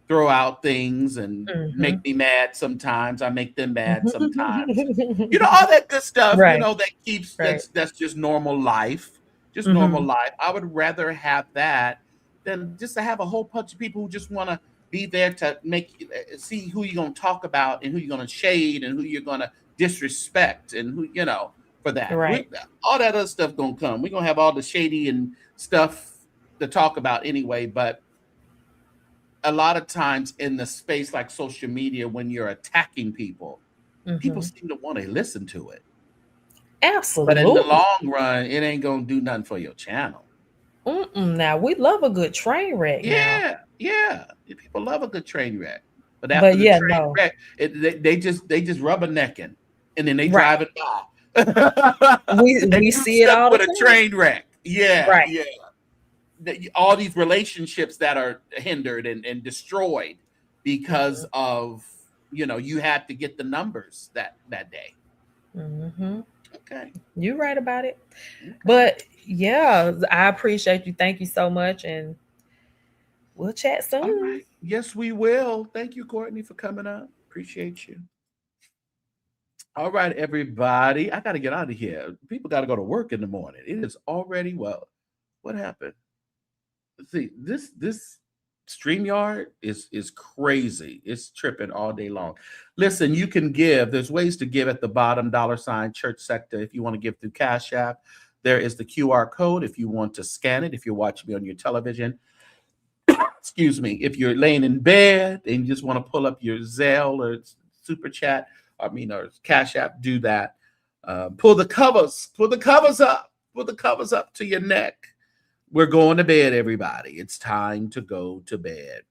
throw out things and Mhm. make me mad sometimes. I make them mad sometimes. All that good stuff, Right. that keeps Right. that's just normal life. Just normal Mhm. life. I would rather have that than just to have a whole bunch of people who just want to be there to see who you're going to talk about and who you're going to shade and who you're going to disrespect and who for that. Right. All that other stuff going to come. We're going to have all the shady and stuff to talk about anyway, but a lot of times in the space like social media, when you're attacking people Mhm. seem to want to listen to it. But in the Absolutely. long run, it ain't gonna do nothing for your channel. Mm-mm. Now we love a good train wreck now. Yeah, yeah. People love a good train wreck. But after But the yeah, train no. wreck, they just rubbernecking and then they Right. drive it by. And We you see it stuck all the with a time. train wreck. Yeah, Right. yeah. All these relationships that are hindered and destroyed because Mhm. of you had to get the numbers that day. Mhm. Okay. You're right about it. Okay. But yeah, I appreciate you. Thank you so much, and we'll chat All soon. right. Yes, we will. Thank you, Courtney, for coming up. Appreciate you. All right, everybody. I got to get out of here. People got to go to work in the morning. It is already, well, what happened? Let's see, this StreamYard is crazy. It's tripping all day long. Listen, you can give. There's ways to give at the bottom, $ ChurchSector. If you want to give through Cash App, there is the QR code if you want to scan it, if you're watching me on your television. Excuse me, if you're laying in bed and you just want to pull up your Zelle or Super Chat, or Cash App, do that. Pull the covers up, pull the covers up to your neck. We're going to bed, everybody. It's time to go to bed.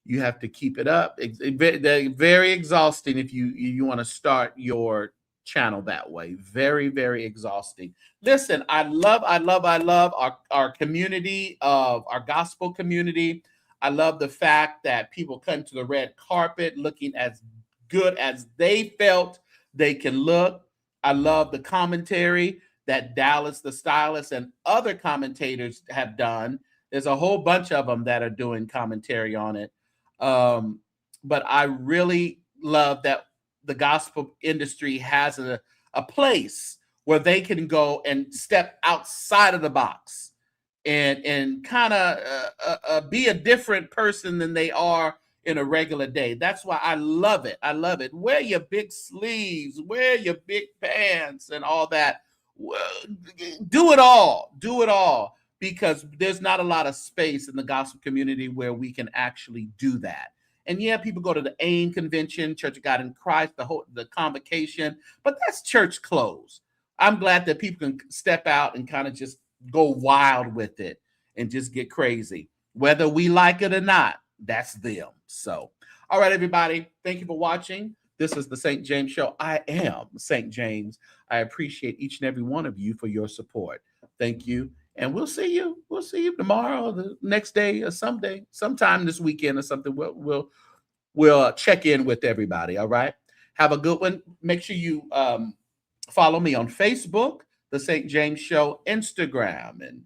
You have to keep it up. They're very exhausting if you want to start your channel that way. Very, very exhausting. Listen, I love our community of our gospel community. I love the fact that people come to the red carpet looking as good as they felt they can look. I love the commentary that Dallas the Stylist and other commentators have done. There's a whole bunch of them that are doing commentary on it. But I really love that the gospel industry has a place where they can go and step outside of the box and kind of be a different person than they are in a regular day. That's why I love it. I love it. Wear your big sleeves, wear your big pants and all that. Well, do it all. Do it all because there's not a lot of space in the gospel community where we can actually do that. And yeah, people go to the AIM convention, Church of God in Christ, the convocation, but that's church clothes. I'm glad that people can step out and kind of just go wild with it and just get crazy. Whether we like it or not, that's them. So, all right, everybody, thank you for watching. This is the St. James Show. I am St. James. I appreciate each and every one of you for your support. Thank you. And we'll see you. We'll see you tomorrow, or the next day, or sometime this weekend or something. We'll check in with everybody. All right. Have a good one. Make sure you follow me on Facebook, The St. James Show, Instagram, and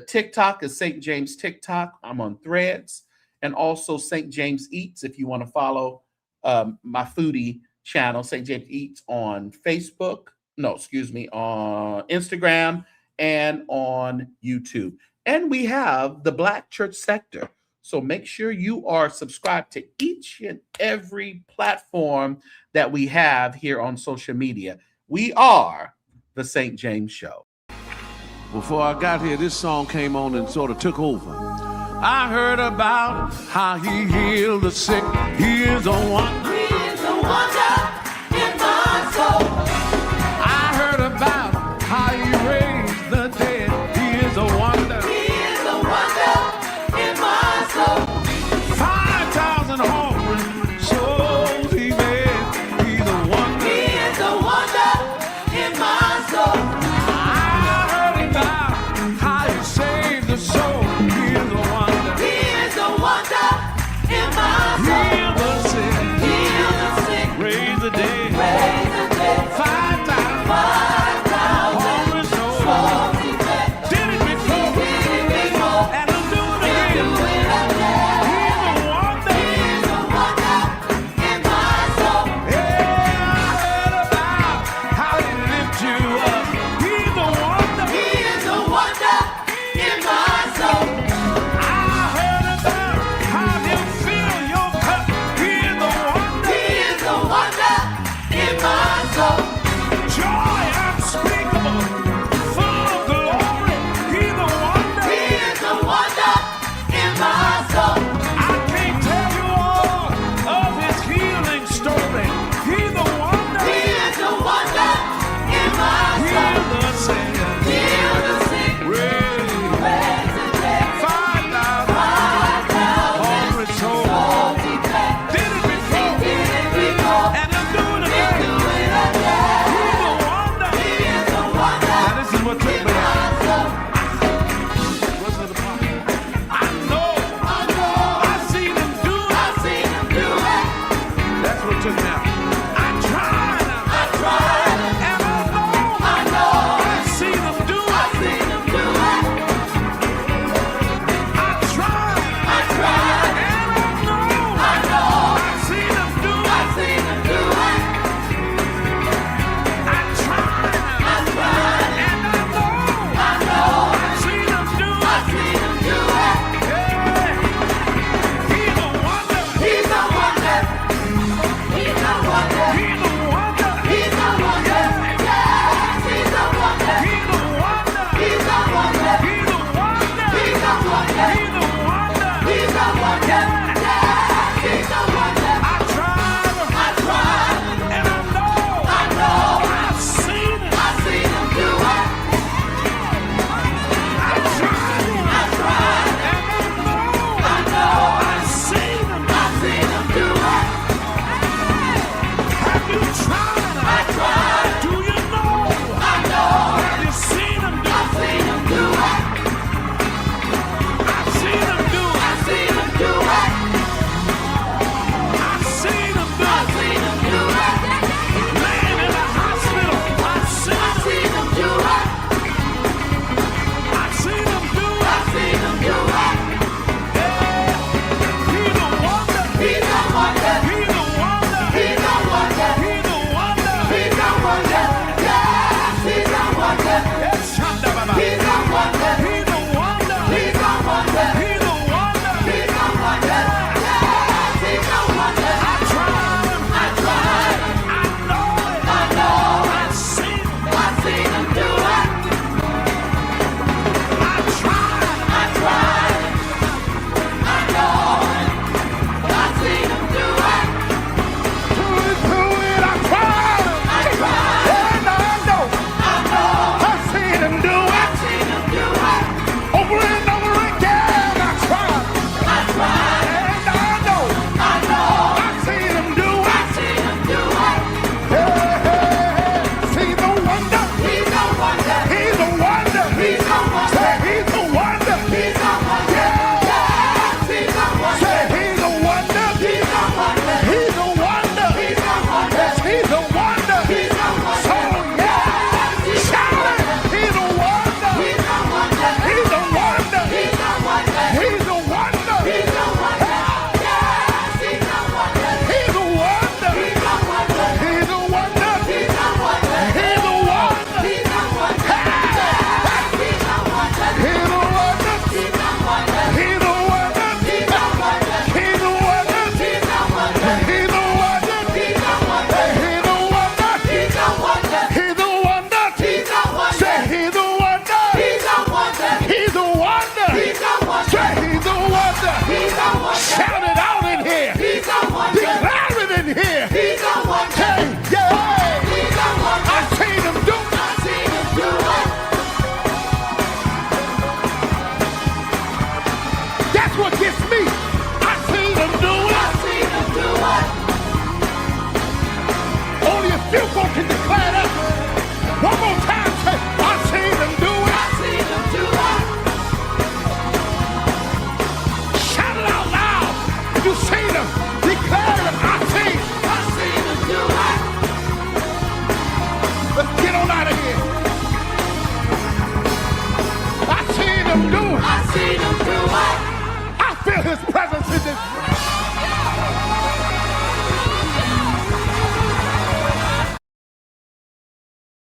TikTok is St. James TikTok. I'm on Threads, and also St. James Eats if you want to follow my foodie channel, St. James Eats, on Facebook. No, excuse me, on Instagram and on YouTube. And we have the Black Church Sector. So make sure you are subscribed to each and every platform that we have here on social media. We are the St. James Show. Before I got here, this song came on and sort of took over. I heard about how he healed the sick. He is a wonder. He is a wonder in my soul. I heard about how he raised the dead. He is a wonder. He is a wonder in my soul. 5,000 hungry souls he made. He's a wonder. He is a wonder in my soul. I heard about how he saved the soul. He is a wonder. He is a wonder in my soul. Heal the sick. Heal the sick. Raise the dead. Raise the dead. 5,000 hungry souls. Souls he fed. Did it before. Did it before. And he'll do it He'll again. do it again. He's a wonder. He is a wonder in my soul. Yeah, I heard about how he lift you up. He's a wonder. He is a wonder in my soul. I heard about how he'll fill your cup. He's a wonder. He is a wonder in my soul. Joy unspeakable, full of glory. He's a wonder. He is a wonder in my soul. I can't tell you all of his healing story. He's a wonder. He is a wonder in my Heal soul. the sick. Heal the sick. Raise Raise the dead. 5,000 hungry souls. Souls he fed. Did it before. Did it before. And he'll do it He'll again. do it again. He's a wonder. He is a wonder Now this is what took in me out. my soul. What's the part? I know. I know. I seen him do it. I've seen him do it. That's what took me out.